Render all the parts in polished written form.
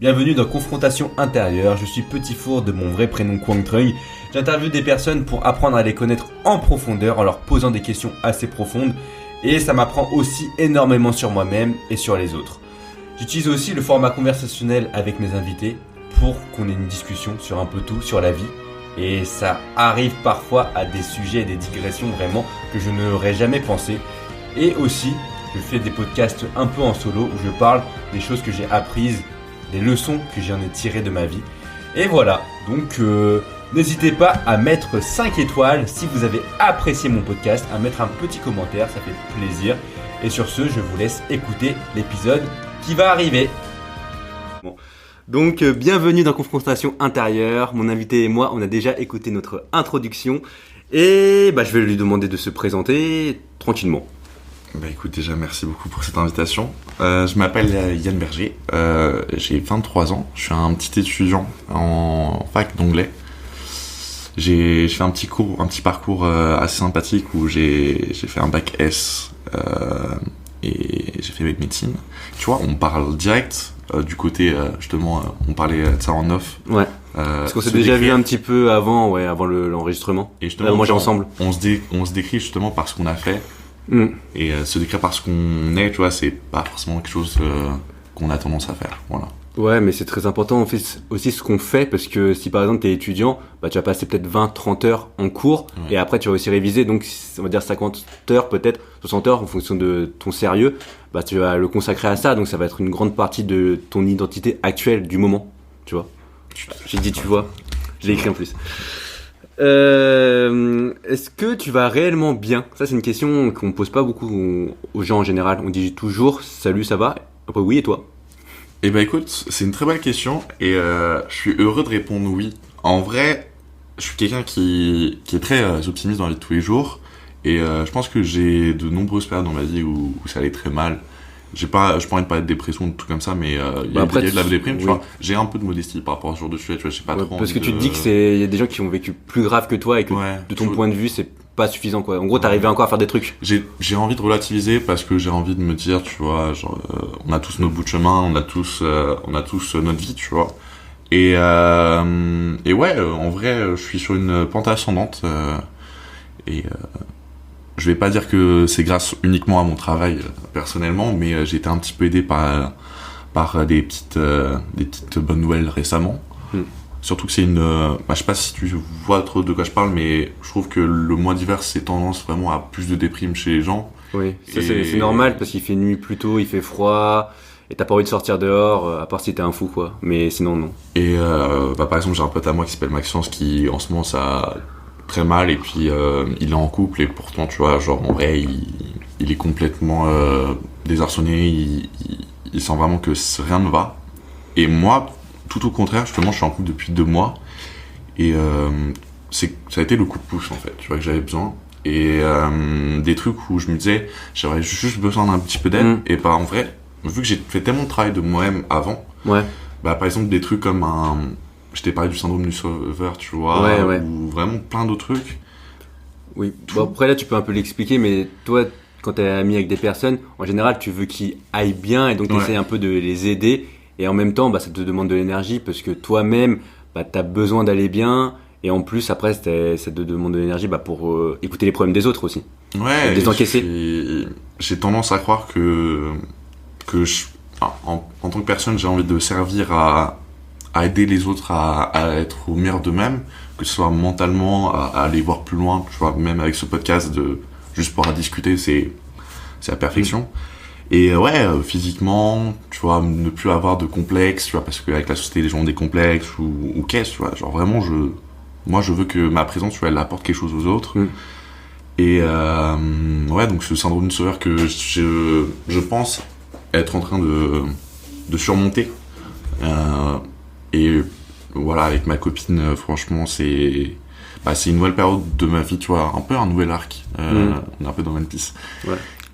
Bienvenue dans Confrontation intérieure, je suis Petit Four de mon vrai prénom Quang Trung. J'interviewe des personnes pour apprendre à les connaître en profondeur en leur posant des questions assez profondes et ça m'apprend aussi énormément sur moi-même et sur les autres. J'utilise aussi le format conversationnel avec mes invités pour qu'on ait une discussion sur un peu tout, sur la vie. Et ça arrive parfois à des sujets et des digressions vraiment que je n'aurais jamais pensé. Et aussi, je fais des podcasts un peu en solo où je parle des choses que j'ai apprises, des leçons que j'en ai tirées de ma vie. Et voilà, donc n'hésitez pas à mettre 5 étoiles si vous avez apprécié mon podcast, à mettre un petit commentaire, ça fait plaisir. Et sur ce, je vous laisse écouter l'épisode qui va arriver. Bon. Donc bienvenue dans Confrontation intérieure, mon invité et moi on a déjà écouté notre introduction et je vais lui demander de se présenter tranquillement. Écoute, déjà merci beaucoup pour cette invitation. Je m'appelle Yann Berger, j'ai 23 ans, je suis un petit étudiant en fac d'anglais. J'ai fait un petit parcours assez sympathique où j'ai fait un bac S et j'ai fait médecine. Tu vois, on parle direct du côté justement, on parlait de ça en off. Ouais. Parce qu'on s'est déjà vu un petit peu avant l'enregistrement. Et justement, manger ensemble. On se décrit justement par ce qu'on a fait. Et se décrire par ce qu'on est, tu vois, c'est pas forcément quelque chose qu'on a tendance à faire. Voilà. Ouais, mais c'est très important en fait aussi ce qu'on fait, parce que si par exemple t'es étudiant, tu vas passer peut-être 20-30 heures en cours, et après tu vas aussi réviser, donc on va dire 50 heures peut-être, 60 heures en fonction de ton sérieux, tu vas le consacrer à ça, donc ça va être une grande partie de ton identité actuelle du moment, tu vois. J'ai dit tu vois, je l'ai écrit en plus. Est-ce que tu vas réellement bien? Ça c'est une question qu'on pose pas beaucoup aux gens en général, on dit toujours salut ça va, après oui et toi? Écoute, c'est une très bonne question et je suis heureux de répondre oui. En vrai, je suis quelqu'un qui est très optimiste dans la vie de tous les jours et je pense que j'ai de nombreuses périodes dans ma vie où ça allait très mal. Je pas envie de parler de dépression, de tout comme ça, mais il y a de la déprime, tu vois. J'ai un peu de modestie par rapport à ce genre de sujet, tu vois, je sais pas trop. Parce que tu te dis que il y a des gens qui ont vécu plus grave que toi et que de ton point de vue, c'est pas suffisant, quoi. En gros, t'arrivais encore à faire des trucs. J'ai envie de relativiser parce que j'ai envie de me dire, tu vois, genre, on a tous nos bouts de chemin, on a tous notre vie, tu vois. Et ouais, en vrai, je suis sur une pente ascendante je vais pas dire que c'est grâce uniquement à mon travail personnellement, mais j'ai été un petit peu aidé par des petites bonnes nouvelles récemment. Surtout que c'est je sais pas si tu vois trop de quoi je parle, mais je trouve que le mois d'hiver c'est tendance vraiment à plus de déprime chez les gens. Oui, ça c'est normal parce qu'il fait nuit plus tôt, il fait froid. Et t'as pas envie de sortir dehors, à part si t'es un fou, quoi. Mais sinon, non. Et par exemple, j'ai un pote à moi qui s'appelle Maxence qui, en ce moment, ça très mal et puis il est en couple et pourtant, tu vois, genre, en vrai, il est complètement désarçonné, il sent vraiment que rien ne va. Et moi, tout au contraire, justement, je suis en couple depuis 2 mois et ça a été le coup de pouce, en fait, tu vois, que j'avais besoin. Et des trucs où je me disais, j'aurais juste besoin d'un petit peu d'aide et en vrai, vu que j'ai fait tellement de travail de moi-même avant, par exemple des trucs comme je t'ai parlé du syndrome du sauveur, tu vois, ou vraiment plein d'autres trucs. Oui, après là tu peux un peu l'expliquer, mais toi quand t'es ami avec des personnes, en général tu veux qu'ils aillent bien et donc t'essayes un peu de les aider et en même temps ça te demande de l'énergie parce que toi-même t'as besoin d'aller bien et en plus après ça te demande de l'énergie pour écouter les problèmes des autres aussi. Ouais, les encaisser. J'ai tendance à croire que en tant que personne, j'ai envie de servir à aider les autres à être au meilleur d'eux-mêmes, que ce soit mentalement, à aller voir plus loin, tu vois, même avec ce podcast, juste pour discuter, c'est la perfection. Et physiquement, tu vois, ne plus avoir de complexes, tu vois, parce qu'avec la société, les gens ont des complexes ou qu'est-ce, tu vois, genre vraiment, moi, je veux que ma présence, tu vois, elle apporte quelque chose aux autres. Et donc ce syndrome du sauveur que je pense être en train de surmonter et voilà, avec ma copine, franchement c'est une nouvelle période de ma vie, tu vois, un peu un nouvel arc. On est un peu dans One Piece.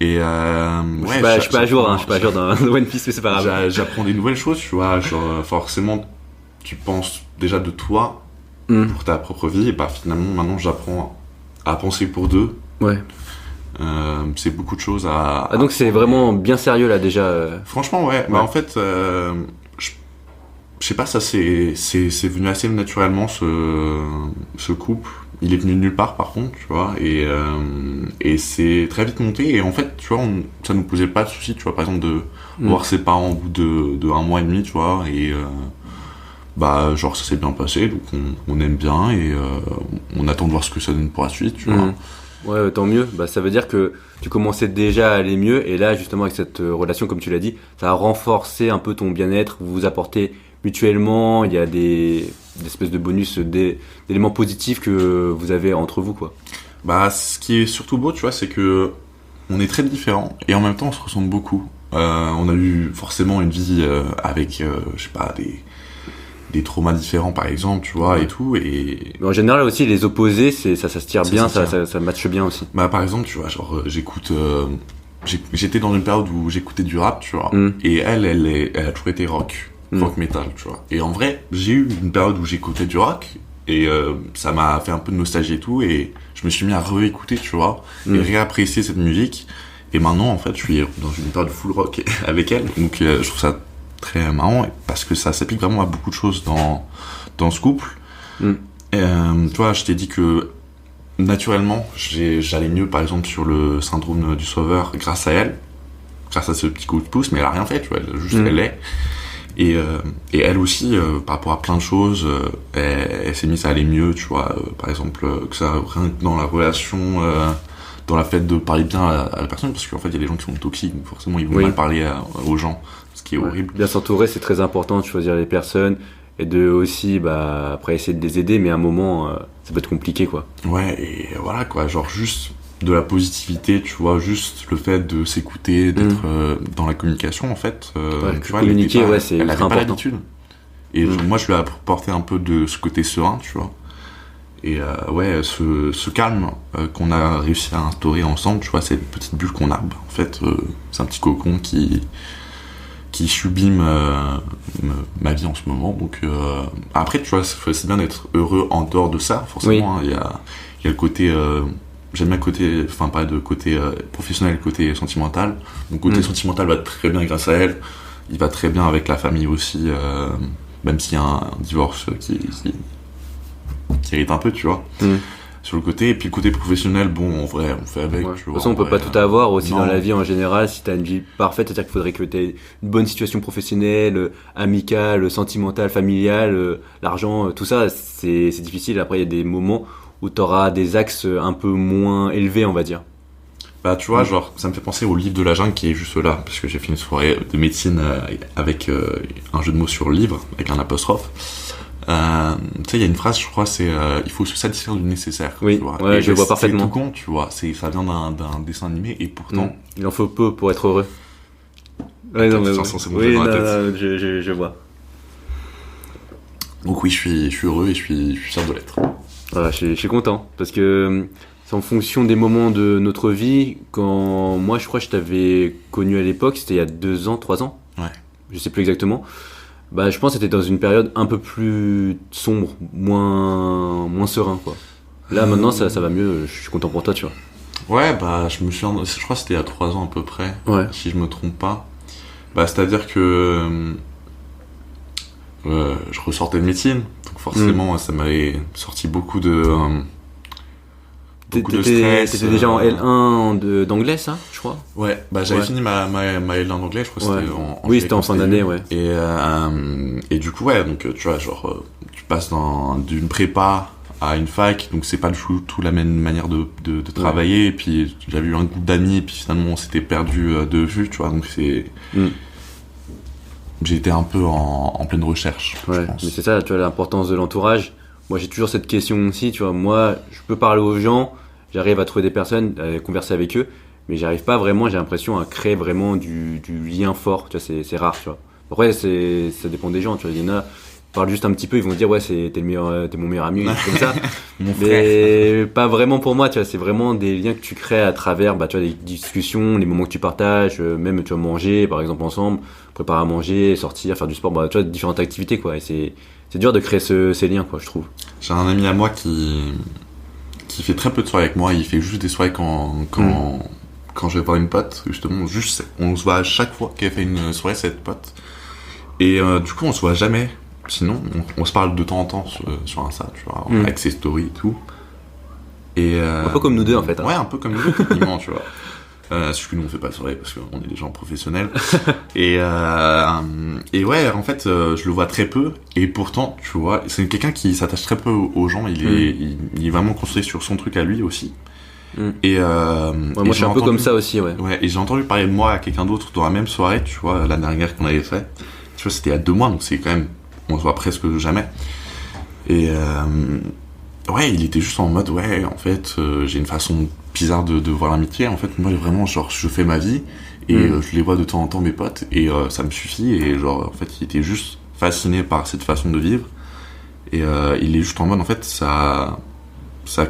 Et je suis pas à jour dans One Piece, mais c'est pas grave. J'apprends des nouvelles choses, tu vois, genre forcément tu penses déjà de toi pour ta propre vie et finalement maintenant j'apprends à penser pour deux. C'est beaucoup de choses donc c'est vraiment bien sérieux là déjà. Franchement ouais. En fait je sais pas, ça c'est venu assez naturellement ce couple. Il est venu de nulle part par contre, tu vois, et c'est très vite monté. Et en fait, tu vois, ça nous posait pas de soucis, tu vois, par exemple de voir ses parents au bout de 1 mois et demi, tu vois, et bah genre ça s'est bien passé, donc on aime bien et on attend de voir ce que ça donne pour la suite, tu vois. Ouais, tant mieux. Bah, ça veut dire que tu commençais déjà à aller mieux, et là, justement, avec cette relation, comme tu l'as dit, ça a renforcé un peu ton bien-être. Vous vous apportez mutuellement, il y a des espèces de bonus, d'éléments positifs que vous avez entre vous, quoi. Bah, ce qui est surtout beau, tu vois, c'est que on est très différents et en même temps on se ressemble beaucoup. On a eu forcément une vie avec, je sais pas, des traumas différents par exemple, tu vois, et tout. Mais en général aussi, les opposés, ça se tire bien, ça matche bien aussi. Bah, par exemple, tu vois, genre, j'étais dans une période où j'écoutais du rap, tu vois, et elle a toujours été rock metal, tu vois. Et en vrai, j'ai eu une période où j'écoutais du rock, et ça m'a fait un peu de nostalgie et tout, et je me suis mis à réécouter, tu vois, et réapprécier cette musique. Et maintenant, en fait, je suis dans une période full rock avec elle, donc je trouve ça très marrant, parce que ça s'applique vraiment à beaucoup de choses dans ce couple. Et, tu vois, je t'ai dit que naturellement, j'allais mieux, par exemple, sur le syndrome du sauveur grâce à elle, grâce à ce petit coup de pouce, mais elle a rien fait, tu vois, elle est. Et elle aussi, par rapport à plein de choses, elle s'est mise à aller mieux, tu vois, par exemple, que ça, rien que dans la relation, dans la fait de parler bien à la personne, parce qu'en fait, il y a des gens qui sont toxiques, donc forcément, ils vont mal parler aux gens, ce qui est horrible. Bien s'entourer, c'est très important, de choisir les personnes, et de aussi, après, essayer de les aider, mais à un moment, ça peut être compliqué, quoi. Ouais, et voilà, quoi, genre, juste de la positivité, tu vois, juste le fait de s'écouter, d'être dans la communication, en fait. Tu vois, communiquer, c'est elle très avait important. pas l'habitude. Et moi, je lui ai apporté un peu de ce côté serein, tu vois. Et ce calme qu'on a réussi à instaurer ensemble, tu vois, cette petite bulle qu'on a, en fait, c'est un petit cocon qui sublime ma vie en ce moment. Donc après, tu vois, c'est bien d'être heureux en dehors de ça, forcément. Il y a le côté... j'aime bien parler de côté professionnel, côté sentimental. Donc côté sentimental va très bien grâce à elle. Il va très bien avec la famille aussi, même s'il y a un divorce qui hérite un peu, tu vois. Sur le côté, et puis le côté professionnel, bon, en vrai, on fait avec, tu vois. De toute façon, on peut pas tout avoir aussi dans la vie en général. Si t'as une vie parfaite, c'est-à-dire qu'il faudrait que t'aies une bonne situation professionnelle, amicale, sentimentale, familiale, l'argent, tout ça, c'est difficile. Après, il y a des moments où t'auras des axes un peu moins élevés, on va dire. Bah, tu vois, genre, ça me fait penser au livre de la jungle qui est juste là, parce que j'ai fait une soirée de médecine avec un jeu de mots sur le livre, avec un apostrophe. Tu sais, il y a une phrase, je crois, c'est il faut se satisfaire du nécessaire. Oui, tu vois. Ouais, je le vois parfaitement. C'est tout con, tu vois. Ça vient d'un dessin animé, et pourtant. Il en faut peu pour être heureux. Ouais, non, mais je vois. Donc oui, je suis heureux et je suis fier de l'être. Voilà, je suis content, parce que c'est en fonction des moments de notre vie. Quand moi, je crois que je t'avais connu à l'époque, c'était il y a 2 ans, 3 ans. Ouais. Je sais plus exactement. Je pense que c'était dans une période un peu plus sombre, moins serein, quoi. Là, maintenant, ça va mieux, je suis content pour toi, tu vois. Ouais, je crois que c'était il y a 3 ans à peu près, si je me trompe pas. C'est-à-dire que je ressortais de médecine, donc forcément, ça m'avait sorti beaucoup de stress. T'étais déjà en L1 d'anglais, ça, je crois. Ouais, j'avais fini ma L1 d'anglais, je crois que c'était oui, c'était en fin d'année, ouais. Et du coup, donc tu vois, genre, tu passes d'une prépa à une fac, donc c'est pas du tout la même manière de travailler, et puis j'avais eu un groupe d'amis, et puis finalement on s'était perdu de vue, tu vois, donc j'ai été un peu en pleine recherche, je pense. Mais c'est ça, tu vois, l'importance de l'entourage. Moi, j'ai toujours cette question aussi, tu vois. Moi, je peux parler aux gens, j'arrive à trouver des personnes, à converser avec eux, mais j'arrive pas vraiment, j'ai l'impression, à créer vraiment du lien fort, tu vois, c'est rare, tu vois. Après, ça dépend des gens, tu vois. Il y en a, parlent juste un petit peu, ils vont dire, ouais, t'es mon meilleur ami, comme ça. Mon mais frère. pas vraiment pour moi, tu vois. C'est vraiment des liens que tu crées à travers, tu vois, des discussions, les moments que tu partages, même, tu vas manger, par exemple, ensemble, préparer à manger, sortir, faire du sport, tu vois, différentes activités, quoi. Et c'est dur de créer ces liens, quoi, je trouve. J'ai un ami à moi qui fait très peu de soirées avec moi. Il fait juste des soirées quand je vais voir une pote. Justement, on se voit à chaque fois qu'elle fait une soirée, cette pote. Et du coup, on se voit jamais sinon, on se parle de temps en temps sur Insta, tu vois, avec ses stories et tout. Et, un peu comme nous deux, en fait. Hein. Ouais, un peu comme nous deux, techniquement, tu vois. Sauf que nous, on fait pas de soirée parce qu'on est des gens professionnels. et ouais, en fait, je le vois très peu. Et pourtant, tu vois, c'est quelqu'un qui s'attache très peu aux gens. Il est vraiment construit sur son truc à lui aussi. Et, moi, je suis un peu comme ça aussi, ouais. Ouais, et j'ai entendu parler de moi à quelqu'un d'autre dans la même soirée, tu vois, la dernière qu'on avait fait. Tu vois, c'était il y a 2 mois, donc c'est quand même, on se voit presque jamais. Et ouais, il était juste en mode, ouais, en fait, j'ai une façon bizarre de voir l'amitié. En fait, moi, vraiment, genre, je fais ma vie et je les vois de temps en temps, mes potes, et ça me suffit. Et genre, en fait, il était juste fasciné par cette façon de vivre. Et il est juste en mode, en fait, ça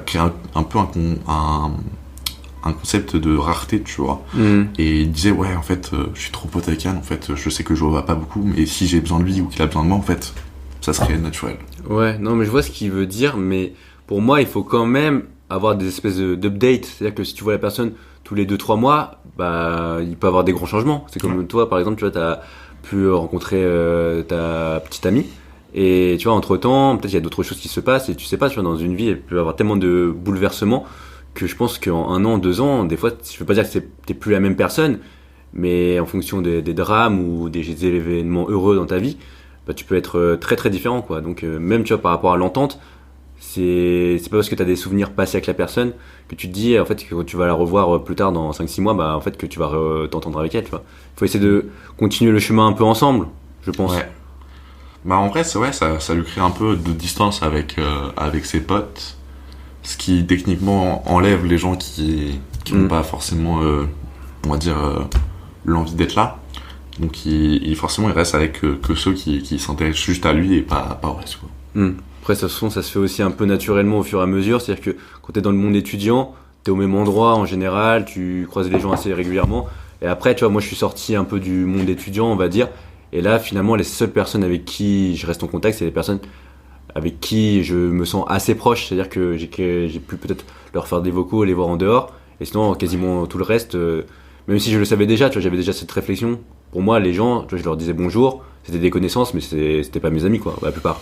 crée un peu un concept de rareté, tu vois. Et il disait, ouais, en fait, je suis trop pote avec Yann, en fait, je sais que je le vois pas beaucoup, mais si j'ai besoin de lui ou qu'il a besoin de moi, en fait, ça serait naturel. Ouais, non, mais je vois ce qu'il veut dire, mais pour moi, il faut quand même avoir des espèces d'updates. C'est-à-dire que si tu vois la personne tous les 2-3 mois, bah, il peut avoir des grands changements. C'est comme toi, par exemple, tu vois, t'as pu rencontrer ta petite amie. Et tu vois, entre-temps, peut-être il y a d'autres choses qui se passent et tu sais pas, tu vois, dans une vie, il peut y avoir tellement de bouleversements que je pense qu'en 1 an, 2 ans, des fois, je veux pas dire que t'es plus la même personne, mais en fonction des drames ou des événements heureux dans ta vie, bah, tu peux être très très différent, quoi. Donc, même, tu vois, par rapport à l'entente, c'est pas parce que t'as des souvenirs passés avec la personne que tu te dis, en fait, que tu vas la revoir plus tard dans 5-6 mois, bah, en fait, que tu vas t'entendre avec elle, tu vois. Faut essayer de continuer le chemin un peu ensemble, je pense. Ouais. Bah en vrai, c'est ouais, ça lui crée un peu de distance avec ses potes, ce qui techniquement enlève les gens qui n'ont pas forcément, on va dire, l'envie d'être là. Donc forcément, il reste avec que ceux qui s'intéressent juste à lui et pas au reste, quoi. Après, de toute façon, ça se fait aussi un peu naturellement au fur et à mesure. C'est-à-dire que quand t'es dans le monde étudiant, t'es au même endroit en général, tu croises les gens assez régulièrement. Et après, tu vois, moi je suis sorti un peu du monde étudiant, on va dire. Et là, finalement, les seules personnes avec qui je reste en contact, c'est les personnes avec qui je me sens assez proche. C'est-à-dire que j'ai pu peut-être leur faire des vocaux, les voir en dehors. Et sinon, quasiment tout le reste, même si je le savais déjà, tu vois, j'avais déjà cette réflexion. Pour moi, les gens, tu vois, je leur disais bonjour, c'était des connaissances, mais c'était pas mes amis, quoi, la plupart.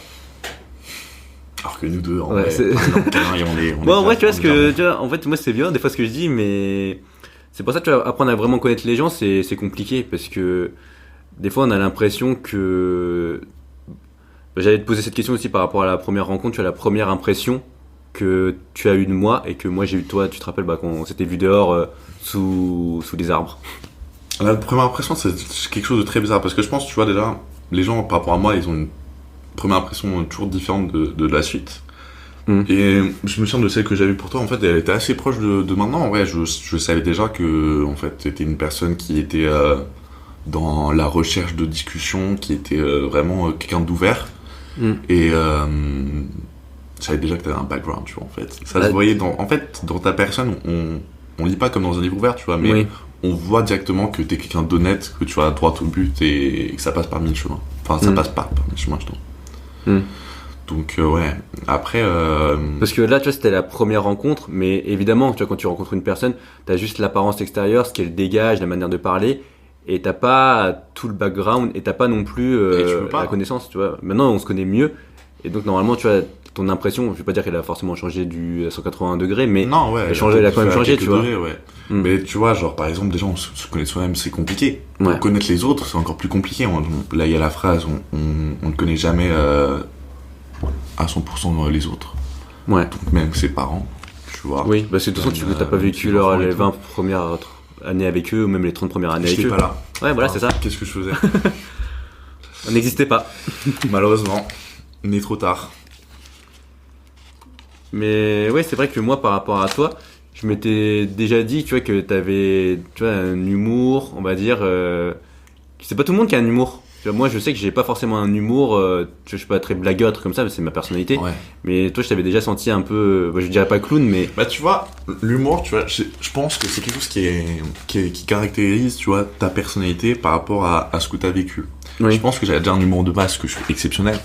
Alors que nous deux, en ouais, vrai, on est bon, en vrai, tu vois, tu vois, en fait, moi, c'est bien, des fois, ce que je dis, mais c'est pour ça que, tu vois, apprendre à vraiment connaître les gens, c'est compliqué, parce que des fois, on a l'impression que... J'allais te poser cette question aussi par rapport à la première rencontre, tu as la première impression que tu as eue de moi et que moi j'ai eu de toi, tu te rappelles, quand on s'était vu dehors sous des arbres. La première impression, c'est quelque chose de très bizarre, parce que je pense, tu vois, déjà, les gens, par rapport à moi, ils ont une première impression toujours différente de la suite. Et je me souviens de celle que j'avais pour toi, en fait, elle était assez proche de maintenant. Ouais, je savais déjà que, en fait, t'étais une personne qui était dans la recherche de discussion, qui était vraiment quelqu'un d'ouvert. Et je savais déjà que t'avais un background, tu vois, en fait. Ça se voyait dans ta personne, on lit pas comme dans un livre ouvert, tu vois, mais on voit directement que t'es quelqu'un d'honnête, que tu vas droit au but et que ça passe par 1000 chemins. Enfin, ça passe pas par 1000 chemins, je trouve. Donc ouais, après... Parce que là, tu vois, c'était la première rencontre, mais évidemment, tu vois, quand tu rencontres une personne, t'as juste l'apparence extérieure, ce qu'elle dégage, la manière de parler, et t'as pas tout le background, et t'as pas non plus la connaissance, tu vois. Maintenant, on se connaît mieux, et donc normalement, tu vois, ton impression, je vais pas dire qu'elle a forcément changé à 180 degrés, mais non, ouais, elle a quand même changé, tu vois. Degrés, ouais. Mais tu vois, genre par exemple, déjà on se connaît soi-même, c'est compliqué. Pour connaître les autres, c'est encore plus compliqué. Là, il y a la phrase, on ne connaît jamais à 100% les autres. Ouais. Donc même ses parents, tu vois. Oui, parce que de toute façon, tu n'as pas vécu les 20 premières années avec eux, ou même les 30 premières années avec eux. J'étais pas là. Ouais, voilà, c'est ça. Qu'est-ce que je faisais? On n'existait pas. Malheureusement, on est trop tard. Mais ouais, c'est vrai que moi, par rapport à toi, je m'étais déjà dit, tu vois, que t'avais, tu vois, un humour, on va dire. C'est pas tout le monde qui a un humour. Tu vois, moi, je sais que j'ai pas forcément un humour, je suis pas très blagueur, comme ça, mais c'est ma personnalité. Ouais. Mais toi, je t'avais déjà senti un peu, je dirais pas clown, mais. Bah, tu vois, l'humour, tu vois, je pense que c'est quelque chose qui caractérise, tu vois, ta personnalité par rapport à ce que t'as vécu. Oui. Je pense que j'avais déjà un humour de base, que je suis exceptionnel,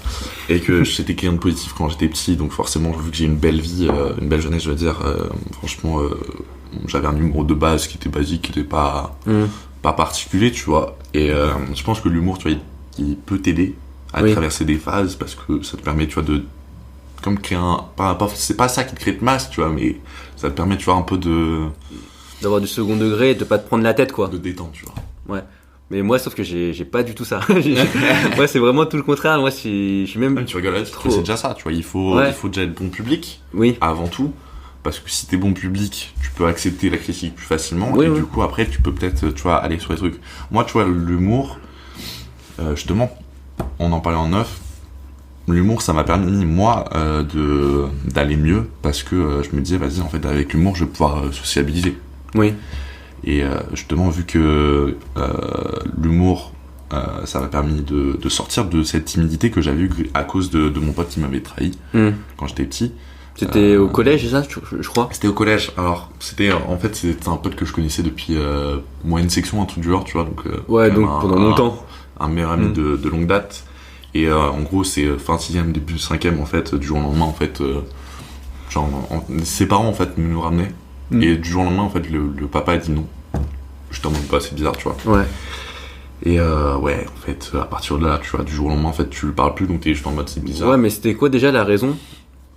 et que j'étais quelqu'un de positif quand j'étais petit, donc forcément, vu que j'ai une belle vie, une belle jeunesse, je veux dire, franchement, j'avais un humour de base qui était basique, qui était pas particulier, tu vois. Et je pense que l'humour, tu vois, il peut t'aider à Oui. traverser des phases, parce que ça te permet, tu vois, de comme créer c'est pas ça qui te crée de masse, tu vois, mais ça te permet, tu vois, un peu D'avoir du second degré et de pas te prendre la tête, quoi. de détente, tu vois. Mais moi, sauf que j'ai pas du tout ça. Moi, c'est vraiment tout le contraire. Moi, je suis même. Même tu rigoles, Trop. c'est déjà ça, tu vois, il faut déjà être bon public, Oui. avant tout, parce que si t'es bon public, tu peux accepter la critique plus facilement, Oui, et oui. du coup, après, tu peux peut-être, tu vois, aller sur les trucs. Moi, tu vois, l'humour, justement, on en parlait en off, l'humour, ça m'a permis, moi, d'aller mieux, parce que je me disais, vas-y, en fait, avec l'humour, je vais pouvoir sociabiliser. Oui. Et justement, vu que l'humour, ça m'a permis de sortir de cette timidité que j'avais eue à cause de mon pote qui m'avait trahi Hmm. quand j'étais petit. C'était au collège, c'est ça, je crois. C'était au collège. Alors, c'était un pote que je connaissais depuis moyenne section, un truc du genre, tu vois. Donc, Ouais, quand donc même pendant longtemps. Un meilleur ami Mm. de longue date. Et en gros, c'est fin 6ème, début 5ème, en fait, du jour au lendemain, en fait. Ses parents, en fait, nous ramenaient. Mm. Et du jour au lendemain, en fait, le papa a dit non. J'étais en mode, bah, c'est bizarre, tu vois. Ouais. Et ouais, en fait, à partir de là, tu vois, du jour au lendemain, en fait, tu le parles plus, donc t'es juste en mode, c'est bizarre. Ouais, mais c'était quoi déjà la raison?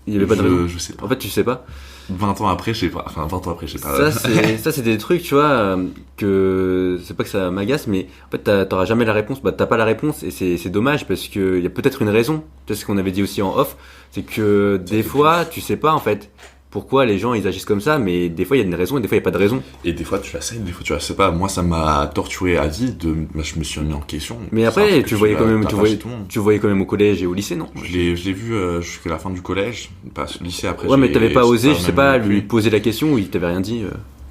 Il y avait pas de raison. Je sais pas. En fait, tu sais pas. 20 ans après, je sais pas. Enfin, 20 ans après, je sais pas. Ça, c'est des trucs, tu vois, que c'est pas que ça m'agace, mais en fait, t'auras jamais la réponse. Bah, t'as pas la réponse et c'est dommage parce que il y a peut-être une raison. Tu sais ce qu'on avait dit aussi en off, c'est que des fois, tu sais pas en fait pourquoi les gens ils agissent comme ça, mais des fois il y a une raison et des fois il y a pas de raison. Et des fois, tu la sais, des fois, tu la sais pas. Moi, ça m'a torturé à vie. Bah, je me suis mis en question. Mais C'est un après, truc que tu voyais quand même, t'as tu pas voyais, chez tout le monde. tu voyais quand même au collège et au lycée, non? Je l'ai vu jusqu'à la fin du collège. Parce que lycée, après, Ouais, mais t'avais pas osé, je sais même pas, plus. lui poser la question ou il t'avait rien dit.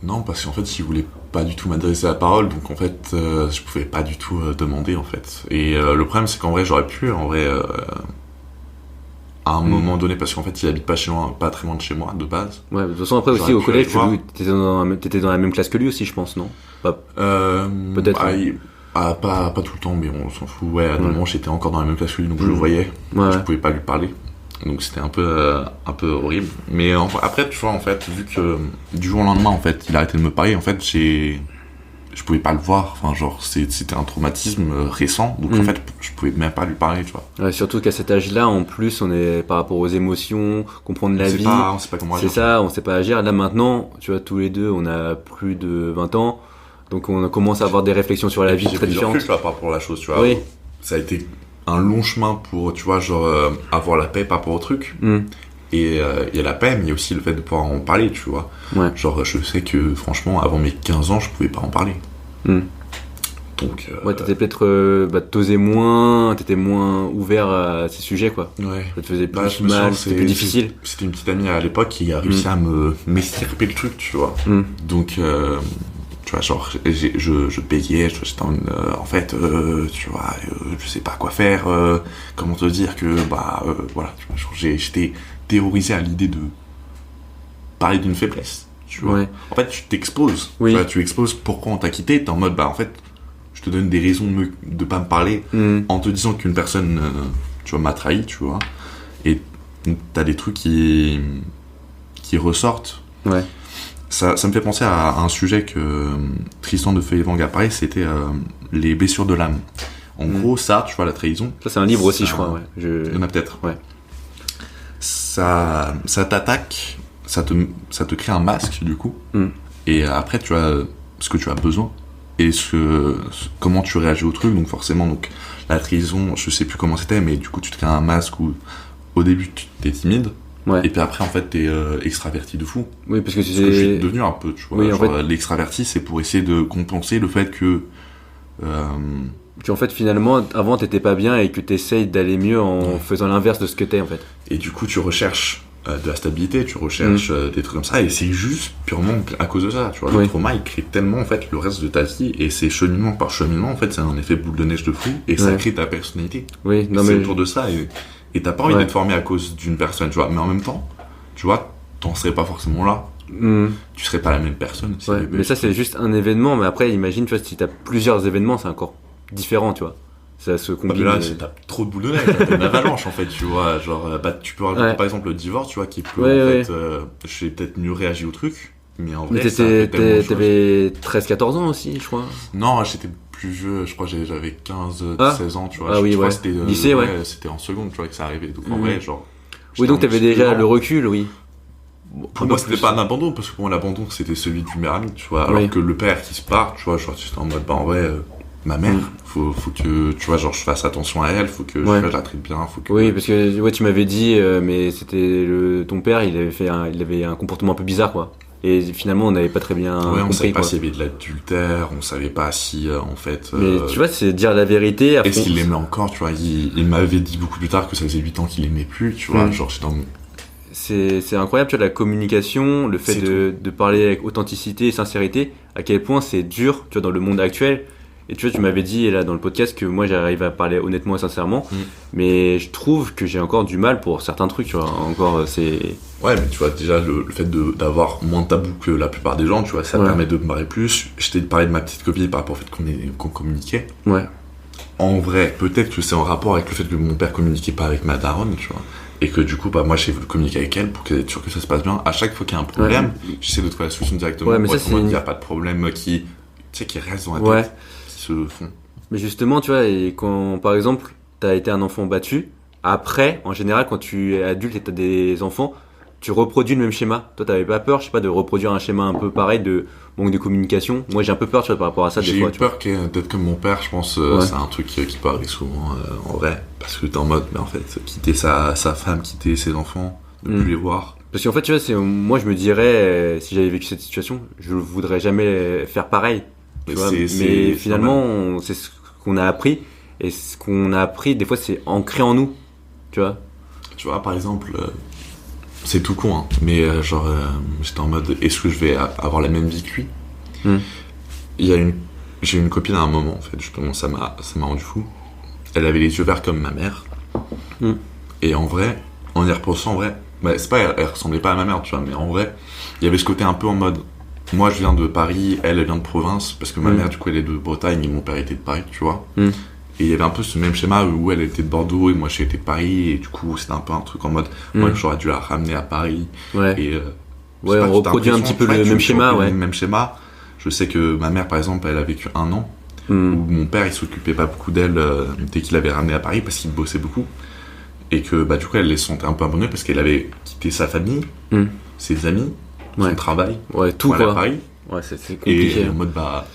Non, parce qu'en fait, il voulait pas du tout m'adresser la parole, donc en fait, je pouvais pas du tout demander, en fait. Et le problème, c'est qu'en vrai, j'aurais pu, en vrai, à un moment donné, parce qu'en fait, il habite pas très loin de chez moi, de base. Ouais, de toute façon après aussi J'aurais au pu collège, aller voir. t'étais dans la même classe que lui aussi, je pense, non? Pas. Peut-être. Pas tout le temps, mais on s'en fout. Ouais, à un moment, j'étais encore dans la même classe que lui, donc je le Mm. voyais. Ouais. Je pouvais pas lui parler. Donc c'était un peu horrible. Mais après, tu vois, en fait, vu que du jour au lendemain, en fait, il a arrêté de me parler, en fait, je pouvais pas le voir. Enfin, genre, c'était un traumatisme récent. Donc en Mm. fait, je pouvais même pas lui parler, tu vois. Ouais, surtout qu'à cet âge-là, en plus, on est par rapport aux émotions, comprendre la vie. On sait pas comment C'est agir. ça, on sait pas agir. Là maintenant, tu vois, tous les deux, on a plus de 20 ans, donc on commence à avoir des réflexions sur la vie J'ai très pris du recul, différentes. tu vois, par rapport à la chose, tu vois. Oui. Ça a été un long chemin pour, tu vois, genre, avoir la paix par rapport au truc. Mm. Et il y a la paix, mais il y a aussi le fait de pouvoir en parler, tu vois. Ouais. Genre, je sais que, franchement, avant mes 15 ans, je pouvais pas en parler. Mm. Donc, Ouais, t'étais peut-être, t'osais moins, t'étais moins ouvert à ces sujets, quoi. ouais. Ça te faisait plus Bah, je me mal, sens, c'était plus difficile. C'était une petite amie à l'époque qui a réussi à m'estirper le truc, tu vois. Mm. Donc, tu vois, genre, je payais, j'étais en fait, tu vois, je sais pas quoi faire, comment te dire que, voilà, tu vois, genre, j'étais terrorisé à l'idée de parler d'une faiblesse, tu vois. Ouais. En fait, tu t'exposes, Oui. tu vois, tu exposes pourquoi on t'a quitté, t'es en mode, en fait, je te donne des raisons de pas me parler Mm. en te disant qu'une personne, tu vois, m'a trahi, tu vois, et t'as des trucs qui ressortent. Ouais. Ça me fait penser à un sujet que Tristan de Feuillevang a parlé, c'était les blessures de l'âme. En gros, ça, tu vois, la trahison, Ça, c'est un livre aussi, Ça- je crois, ouais. il y en a peut-être. Ouais. Ça t'attaque, ça te crée un masque, du coup, Mm. et après, tu as ce que tu as besoin, et comment tu réagis au truc, donc forcément, donc, la trahison, je sais plus comment c'était, mais du coup, tu te crées un masque où, au début, tu t'es timide, Ouais. et puis après, en fait, t'es extraverti de fou. Oui, parce que Ce que je suis c'est. devenu un peu, tu vois. Oui, en genre, l'extraverti, c'est pour essayer de compenser le fait que. En fait, finalement, avant, t'étais pas bien et que t'essayes d'aller mieux en Ouais. faisant l'inverse de ce que t'es, en fait. Et du coup, tu recherches de la stabilité, tu recherches des trucs comme ça, et c'est juste purement à cause de ça, tu vois. Oui. Le trauma, il crée tellement, en fait, le reste de ta vie, et c'est cheminement par cheminement, en fait, c'est un effet boule de neige de fou, et ça Ouais. crée ta personnalité. Oui, non, C'est mais. autour de ça, et t'as pas envie Ouais. d'être formé à cause d'une personne, tu vois. Mais en même temps, tu vois, t'en serais pas forcément là, Mm. tu serais pas la même personne. si Ouais, il y avait mais eu ça, ce c'est truc. juste un événement, mais après, imagine, tu vois, si t'as plusieurs événements, c'est encore différent, tu vois. Ça se Ah, combine. mais là, t'as trop de boules de neige, là, t'as une avalanche en fait, tu vois. Genre, tu peux rajouter Ouais. par exemple le divorce, tu vois, qui peut Ouais, en ouais. fait, j'ai peut-être mieux réagi au truc, mais en Mais vrai, ça a fait tellement de choses. t'avais 13-14 ans aussi, je crois. Non, j'étais plus vieux, je crois que j'avais 15, 16 ans, tu vois. Ah oui, je crois ouais. que c'était, Lycée, ouais. c'était en seconde, tu vois, que ça arrivait. Donc en vrai, genre. Oui, donc t'avais déjà le recul, oui. Pour moi, c'était pas un abandon, parce que pour moi, l'abandon, c'était celui du meilleur ami, tu vois. Alors que le père qui se part, tu vois, genre, j'étais en mode, bah, en vrai, ma mère, faut que, tu vois, genre, je fasse attention à elle, faut que je la traite bien, faut que. Oui, parce que, ouais, tu m'avais dit, mais c'était ton père, il avait un comportement un peu bizarre, quoi. Et finalement, on n'avait pas très bien compris. On savait pas quoi. s'il y avait de l'adultère, on savait pas si, en fait. Mais tu vois, c'est dire la vérité. Est-ce qu'il l'aimait encore, tu vois. Il m'avait dit beaucoup plus tard que ça faisait 8 ans qu'il l'aimait plus, tu vois. Genre, j'étais dans. C'est incroyable, tu vois, la communication, le fait de parler avec authenticité et sincérité, à quel point c'est dur, tu vois, dans le monde actuel. Et tu vois, tu m'avais dit là dans le podcast que moi j'arrive à parler honnêtement et sincèrement, mais je trouve que j'ai encore du mal pour certains trucs, tu vois. Encore, c'est. Ouais, mais tu vois, déjà le fait d'avoir moins de tabou que la plupart des gens, tu vois, ça permet de me parler plus. Je t'ai parlé de ma petite copine par rapport au fait qu'on communiquait. Ouais. En vrai, peut-être que c'est en rapport avec le fait que mon père communiquait pas avec ma daronne, tu vois. Et que du coup, bah, moi, j'ai voulu communiquer avec elle pour être sûr que ça se passe bien. À chaque fois qu'il y a un problème, j'essaie de trouver la solution directement. Ouais, mais ça, il n'y a pas de problème qui reste dans la tête, qui se font. Mais justement, tu vois, et quand, par exemple, t'as été un enfant battu, après, en général, quand tu es adulte et t'as des enfants, tu reproduis le même schéma. Toi, t'avais pas peur, je sais pas, de reproduire un schéma un peu pareil de manque de communication? Moi, j'ai un peu peur, tu vois, par rapport à ça, des fois. J'ai eu peur d'être comme mon père, je pense, c'est un truc qui peut arriver souvent, en vrai. Parce que t'es en mode, mais en fait, quitter sa femme, quitter ses enfants, ne plus les voir. Parce qu'en fait, tu vois, moi, je me dirais, si j'avais vécu cette situation, je voudrais jamais faire pareil. Tu vois, mais finalement, c'est ce qu'on a appris. Et ce qu'on a appris, des fois, c'est ancré en nous. Tu vois? Tu vois, par exemple, c'est tout con, hein, mais j'étais en mode, est-ce que je vais avoir la même vie que lui? J'ai eu une copine à un moment, en fait, justement, ça m'a rendu fou. Elle avait les yeux verts comme ma mère. Et en vrai, en y repensant, en vrai, bah, c'est pas, elle ressemblait pas à ma mère, tu vois, mais en vrai, il y avait ce côté un peu en mode, moi je viens de Paris, elle vient de province, parce que ma mère, du coup, elle est de Bretagne et mon père était de Paris, tu vois. Et il y avait un peu ce même schéma où elle était de Bordeaux et moi j'étais de Paris, et du coup, c'était un peu un truc en mode, moi j'aurais dû la ramener à Paris. Et, on reproduit un petit peu le même schéma, le même schéma. Je sais que ma mère, par exemple, elle a vécu 1 an, où mon père, il s'occupait pas beaucoup d'elle dès qu'il l'avait ramenée à Paris parce qu'il bossait beaucoup. Et que, bah, du coup, elle les sentait un peu abandonnée parce qu'elle avait quitté sa famille, ses amis, son travail, tout à Paris. Ouais, c'est compliqué. Et en mode, bah,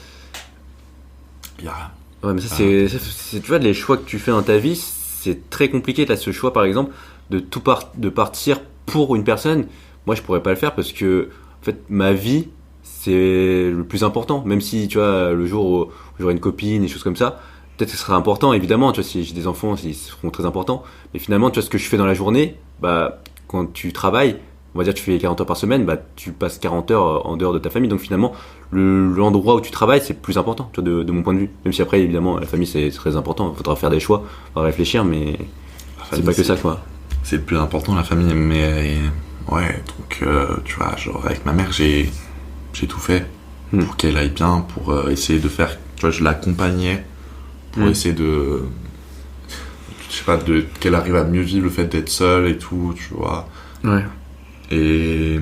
y a... Ouais, mais ça, c'est, tu vois, les choix que tu fais dans ta vie, c'est très compliqué. Là, ce choix, par exemple, de partir pour une personne, moi, je pourrais pas le faire parce que, en fait, ma vie, c'est le plus important. Même si, tu vois, le jour où j'aurai une copine, des choses comme ça, peut-être que ce sera important, évidemment. Tu vois, si j'ai des enfants, ils seront très importants. Mais finalement, tu vois, ce que je fais dans la journée, bah, quand tu travailles, on va dire, tu fais 40 heures par semaine, bah, tu passes 40 heures en dehors de ta famille. Donc, finalement, l'endroit où tu travailles, c'est plus important, tu vois, de mon point de vue. Même si après, évidemment, la famille, c'est très important. Il faudra faire des choix, il faudra réfléchir, mais c'est pas que ça, quoi. C'est le plus important, la famille. Mais, ouais, donc, tu vois, genre, avec ma mère, j'ai tout fait pour qu'elle aille bien, pour essayer de faire, tu vois, je l'accompagnais pour essayer de, je sais pas, qu'elle arrive à mieux vivre le fait d'être seule et tout, tu vois. Ouais. Et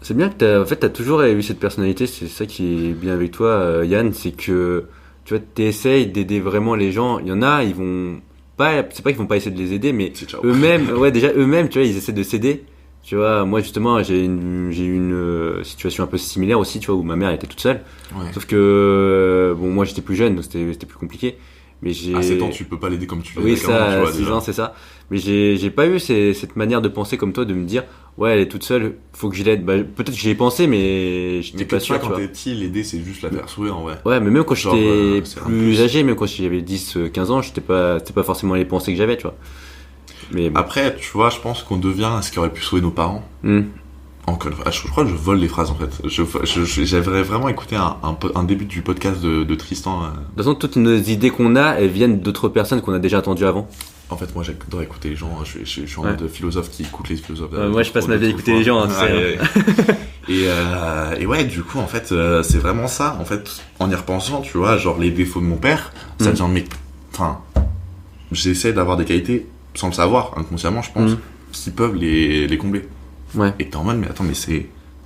c'est bien que t'as toujours eu cette personnalité, c'est ça qui est bien avec toi, Yann, c'est que tu vois, t'essayes d'aider vraiment les gens. Il y en a, ils vont pas, c'est pas qu'ils vont pas essayer de les aider, mais eux-mêmes, eux-mêmes, tu vois, ils essaient de s'aider. Tu vois, moi justement, j'ai eu une situation un peu similaire aussi, tu vois, où ma mère était toute seule. Ouais. Sauf que bon, moi j'étais plus jeune, donc c'était plus compliqué. Mais à 7 ans, tu peux pas l'aider comme tu l'aides. Oui, ça, à 6 ans, c'est ça. Mais j'ai pas eu cette manière de penser comme toi, de me dire, ouais, elle est toute seule, faut que je l'aide. Bah, peut-être que j'y ai pensé, mais j'étais pas sûr. Quand t'es petit, l'aider, c'est juste la faire sourire en vrai. Ouais, mais même quand j'étais plus âgé, même quand j'avais 10-15 ans, c'était pas forcément les pensées que j'avais, tu vois. Mais bon. Après, tu vois, je pense qu'on devient ce qui aurait pu sauver nos parents. Encore, je crois que je vole les phrases en fait. J'aimerais vraiment écouter un début du podcast de Tristan. De toute façon, toutes nos idées qu'on a, elles viennent d'autres personnes qu'on a déjà entendues avant. En fait, moi j'adore écouter les gens. Je suis en mode philosophe qui écoute les philosophes. Moi je passe ma vie à écouter les gens. Hein, et ouais, du coup, en fait, c'est vraiment ça. En fait, en y repensant, tu vois, genre les défauts de mon père, ça devient enfin, j'essaie d'avoir des qualités sans le savoir, inconsciemment, je pense, qui peuvent les combler. Ouais. Et t'es en mode, mais attends, mais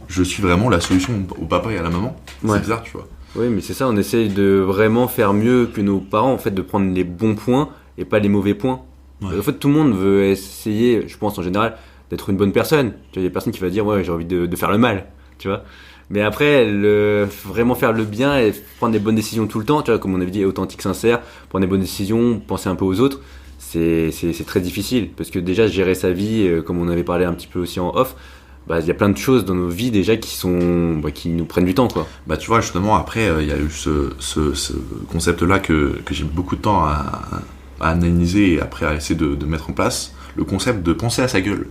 je suis vraiment la solution au papa et à la maman. C'est bizarre, tu vois. Oui, mais c'est ça, on essaye de vraiment faire mieux que nos parents, en fait, de prendre les bons points et pas les mauvais points. Ouais. En fait, tout le monde veut essayer, je pense en général, d'être une bonne personne. Tu vois, il y a personne qui va dire, ouais, j'ai envie de faire le mal, tu vois. Mais après, vraiment faire le bien et prendre des bonnes décisions tout le temps, tu vois, comme on avait dit, authentique, sincère, prendre des bonnes décisions, penser un peu aux autres, c'est très difficile. Parce que déjà, gérer sa vie, comme on avait parlé un petit peu aussi en off, bah, il y a plein de choses dans nos vies déjà qui nous prennent du temps, quoi. Bah tu vois, justement, après, il y a eu ce concept-là que j'ai mis beaucoup de temps à analyser et après à essayer de mettre en place, le concept de penser à sa gueule.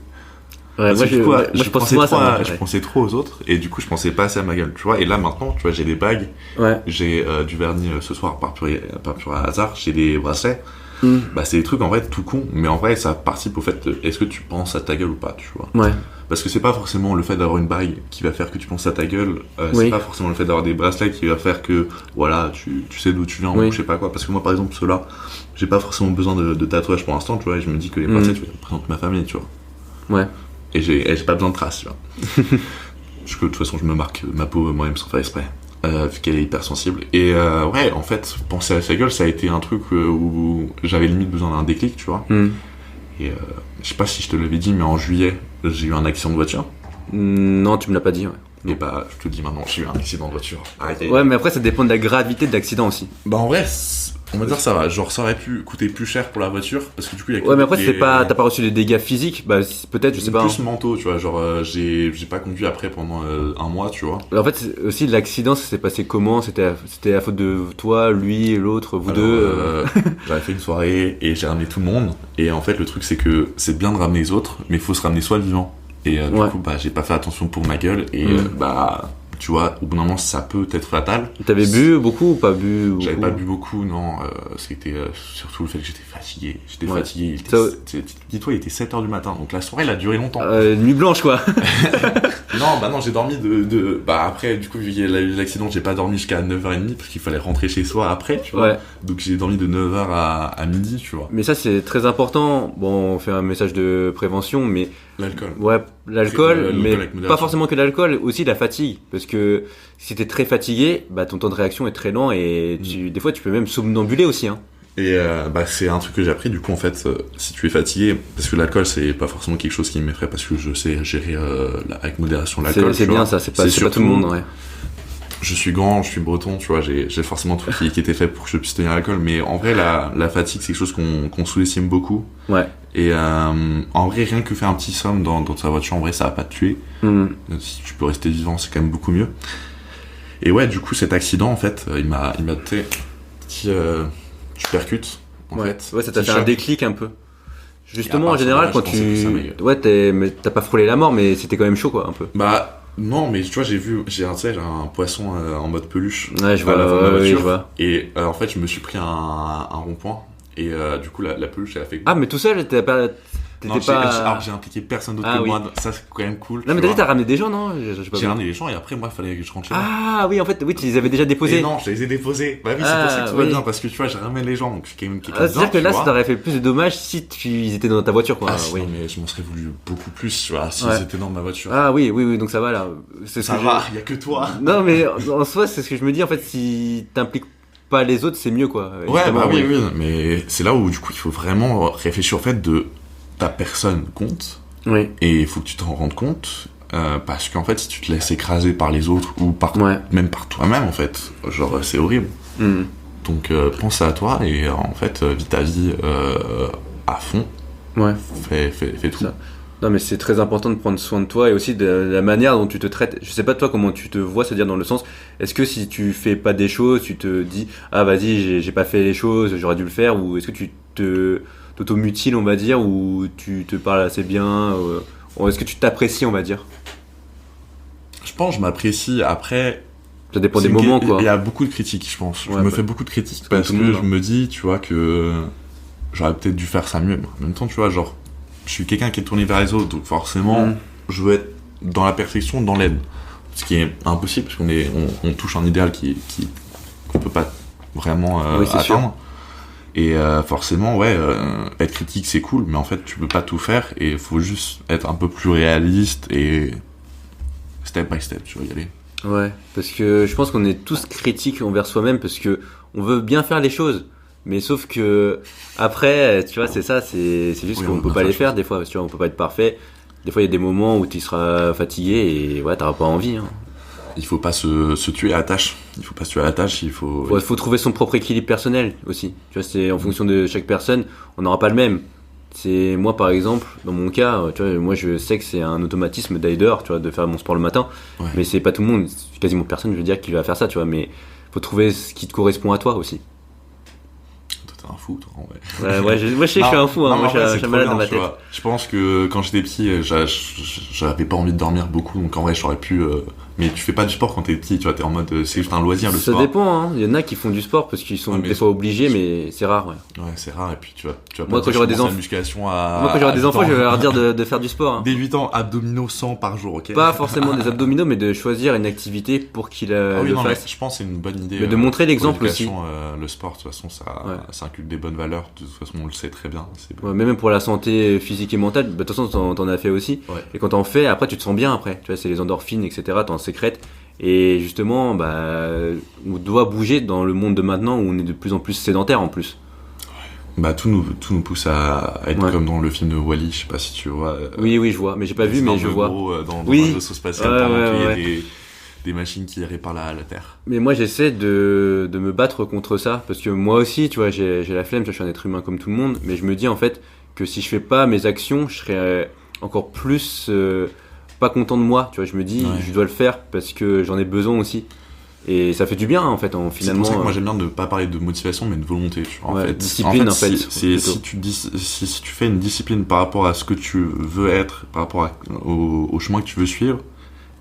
Ouais, Parce que du coup, je pense souvent à ça. je pensais trop aux autres et du coup, je pensais pas assez à ma gueule, tu vois. Et là, maintenant, tu vois, j'ai des bagues, Ouais. j'ai du vernis ce soir par pur hasard, j'ai des bracelets. Mm. Bah, c'est des trucs en vrai tout con, mais en vrai, ça participe au fait est-ce que tu penses à ta gueule ou pas, tu vois. Ouais. Parce que c'est pas forcément le fait d'avoir une bague qui va faire que tu penses à ta gueule, Oui. c'est pas forcément le fait d'avoir des bracelets qui va faire que, voilà, tu sais d'où tu viens Oui. ou je sais pas quoi. Parce que moi, par exemple, ceux-là, j'ai pas forcément besoin de tatouage pour l'instant, tu vois, et je me dis que les bracelets, tu vois, ils représentent ma famille, tu vois. Ouais. Et j'ai pas besoin de traces, tu vois. Parce que de toute façon, je me marque ma peau moi-même sans faire exprès, vu qu'elle est hyper sensible. Et ouais, en fait, penser à sa gueule, ça a été un truc où j'avais limite besoin d'un déclic, tu vois. Mm. Et je sais pas si je te l'avais dit, mais en juillet, j'ai eu un accident de voiture. Non, tu me l'as pas dit, ouais. Et bah, je te le dis maintenant, j'ai eu un accident de voiture. Arrêtez. Ouais, mais après, ça dépend de la gravité de l'accident aussi. Bah, en vrai, on va dire ça va. Genre, ça aurait pu coûter plus cher pour la voiture, parce que du coup, il y a Ouais, mais après, t'as pas reçu les dégâts physiques, bah, peut-être, je sais pas. Plus mentaux, tu vois. Genre, j'ai pas conduit après pendant un mois, tu vois. En fait, aussi, l'accident, ça s'est passé comment? C'était la faute de toi, lui, l'autre, vous Alors, deux j'avais fait une soirée et j'ai ramené tout le monde. Et en fait, le truc, c'est que c'est bien de ramener les autres, mais il faut se ramener soi vivant. Et du Ouais. coup, bah, j'ai pas fait attention pour ma gueule. Et bah, tu vois, au bout d'un moment, ça peut être fatal. T'avais bu beaucoup ou pas bu J'avais beaucoup pas bu beaucoup, non. C'était surtout le fait que j'étais fatigué. J'étais Ouais. fatigué. Ça- Dis-toi, il était 7h du matin. Donc la soirée, elle a duré longtemps. Nuit blanche, quoi. Non, j'ai dormi Bah après, du coup, vu qu'il y a eu l'accident, j'ai pas dormi jusqu'à 9h30 parce qu'il fallait rentrer chez soi après, tu vois. Ouais. Donc j'ai dormi de 9h à midi, tu vois. Mais ça, c'est très important. Bon, on fait un message de prévention, mais L'alcool. ouais, l'alcool, L'alcool mais avec modération. pas forcément que l'alcool, aussi la fatigue. Parce que si t'es très fatigué, bah ton temps de réaction est très lent et des fois tu peux même somnambuler aussi. Hein. Et bah c'est un truc que j'ai appris, du coup, en fait, si tu es fatigué, parce que l'alcool, c'est pas forcément quelque chose qui m'effraie, parce que je sais gérer avec modération l'alcool. C'est tu bien vois. ça, c'est pas tout le monde. Ouais. Je suis grand, je suis breton, tu vois, j'ai forcément tout qui était fait pour que je puisse tenir l'alcool, mais en vrai, la fatigue, c'est quelque chose qu'on sous-estime beaucoup. Ouais. Et en vrai, rien que faire un petit somme dans ta voiture, en vrai, ça va pas te tuer. Mhm. Si tu peux rester vivant, c'est quand même beaucoup mieux. Et ouais, du coup, cet accident, en fait, il m'a fait petit, tu percutes, en Ouais. fait. Ouais, ça t'a Petit fait un choc. déclic un peu. Justement, à en part ça, général, je quand pensais que ça tu. m'aille. Ouais, mais t'as pas frôlé la mort, mais c'était quand même chaud, quoi, un peu. Bah, non, mais tu vois, j'ai un poisson en mode peluche. Ouais, je à l'avant de ma vois, oui, je voiture. vois. Et en fait, je me suis pris un rond-point. Et du coup, la peluche, elle a fait. Ah, mais tout seul, t'étais pas. Non, alors j'ai impliqué personne d'autre Ah, que oui. moi. Ça, c'est quand même cool. Non, mais tu t'as dit, vois. t'as ramené des gens, non? J'ai pas J'ai vu. ramené les gens et après, moi, il fallait que je rentre chez moi. Ah, oui, en fait, oui, tu les avais déjà Et déposés. non, je les ai déposés. Bah oui, c'est Ah, pour ça que tout va oui. bien, parce que tu vois, je ramène les gens, donc je suis quand même quelqu'un Ah, de c'est-à-dire que bien, là, tu ça vois. t'aurait fait plus de dommages si ils étaient dans ta voiture, quoi. Ah, si, oui. non, mais je m'en serais voulu beaucoup plus, tu vois, si Ouais. ils étaient dans ma voiture. Ah, oui, donc ça va, là. C'est ce Ça que va, il y a que toi. Non, mais en soi, c'est ce que je me dis, en fait, si t'impliques pas les autres, c'est mieux, quoi. Ouais, Évidemment, bah oui, mais c'est là où, du coup, il faut vraiment réfléchir au fait de ta personne compte, Oui. et il faut que tu t'en rendes compte, parce qu'en fait, si tu te laisses écraser par les autres, ou Ouais. même par toi-même, en fait, genre, c'est horrible. Mhm. Donc, pense à toi, et en fait, vis ta vie à fond, Ouais. fais tout. Ça. Non, mais c'est très important de prendre soin de toi et aussi de la manière dont tu te traites. Je sais pas toi comment tu te vois, c'est-à-dire dans le sens, est-ce que si tu fais pas des choses, tu te dis ah vas-y j'ai pas fait les choses, j'aurais dû le faire, ou est-ce que tu t'automutiles on va dire, ou tu te parles assez bien, ou est-ce que tu t'apprécies on va dire. Je pense que je m'apprécie. Après, Ça dépend c'est des une- moments quoi. il y a beaucoup de critiques, je pense. Ouais, je me bah, fais beaucoup de critiques comme parce tout le que monde, je me dis, tu vois, que j'aurais peut-être dû faire ça mieux. En même temps, tu vois, genre, je suis quelqu'un qui est tourné vers les autres, donc forcément, Mhm. je veux être dans la perfection, dans l'aide. Ce qui est impossible parce on touche un idéal qu'on peut pas vraiment Oui, c'est sûr. atteindre. Et forcément, ouais, être critique c'est cool, mais en fait, tu peux pas tout faire et il faut juste être un peu plus réaliste et step by step, tu vas y aller. Ouais, parce que je pense qu'on est tous critiques envers soi-même parce que on veut bien faire les choses. Mais sauf que après, tu vois, c'est ça, c'est juste Oui, qu'on on peut veut pas bien les faire faire des fois, tu vois, on peut pas être parfait. Des fois, il y a des moments où tu seras fatigué et ouais, t'auras pas envie. Hein. Il faut pas se tuer à la tâche. Il faut pas se tuer à la tâche, il faut... Faut trouver son propre équilibre personnel aussi. Tu vois, c'est en fonction de chaque personne, on n'aura pas le même. C'est moi par exemple, dans mon cas, tu vois, moi je sais que c'est un automatisme d'aller dehors, tu vois, de faire mon sport le matin. Ouais. Mais c'est pas tout le monde, c'est quasiment personne, je veux dire, qui va faire ça, tu vois. Mais faut trouver ce qui te correspond à toi aussi. Toi, t'es un fou, toi, en vrai. Ouais, moi je sais que je suis un fou, hein. Non, Moi mais en vrai, je c'est suis un trop malade bien, dans ma tu tête. vois. Je pense que quand j'étais petit, j'avais pas envie de dormir beaucoup, donc en vrai, j'aurais pu... Mais tu fais pas du sport quand t'es petit, tu vois, t'es en mode, c'est juste un loisir, le Ça sport. dépend, hein. Il y en a qui font du sport parce qu'ils sont Ouais, mais des fois obligés, mais c'est rare, ouais. Ouais, c'est rare, et puis tu vas Moi, pas quand dire, j'aurai je des commence enfants- la musculation à... Moi quand j'aurai à des 8 enfants, ans. je vais leur dire de faire du sport. Hein. Dès 8 ans, abdominaux 100 par jour, ok? Pas forcément des abdominaux, mais de choisir une activité pour qu'ils Ah oui, le non, mais fassent. je pense que c'est une bonne idée. Mais de montrer l'exemple pour l'éducation, le sport, de toute façon, Ouais. ça inculque des bonnes valeurs. De toute façon, on le sait très bien. C'est... Ouais, mais même pour la santé physique et mentale, bah, de toute façon t'en as fait aussi. Ouais. Et quand t'en fais, après tu te sens bien après. Tu vois, c'est les endorphines, etc. T'en sécrètes. Et justement, bah, on doit bouger dans le monde de maintenant où on est de plus en plus sédentaire en plus. Bah, tout nous pousse à être Ouais. comme dans le film de Wall-E, je sais pas si tu vois. Oui, je vois. Mais j'ai pas vu, des mais je énormes vois. gros, dans Oui. un vaisseau spatial Ouais, pendant ouais, qu'il y a ouais. des machines qui réparent la Terre. Mais moi j'essaie de me battre contre ça. Parce que moi aussi, tu vois, j'ai la flemme. Tu vois, je suis un être humain comme tout le monde. Mais je me dis en fait que si je fais pas mes actions, je serais encore plus pas content de moi. Tu vois, je me dis, Ouais. je dois le faire parce que j'en ai besoin aussi. Et ça fait du bien en fait, C'est finalement. pour ça que moi j'aime bien ne pas parler de motivation mais de volonté. Tu vois, Ouais, en fait. discipline, en fait, Si plutôt. si tu fais une discipline par rapport à ce que tu veux être, par rapport au chemin que tu veux suivre,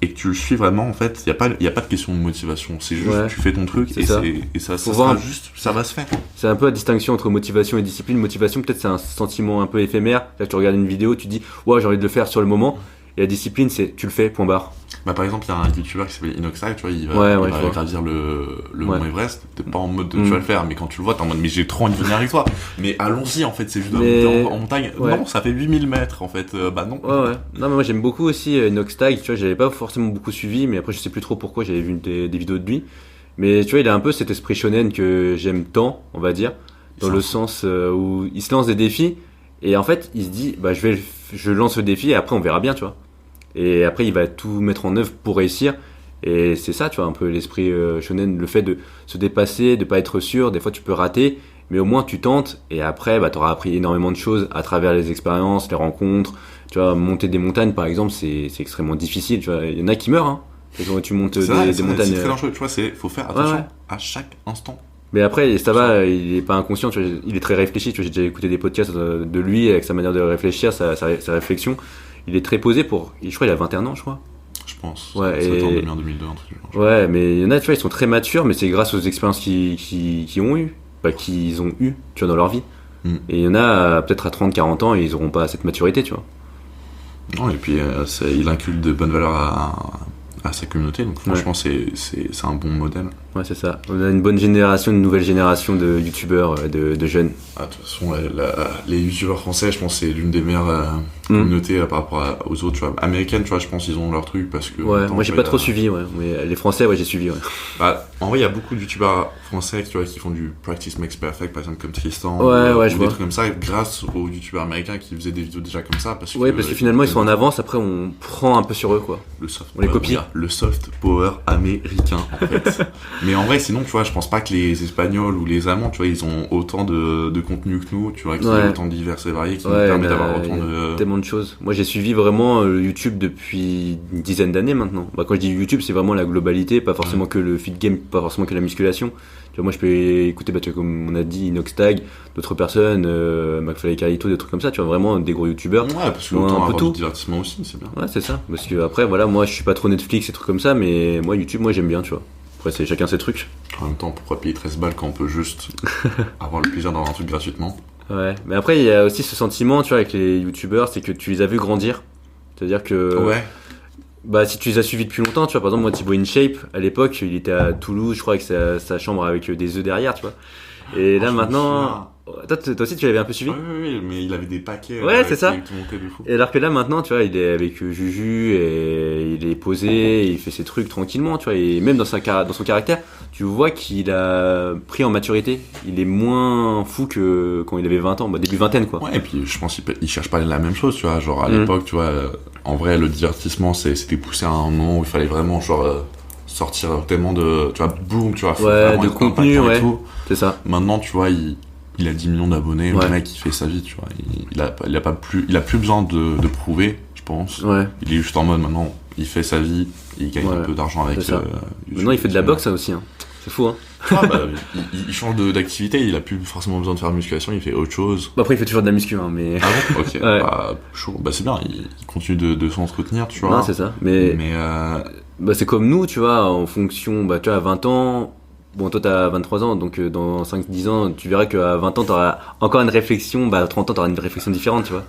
et que tu le suis vraiment, en fait, il y a pas de question de motivation. C'est juste, Ouais. tu fais ton truc C'est et, ça. ça Faut sera voir- juste, ça va se faire. C'est un peu la distinction entre motivation et discipline. Motivation, peut-être c'est un sentiment un peu éphémère. Là, tu regardes une vidéo, tu dis, ouais, j'ai envie de le faire sur le moment. Et la discipline, c'est tu le fais, point barre. Bah, par exemple, il y a un youtubeur qui s'appelle Inoxtag, tu vois, il Ouais, va je vois. gravir le Ouais. Mont Everest. T'es pas en mode de, Mm. tu vas le faire, mais quand tu le vois, t'es en mode, mais j'ai trop envie de venir avec toi. Mais allons-y, en fait, c'est juste de Mais- monter en montagne. Ouais. Non, ça fait 8000 mètres, en fait. Bah non. Ouais. Non, mais moi j'aime beaucoup aussi Noxtag. Tu vois, j'avais pas forcément beaucoup suivi, mais après, je sais plus trop pourquoi j'avais vu des vidéos de lui. Mais tu vois, il a un peu cet esprit shonen que j'aime tant, on va dire, dans C'est le un- sens où il se lance des défis. Et en fait, il se dit, bah, je lance le défi et après, on verra bien, tu vois. Et après, il va tout mettre en œuvre pour réussir. Et c'est ça, tu vois, un peu l'esprit shonen, le fait de se dépasser, de pas être sûr. Des fois, tu peux rater, mais au moins tu tentes. Et après, bah, tu auras appris énormément de choses à travers les expériences, les rencontres. Tu vois, monter des montagnes, par exemple, c'est extrêmement difficile. Tu vois, il y en a qui meurent. Hein. Quand tu montes C'est vrai, des c'est montagnes. très dangereux, tu vois, faut faire attention ouais. à chaque instant. Mais après, ça va, il est pas inconscient, tu vois, il est très réfléchi. Tu vois, j'ai déjà écouté des podcasts de lui avec sa manière de réfléchir, sa réflexion. Il est très posé pour. Je crois qu'il a 21 ans, je crois. Je pense. Ouais, ça doit être en et- 2002, un truc du genre. Ouais, mais il y en a, tu vois, ils sont très matures, mais c'est grâce aux expériences qu'ils ont eu, qu'ils ont eu, tu vois, dans leur vie. Mm. Et il y en a, peut-être à 30, 40 ans, et ils auront pas cette maturité, tu vois. Non, et puis il inculque de bonnes valeurs à sa communauté, donc franchement c'est un bon modèle. Ouais, c'est ça. On a une bonne génération, une nouvelle génération de youtubeurs, de jeunes. Ah, de toute façon, les youtubeurs français, je pense que c'est l'une des meilleures communautés par rapport aux autres, tu vois. Américaines, tu vois, je pense qu'ils ont leur truc parce que. en Ouais, même temps, moi j'ai tu pas vois, trop il y a- suivi, ouais. Mais les Français, ouais, j'ai suivi, ouais. Bah, en vrai, il y a beaucoup de youtubeurs français tu vois, qui font du practice makes perfect, par exemple, comme Tristan. Ouais, ou ouais, je des vois. trucs comme ça, grâce aux youtubeurs américains qui faisaient des vidéos déjà comme ça. Parce Ouais, parce que finalement ils sont en avance, après on prend un peu sur eux, quoi. Le soft On les power, copie. regarde, le soft power américain, en fait. Mais en vrai, sinon, tu vois, je pense pas que les Espagnols ou les Allemands, tu vois, ils ont autant de contenu que nous, tu vois, qui Ouais. est autant divers et varié, qui nous Ouais, permet bah, d'avoir autant il y a de. tellement de choses. Moi j'ai suivi vraiment le YouTube depuis une dizaine d'années maintenant. Bah, quand je dis YouTube, c'est vraiment la globalité, pas forcément que le fit game, pas forcément que la musculation. Tu vois, moi je peux écouter, bah, tu vois, comme on a dit, Inoxtag, d'autres personnes, McFly et Carlito, des trucs comme ça, tu vois, vraiment des gros youtubeurs. Ouais, parce que Ouais, autant un peu avoir tout. du divertissement aussi, c'est bien. Ouais, c'est ça. Parce que après, voilà, moi je suis pas trop Netflix et trucs comme ça, mais moi YouTube, moi j'aime bien, tu vois. Après, c'est chacun ses trucs. En même temps, pourquoi payer 13 balles quand on peut juste avoir le plaisir d'avoir un truc gratuitement? Ouais, mais après il y a aussi ce sentiment, tu vois, avec les youtubeurs, c'est que tu les as vus grandir. C'est-à-dire que. Ouais. Bah, si tu les as suivis depuis longtemps, tu vois, par exemple, moi, Thibaut InShape, à l'époque, il était à Toulouse, je crois, avec sa chambre avec des œufs derrière, tu vois. Et là, Ah, je me maintenant, souviens. Toi aussi, tu l'avais un peu suivi? Oui, mais il avait des paquets. Ouais, c'est ça. Qui montaient de fou. Et alors que là, maintenant, tu vois, il est avec Juju et il est posé, il fait ses trucs tranquillement, tu vois. Et même dans son caractère, tu vois qu'il a pris en maturité. Il est moins fou que quand il avait 20 ans, début vingtaine, quoi. Ouais, et puis je pense qu'il cherche pas la même chose, tu vois. Genre à l'époque, tu vois, en vrai, le divertissement, c'était poussé à un moment où il fallait vraiment, genre, sortir tellement de. Tu vois, boum, tu vois, faut Ouais, vraiment de être contenu, impactant et ouais. tout. C'est ça. Maintenant, tu vois, il a 10 millions d'abonnés, Ouais. le mec, il fait sa vie, tu vois. Il a plus besoin de prouver, je pense. Ouais. Il est juste en mode, maintenant, il fait sa vie, il gagne un Ouais. peu d'argent avec C'est ça. YouTube. Maintenant, il fait de la boxe, ça aussi, hein. C'est fou, hein. Ah, bah, il change d'activité, il a plus forcément besoin de faire de musculation, il fait autre chose. Après, il fait toujours de la muscu, hein, mais. Ah bon. Ok, Ouais. bah, chaud. Bah, c'est bien, il continue de s'entretenir, tu vois. Non, c'est ça. Mais Mais c'est comme nous, tu vois, en fonction, tu vois, à 20 ans, bon, toi, t'as 23 ans, donc dans 5-10 ans, tu verras qu'à 20 ans, t'auras encore une réflexion, à 30 ans, t'auras une réflexion différente, tu vois.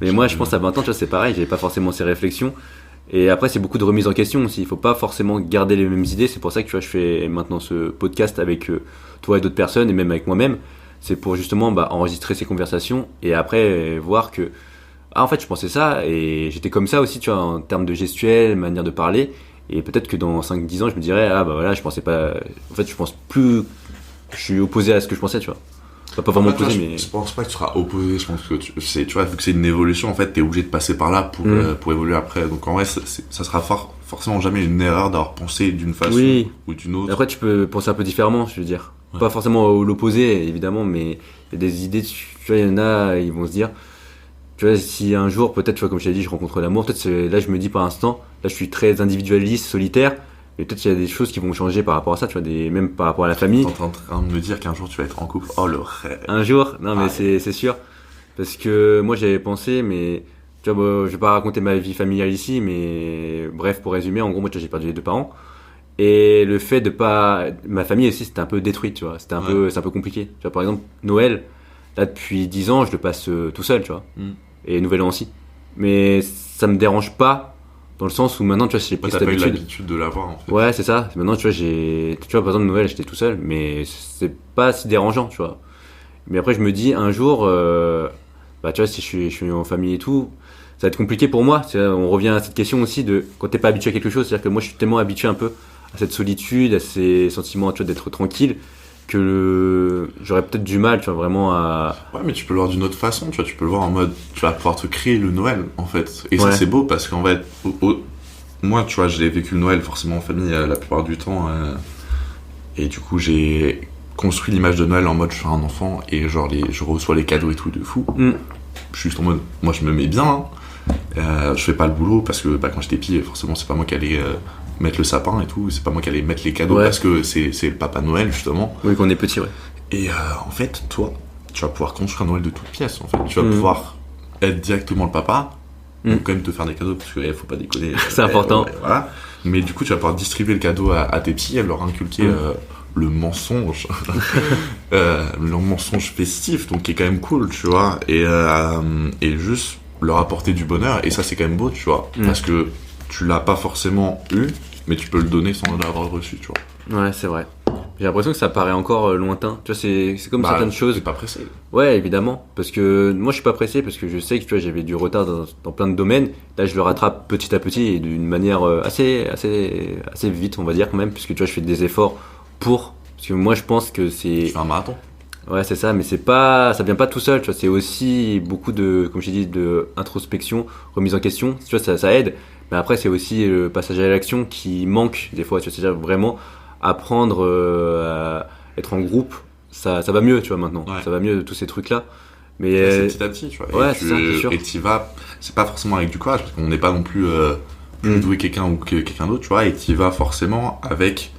Mais moi, je pense à 20 ans, tu vois, c'est pareil, j'avais pas forcément ces réflexions. Et après, c'est beaucoup de remise en question aussi. Il faut pas forcément garder les mêmes idées. C'est pour ça que tu vois, je fais maintenant ce podcast avec toi et d'autres personnes, et même avec moi-même. C'est pour justement enregistrer ces conversations et après voir que en fait, je pensais ça et j'étais comme ça aussi, tu vois, en termes de gestuelle, manière de parler. Et peut-être que dans 5-10 ans, je me dirais, voilà, je pensais pas. En fait, je pense plus. Je suis opposé à ce que je pensais, tu vois. Pas vraiment opposé, mais. je pense pas que tu seras opposé, je pense que tu vois, vu que c'est une évolution, en fait, t'es obligé de passer par là pour évoluer après. Donc en vrai, ça sera forcément jamais une erreur d'avoir pensé d'une façon ou d'une autre. Et après, tu peux penser un peu différemment, je veux dire. Ouais. Pas forcément l'opposé, évidemment, mais il y a des idées, tu vois, il y en a, ils vont se dire, tu vois, si un jour, peut-être, tu vois, comme je t'ai dit, je rencontre l'amour, peut-être, là, je me dis, par instant, là, je suis très individualiste, solitaire, et peut-être qu'il y a des choses qui vont changer par rapport à ça, tu vois, même par rapport à la famille. T'es en train de me dire qu'un jour tu vas être en couple. Oh, le rêve. Un jour, non, mais c'est sûr. Parce que moi, j'avais pensé, mais, tu vois, je vais pas raconter ma vie familiale ici, mais bref, pour résumer, en gros, moi, tu vois, j'ai perdu les 2 parents. Et le fait de pas. Ma famille aussi, c'était un peu détruite, tu vois. C'est un peu compliqué. Tu vois, par exemple, Noël, là, depuis 10 ans, je le passe tout seul, tu vois. Et Nouvel An aussi. Mais ça me dérange pas, dans le sens où maintenant, tu vois, j'ai pris cette T'as pas eu habitude. l'habitude de l'avoir, en fait. Ouais, c'est ça. Maintenant, tu vois, tu vois, par exemple, Noël, j'étais tout seul, mais c'est pas si dérangeant, tu vois. Mais après, je me dis, un jour, tu vois, si je suis en famille et tout, ça va être compliqué pour moi. On revient à cette question aussi de quand t'es pas habitué à quelque chose. C'est-à-dire que moi, je suis tellement habitué un peu à cette solitude, à ces sentiments, tu vois, d'être tranquille, que j'aurais peut-être du mal, tu vois, vraiment à. Ouais, mais tu peux le voir d'une autre façon, tu vois, tu peux le voir en mode, tu vas pouvoir te créer le Noël, en fait. Et ça, c'est beau parce qu'en fait, moi, tu vois, j'ai vécu le Noël forcément en famille la plupart du temps. Et du coup, j'ai construit l'image de Noël en mode, je suis un enfant et genre, je reçois les cadeaux et tout de fou. Je suis juste en mode, moi, je me mets bien. Je fais pas le boulot parce que quand j'étais petit, forcément, c'est pas moi qui allais mettre le sapin et tout. C'est pas moi qui allais mettre les cadeaux parce que c'est le Papa Noël, justement. Oui, quand on est petit, ouais. Et en fait, toi, tu vas pouvoir construire un Noël de toutes pièces, en fait. Tu vas pouvoir être directement le papa, donc quand même te faire des cadeaux, parce qu'il faut pas déconner. C'est important. Voilà. Mais du coup, tu vas pouvoir distribuer le cadeau à tes petits, et leur inculquer le mensonge. Le mensonge festif, donc qui est quand même cool, tu vois. Et juste leur apporter du bonheur, et ça, c'est quand même beau, tu vois. Parce que tu l'as pas forcément eu, mais tu peux le donner sans l'avoir reçu, tu vois. Ouais, c'est vrai. J'ai l'impression que ça paraît encore lointain. Tu vois, c'est comme certaines choses. T'es pas pressé. Ouais, évidemment. Parce que moi, je suis pas pressé parce que je sais que tu vois, j'avais du retard dans plein de domaines. Là, je le rattrape petit à petit et d'une manière assez vite, on va dire quand même, puisque tu vois, je fais des efforts pour. Parce que moi, je pense que c'est. Tu fais un marathon. Ouais, c'est ça, mais c'est pas, ça vient pas tout seul, tu vois. C'est aussi beaucoup de, comme je t'ai dit, de introspection, remise en question. Tu vois, ça aide. Mais après, c'est aussi le passage à l'action qui manque des fois. Tu vois, c'est-à-dire vraiment apprendre à être en groupe, ça va mieux, tu vois, maintenant. Ouais. Ça va mieux, tous ces trucs-là. Mais c'est petit à petit, tu vois. Ouais, c'est sûr. Et t'y vas, c'est pas forcément avec du courage, parce qu'on n'est pas non plus plus doué quelqu'un ou que quelqu'un d'autre, tu vois. Et t'y vas forcément avec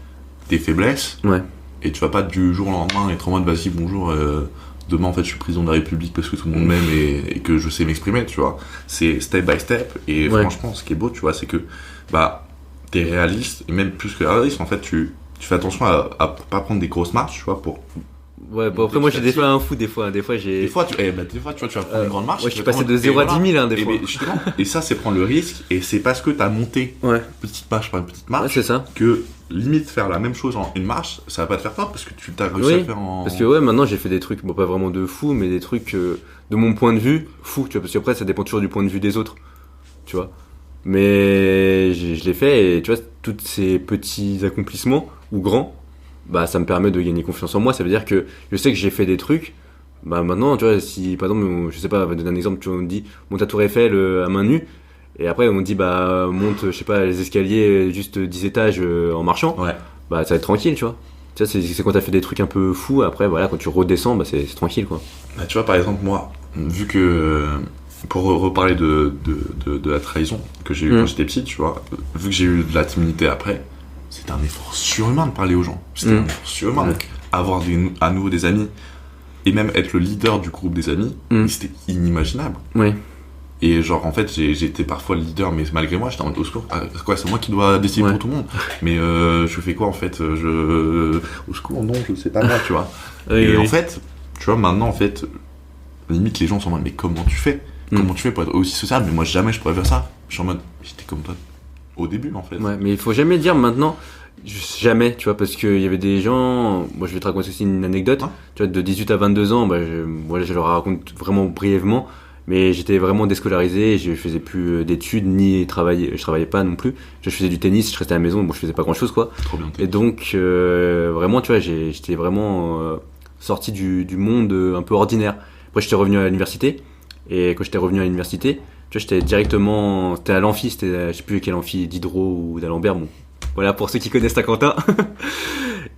des faiblesses. Ouais. Et tu vas pas du jour au lendemain être en mode, vas-y, bonjour, demain, en fait, je suis président de la République parce que tout le monde m'aime et que je sais m'exprimer, tu vois. C'est step by step. Et franchement, ce qui est beau, tu vois, c'est que, t'es réaliste, et même plus que réaliste, en fait, tu fais attention à pas prendre des grosses marches, tu vois, pour Ouais, bon, après, moi, j'ai des fois un fou, des fois j'ai. Des fois, tu vois, tu vas prendre une grande marche. Ouais, je suis passé de 0 à 10 000, hein, des fois. Justement, et ça, c'est prendre le risque, et c'est parce que t'as monté Ouais. petite marche par une petite Ouais, marche c'est ça. que limite faire la même chose en une marche, ça va pas te faire peur parce que tu t'as réussi à Oui, le faire en. parce que ouais, maintenant j'ai fait des trucs, bon, pas vraiment de fou, mais des trucs de mon point de vue, fou, tu vois, parce qu'après ça dépend toujours du point de vue des autres, tu vois. Mais je l'ai fait et tu vois, tous ces petits accomplissements, ou grands, bah ça me permet de gagner confiance en moi, ça veut dire que je sais que j'ai fait des trucs, bah maintenant, tu vois, si par exemple, je sais pas, on va donner un exemple, tu vois, on me dit, monte à Tour Eiffel à main nue, et après on me dit, bah monte, je sais pas, les escaliers, juste 10 étages en marchant. Ouais. Bah ça va être tranquille, tu vois. Tu vois, c'est quand t'as fait des trucs un peu fous, après voilà, quand tu redescends, bah c'est tranquille, quoi. Bah, tu vois, par exemple, moi, vu que. Pour reparler de la trahison que j'ai eu quand j'étais petit, tu vois, vu que j'ai eu de la timidité après, c'était un effort surhumain de parler aux gens. C'était un effort surhumain. Ouais. Donc, avoir à nouveau des amis, et même être le leader du groupe des amis, c'était inimaginable. Oui. Et genre, en fait, j'étais parfois le leader, mais malgré moi, j'étais en mode au secours. Ah, quoi, c'est moi qui dois décider Ouais. pour tout le monde. Mais je fais quoi en fait Au secours, non, je sais pas moi, tu vois. Et en fait, tu vois, maintenant, en fait, limite, les gens sont en mode, mais comment tu fais Comment tu fais pour être aussi sociable? Mais moi, jamais je pourrais faire ça. Je suis en mode, j'étais comme toi au début, en fait. Ouais, mais il faut jamais dire maintenant, jamais, tu vois, parce qu'il y avait des gens, moi je vais te raconter aussi une anecdote, tu vois, de 18 à 22 ans, bah, je leur raconte vraiment brièvement, mais j'étais vraiment déscolarisé, je faisais plus d'études, ni je travaillais pas non plus, je faisais du tennis, je restais à la maison, bon, je faisais pas grand chose, quoi. Trop bien. Et donc, vraiment, tu vois, j'étais vraiment sorti du monde un peu ordinaire. Après, j'étais revenu à l'université, et quand j'étais revenu à l'université, tu vois, j'étais directement, c'était à l'amphi, je sais plus quel amphi, d'Hydro ou d'Alembert, bon, voilà pour ceux qui connaissent Saint-Quentin.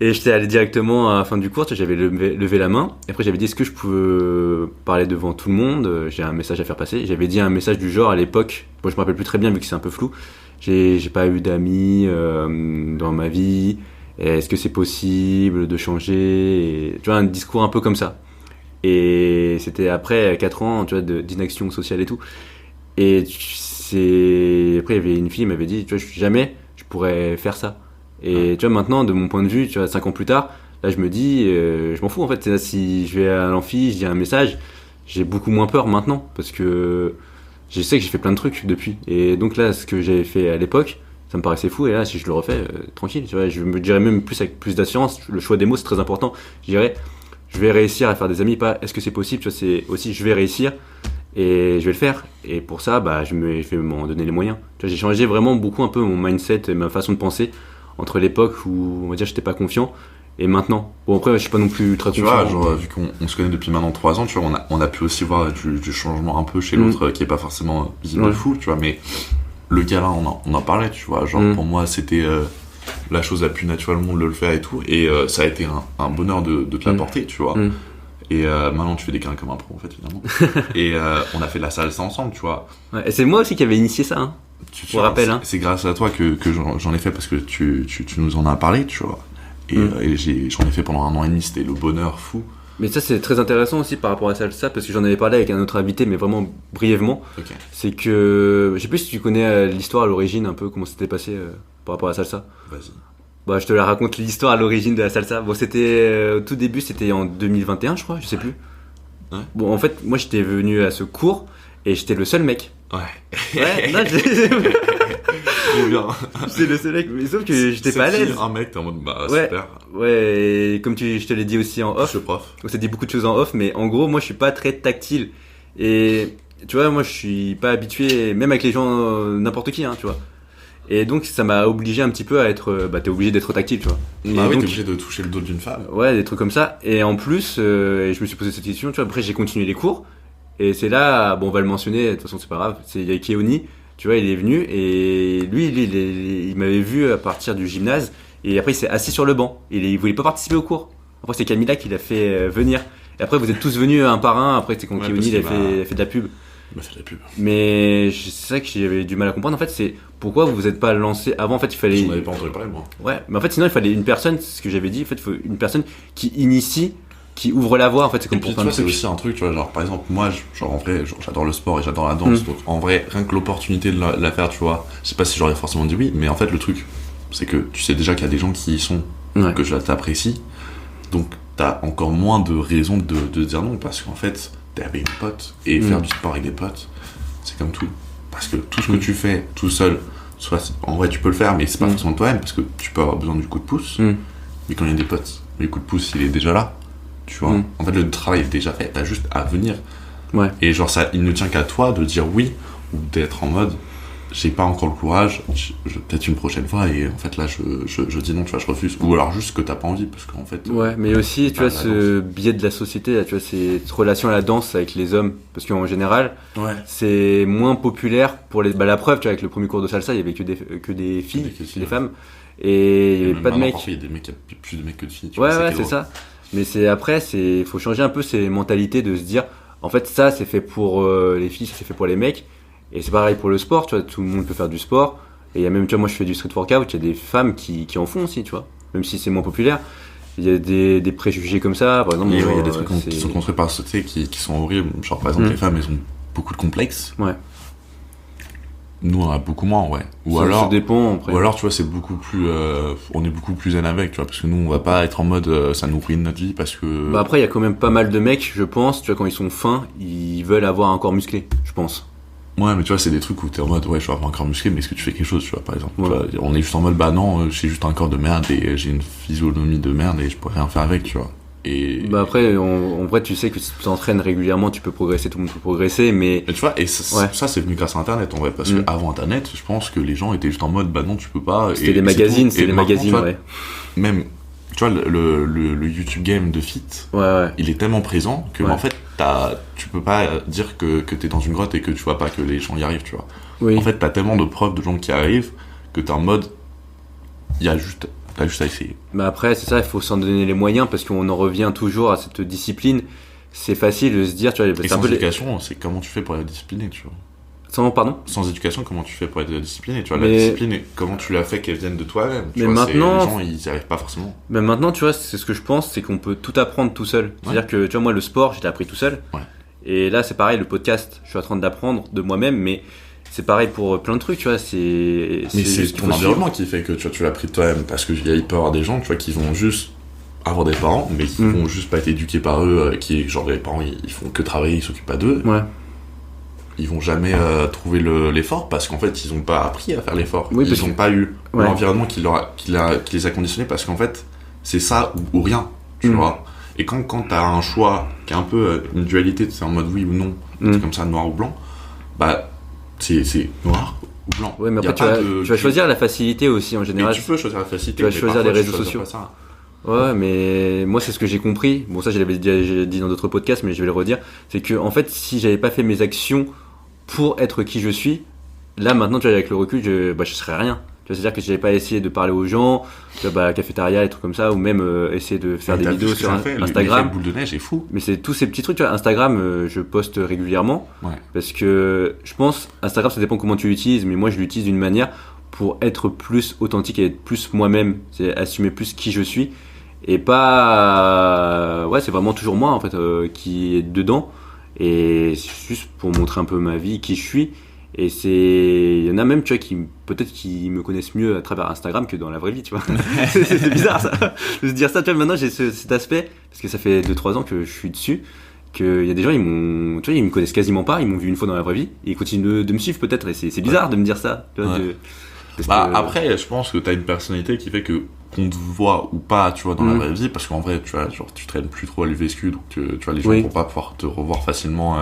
Et j'étais allé directement à la fin du cours, tu vois, j'avais levé la main, et après j'avais dit est-ce que je pouvais parler devant tout le monde, j'ai un message à faire passer, j'avais dit un message du genre à l'époque, bon je me rappelle plus très bien vu que c'est un peu flou, j'ai pas eu d'amis dans ma vie, est-ce que c'est possible de changer, et, tu vois, un discours un peu comme ça. Et c'était après 4 ans, tu vois, d'inaction sociale et tout. Et après, il y avait une fille qui m'avait dit, tu vois, jamais je pourrais faire ça. Et tu vois, maintenant, de mon point de vue, tu vois, 5 ans plus tard, là, je me dis, je m'en fous, en fait. Là, si je vais à l'amphi, je dis un message, j'ai beaucoup moins peur maintenant, parce que je sais que j'ai fait plein de trucs depuis. Et donc là, ce que j'avais fait à l'époque, ça me paraissait fou. Et là, si je le refais, tranquille, tu vois, je me dirais même plus avec plus d'assurance. Le choix des mots, c'est très important. Je dirais, je vais réussir à faire des amis, pas est-ce que c'est possible, tu vois, c'est aussi je vais réussir et je vais le faire. Et pour ça, bah, je vais m'en donner les moyens. Tu vois, j'ai changé vraiment beaucoup un peu mon mindset et ma façon de penser entre l'époque où, on va dire, j'étais pas confiant et maintenant. Bon, après, je suis pas non plus très Tu confiant. vois, genre, vu qu'on se connaît depuis maintenant 3 ans, tu vois, on a pu aussi voir du changement un peu chez l'autre qui est pas forcément visible de fou, tu vois, mais le gars là, on en parlait, tu vois, genre, pour moi, c'était la chose la plus naturelle au monde de le faire et tout, et ça a été un bonheur de te l'apporter, tu vois. Et maintenant, tu fais des câlins comme un pro, en fait, finalement. Et on a fait la salsa ensemble, tu vois. Ouais, et c'est moi aussi qui avais initié ça, hein. Tu me rappelle, hein. C'est grâce à toi que j'en ai fait parce que tu nous en as parlé, tu vois. Et j'en ai fait pendant 1 an et demi, c'était le bonheur fou. Mais ça, c'est très intéressant aussi par rapport à ça, parce que j'en avais parlé avec un autre invité, mais vraiment brièvement. Ok. C'est que, je sais plus si tu connais l'histoire à l'origine, un peu, comment c'était passé par rapport à la salsa. Vas-y. Bah, je te la raconte l'histoire à l'origine de la salsa. Bon, c'était au tout début, c'était en 2021, je crois, je sais plus. Ouais. Bon, en fait, moi, j'étais venu à ce cours et j'étais le seul mec. Ouais. Ouais, non, Trop bien. c'est le seul mec, mais sauf que j'étais pas à l'aise. Un mec, t'es en mode, bah, Ouais. super. Ouais, et comme je te l'ai dit aussi en off, Ce prof. on s'est dit beaucoup de choses en off, mais en gros, moi, je suis pas très tactile. Et tu vois, moi, je suis pas habitué, même avec les gens, n'importe qui, hein, tu vois. Et donc, ça m'a obligé un petit peu à être. Bah, t'es obligé d'être tactile, tu vois. Bah Et oui, donc, t'es obligé de toucher le dos d'une femme. ouais, des trucs comme ça. Et en plus, et je me suis posé cette question, tu vois. Après, j'ai continué les cours. Et c'est là, bon, on va le mentionner, de toute façon, c'est pas grave. Il y a Keoni, tu vois, il est venu. Et lui, il m'avait vu à partir du gymnase. Et après, il s'est assis sur le banc. Il voulait pas participer au cours. Après, c'est Camilla qui l'a fait venir. Et après, vous êtes tous venus un par un. Après, c'est quand Keoni, il a fait de la pub. Il m'a fait de la pub. Mais c'est ça que j'avais du mal à comprendre. En fait, c'est pourquoi vous vous êtes pas lancé avant. En fait, il fallait. J'en avais pas entendu parler, moi. Ouais, mais en fait, sinon, il fallait une personne, c'est ce que j'avais dit. En fait, il faut une personne qui initie, qui ouvre la voie. En fait, c'est comme Et puis, pour tu plein vois, de c'est trucs. aussi un truc, tu vois, genre, par exemple, moi, genre, en vrai, genre, j'adore le sport et j'adore la danse. Donc, en vrai, rien que l'opportunité de la faire, tu vois, je sais pas si j'aurais forcément dit oui, mais en fait, le truc, c'est que tu sais déjà qu'il y a des gens qui y sont, Ouais. que je t'apprécie. Donc, t'as encore moins de raisons de dire non, parce qu'en fait, t'es avec des potes, et faire du sport avec des potes, c'est comme tout. Parce que tout ce que tu fais tout seul, soit en vrai tu peux le faire, mais c'est pas forcément toi-même, parce que tu peux avoir besoin du coup de pouce, mais quand il y a des potes, le coup de pouce il est déjà là, tu vois. En fait, le travail est déjà fait, t'as juste à venir. Ouais. Et genre, ça, il ne tient qu'à toi de dire oui, ou d'être en mode, j'ai pas encore le courage, peut-être une prochaine fois, et en fait là je dis non, tu vois, je refuse. Ou alors juste que t'as pas envie, parce qu'en fait. Ouais, mais aussi, tu vois, ce biais de la société, là, tu vois, cette relation à la danse avec les hommes, parce qu'en général, c'est moins populaire pour les. Bah, la preuve, tu vois, avec le premier cours de salsa, il y avait que des filles, des femmes, et il y avait pas de mecs. Il y a des mecs, il y a plus de mecs que de filles. Ouais, c'est ça. Mais faut changer un peu ces mentalités de se dire, en fait, ça, c'est fait pour les filles, ça, c'est fait pour les mecs. Et c'est pareil pour le sport, tu vois, tout le monde peut faire du sport. Et il y a même, tu vois, moi je fais du street workout, il y a des femmes qui en font aussi, tu vois. Même si c'est moins populaire. Il y a des préjugés comme ça, par exemple. Il y a des trucs qui sont construits par la société qui sont horribles. Genre, par exemple, les femmes, elles ont beaucoup de complexes. Ouais. Nous, on a beaucoup moins, ouais. Ça dépend, après. Ou alors, tu vois, c'est beaucoup plus, on est beaucoup plus zen avec, tu vois, parce que nous, on va pas être en mode, ça nous ruine notre vie, parce que. Bah après, il y a quand même pas mal de mecs, je pense, tu vois, quand ils sont fins, ils veulent avoir un corps musclé, je pense. Ouais, mais tu vois, c'est des trucs où t'es en mode, ouais, je vais avoir un corps musclé, mais est-ce que tu fais quelque chose, tu vois, par exemple. Tu vois, on est juste en mode, bah non, j'ai juste un corps de merde et j'ai une physionomie de merde et je pourrais rien faire avec, tu vois. Et. Bah après, en vrai, tu sais que si tu t'entraînes régulièrement, tu peux progresser, tout le monde peut progresser, mais. Et tu vois, et ça c'est venu grâce à Internet, en vrai, parce que avant Internet, je pense que les gens étaient juste en mode, bah non, tu peux pas. C'était des magazines, ouais. Même, tu vois, le YouTube game de Fit, il est tellement présent que, en fait, tu peux pas dire que t'es dans une grotte et que tu vois pas que les gens y arrivent, tu vois. Oui. En fait, t'as tellement de preuves de gens qui arrivent que t'es en mode, t'as juste à essayer. Mais après, c'est ça, il faut s'en donner les moyens parce qu'on en revient toujours à cette discipline. C'est facile de se dire, tu vois, et sans éducation, c'est comment tu fais pour être discipliné, tu vois. Sans éducation, comment tu fais pour être discipliné, tu vois. La discipline, comment tu l'as fait qu'elle vienne de toi-même, tu vois. Maintenant, les gens, ils y arrivent pas forcément. Mais maintenant, tu vois, c'est ce que je pense, c'est qu'on peut tout apprendre tout seul. C'est-à-dire que, tu vois, moi, le sport, je l'ai appris tout seul. Ouais. Et là, c'est pareil, le podcast, je suis en train d'apprendre de moi-même, mais c'est pareil pour plein de trucs, tu vois. Mais c'est ton environnement qui fait que tu l'as appris de toi-même, parce que il peut y avoir des gens, tu vois, qui vont juste avoir des parents, mais qui vont juste pas être éduqués par eux, qui, genre, les parents, ils font que travailler, ils s'occupent pas d'eux. Ouais. Ils vont jamais trouver l'effort parce qu'en fait ils ont pas appris à faire l'effort. Ils ont pas eu l'environnement qui les a conditionnés, parce qu'en fait c'est ça ou rien, tu vois. Et quand t'as un choix qui est un peu une dualité, c'est en mode oui ou non, c'est comme ça, noir ou blanc, bah c'est noir ou blanc. Ouais, mais après tu vas choisir la facilité aussi en général. Mais tu peux choisir la facilité, tu vas choisir les réseaux sociaux. Ouais, mais moi c'est ce que j'ai compris. Bon, ça je l'avais déjà dit dans d'autres podcasts, mais je vais le redire. C'est que en fait, si j'avais pas fait mes actions pour être qui je suis, là maintenant, tu vois, avec le recul, je serais rien. Tu vois, c'est-à-dire que si j'avais pas essayé de parler aux gens, tu vois, la cafétéria, des trucs comme ça, ou même essayer de faire des vidéos sur Instagram. Le boule de neige est fou. Mais c'est tous ces petits trucs, tu vois. Instagram, je poste régulièrement, parce que je pense, Instagram, ça dépend comment tu l'utilises, mais moi je l'utilise d'une manière pour être plus authentique et être plus moi-même, c'est assumer plus qui je suis. Et pas c'est vraiment toujours moi en fait qui est dedans, et c'est juste pour montrer un peu ma vie, qui je suis. Et il y en a même, tu vois, qui peut-être qui me connaissent mieux à travers Instagram que dans la vraie vie, tu vois. c'est bizarre ça de se dire ça, tu vois. Maintenant j'ai cet aspect, parce que ça fait 2-3 ans que je suis dessus, qu'il y a des gens, ils me connaissent quasiment pas, ils m'ont vu une fois dans la vraie vie et ils continuent de me suivre peut-être, et c'est bizarre de me dire ça, tu vois. Après, je pense que t'as une personnalité qui fait que qu'on te voit ou pas, tu vois, dans la vraie vie, parce qu'en vrai, tu vois, genre, tu traînes plus trop à l'UVSQ, donc tu vois, les gens vont pas pouvoir te revoir facilement.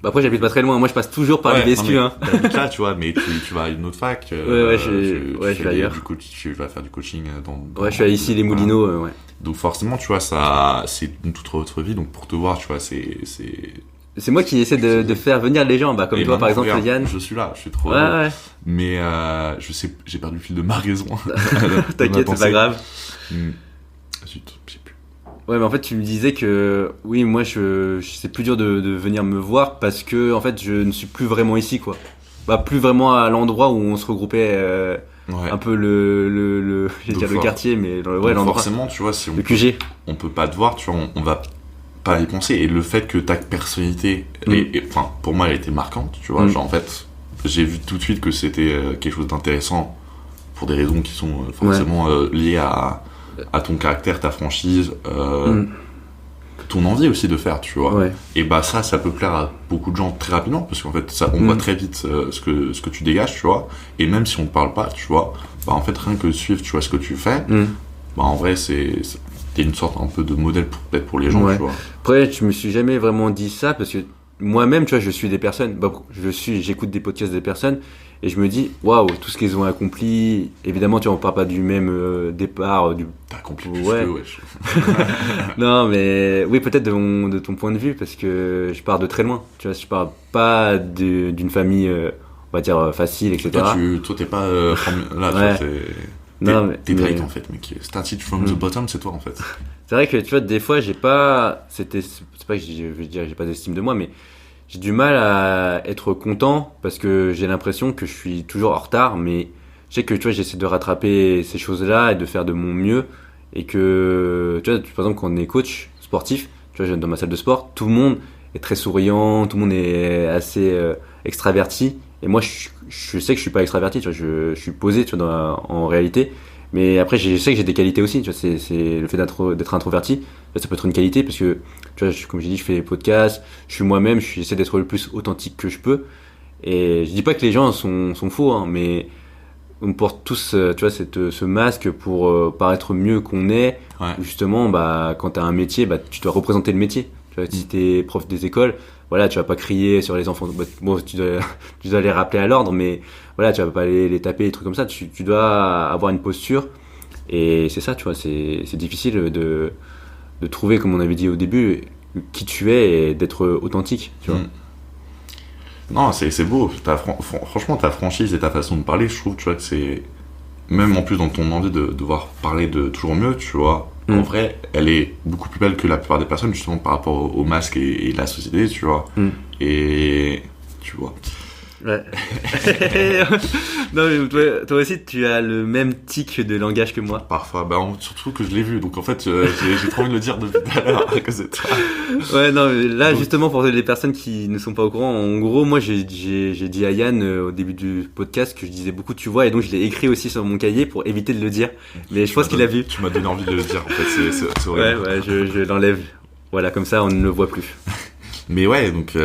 Bah après, j'habite pas très loin, moi je passe toujours par l'UVSQ, hein. T'habites là, tu vois, mais tu vas à une autre fac. Je vais ailleurs. Tu vas faire du coaching je suis à ici, les Moulineaux, Donc forcément, tu vois, ça, c'est une toute autre vie, donc pour te voir, tu vois, c'est moi qui essaie de faire venir les gens, comme toi par exemple, regarde, Yann. Je suis là, je suis trop heureux. Mais je sais, j'ai perdu le fil de ma raison. T'inquiète, c'est pas grave. Zut, je sais plus. Ouais, mais en fait tu me disais que oui, moi c'est plus dur de venir me voir parce que en fait je ne suis plus vraiment ici, quoi. Plus vraiment à l'endroit où on se regroupait un peu le quartier, mais l'endroit. Forcément, tu vois, si le QG. On peut pas te voir, tu vois, on va pas y penser. Et le fait que ta personnalité, enfin, pour moi, elle était marquante, tu vois. Genre, en fait, j'ai vu tout de suite que c'était quelque chose d'intéressant pour des raisons qui sont forcément liées à ton caractère, ta franchise, ton envie aussi de faire, tu vois. Ouais. Et bah ça peut plaire à beaucoup de gens très rapidement, parce qu'en fait, ça, on voit très vite ce que tu dégages, tu vois. Et même si on ne parle pas, tu vois, bah en fait, rien que suivre, tu vois, ce que tu fais, bah en vrai, t'es une sorte un peu de modèle peut-être pour les gens, Ouais. tu vois. Après, je me suis jamais vraiment dit ça parce que moi-même, tu vois, je suis des personnes, j'écoute des podcasts des personnes et je me dis, waouh, tout ce qu'ils ont accompli. Évidemment, tu vois, on parle pas du même départ, T'as accompli plus Ouais. que, wesh. Non, mais oui, peut-être de ton point de vue parce que je pars de très loin. Tu vois, je pars pas d'une famille, on va dire facile, etc. Toi, t'es pas là, tu vois, Ouais. t'es Drake en fait, mec. Started from the bottom, c'est toi en fait. C'est vrai que tu vois, des fois, c'est pas que je veux dire, j'ai pas d'estime de moi, mais j'ai du mal à être content parce que j'ai l'impression que je suis toujours en retard, mais je sais que tu vois, j'essaie de rattraper ces choses-là et de faire de mon mieux et que tu vois, par exemple, quand on est coach sportif, tu vois, dans ma salle de sport, tout le monde est très souriant, tout le monde est assez extraverti et moi, je sais que je suis pas extraverti, tu vois, je suis posé, tu vois, en réalité. Mais après, je sais que j'ai des qualités aussi. Tu vois, c'est le fait d'être introverti. Ça peut être une qualité parce que, tu vois, comme j'ai dit, je fais des podcasts, je suis moi-même, j'essaie d'être le plus authentique que je peux. Et je dis pas que les gens sont faux, hein, mais on porte tous, tu vois, ce masque pour paraître mieux qu'on est. Ouais. Justement, bah, quand t'as un métier, bah, tu dois représenter le métier. Tu vois, si t'es prof des écoles, voilà, tu vas pas crier sur les enfants. Bon, tu dois les rappeler à l'ordre, mais voilà, tu vas pas les taper, des trucs comme ça. Tu dois avoir une posture. Et c'est ça, tu vois, c'est difficile de trouver, comme on avait dit au début, qui tu es et d'être authentique, tu vois. Non, c'est beau. Franchement, ta franchise et ta façon de parler, je trouve, tu vois, que c'est... Même en plus dans ton envie de devoir parler de toujours mieux, tu vois, en vrai, elle est beaucoup plus belle que la plupart des personnes, justement, par rapport au masque et la société, tu vois. Et... Tu vois... Ouais. Non, mais toi aussi, tu as le même tic de langage que moi. Parfois, surtout que je l'ai vu, donc en fait, j'ai trop envie de le dire depuis tout à l'heure à cause de toi. Ouais, non, mais là, justement, pour les personnes qui ne sont pas au courant, en gros, moi, j'ai dit à Yann au début du podcast que je disais beaucoup tu vois, et donc je l'ai écrit aussi sur mon cahier pour éviter de le dire. Mais je pense qu'il a vu. Tu m'as donné envie de le dire, en fait, c'est horrible. Ouais, je l'enlève. Voilà, comme ça, on ne le voit plus. Mais ouais, donc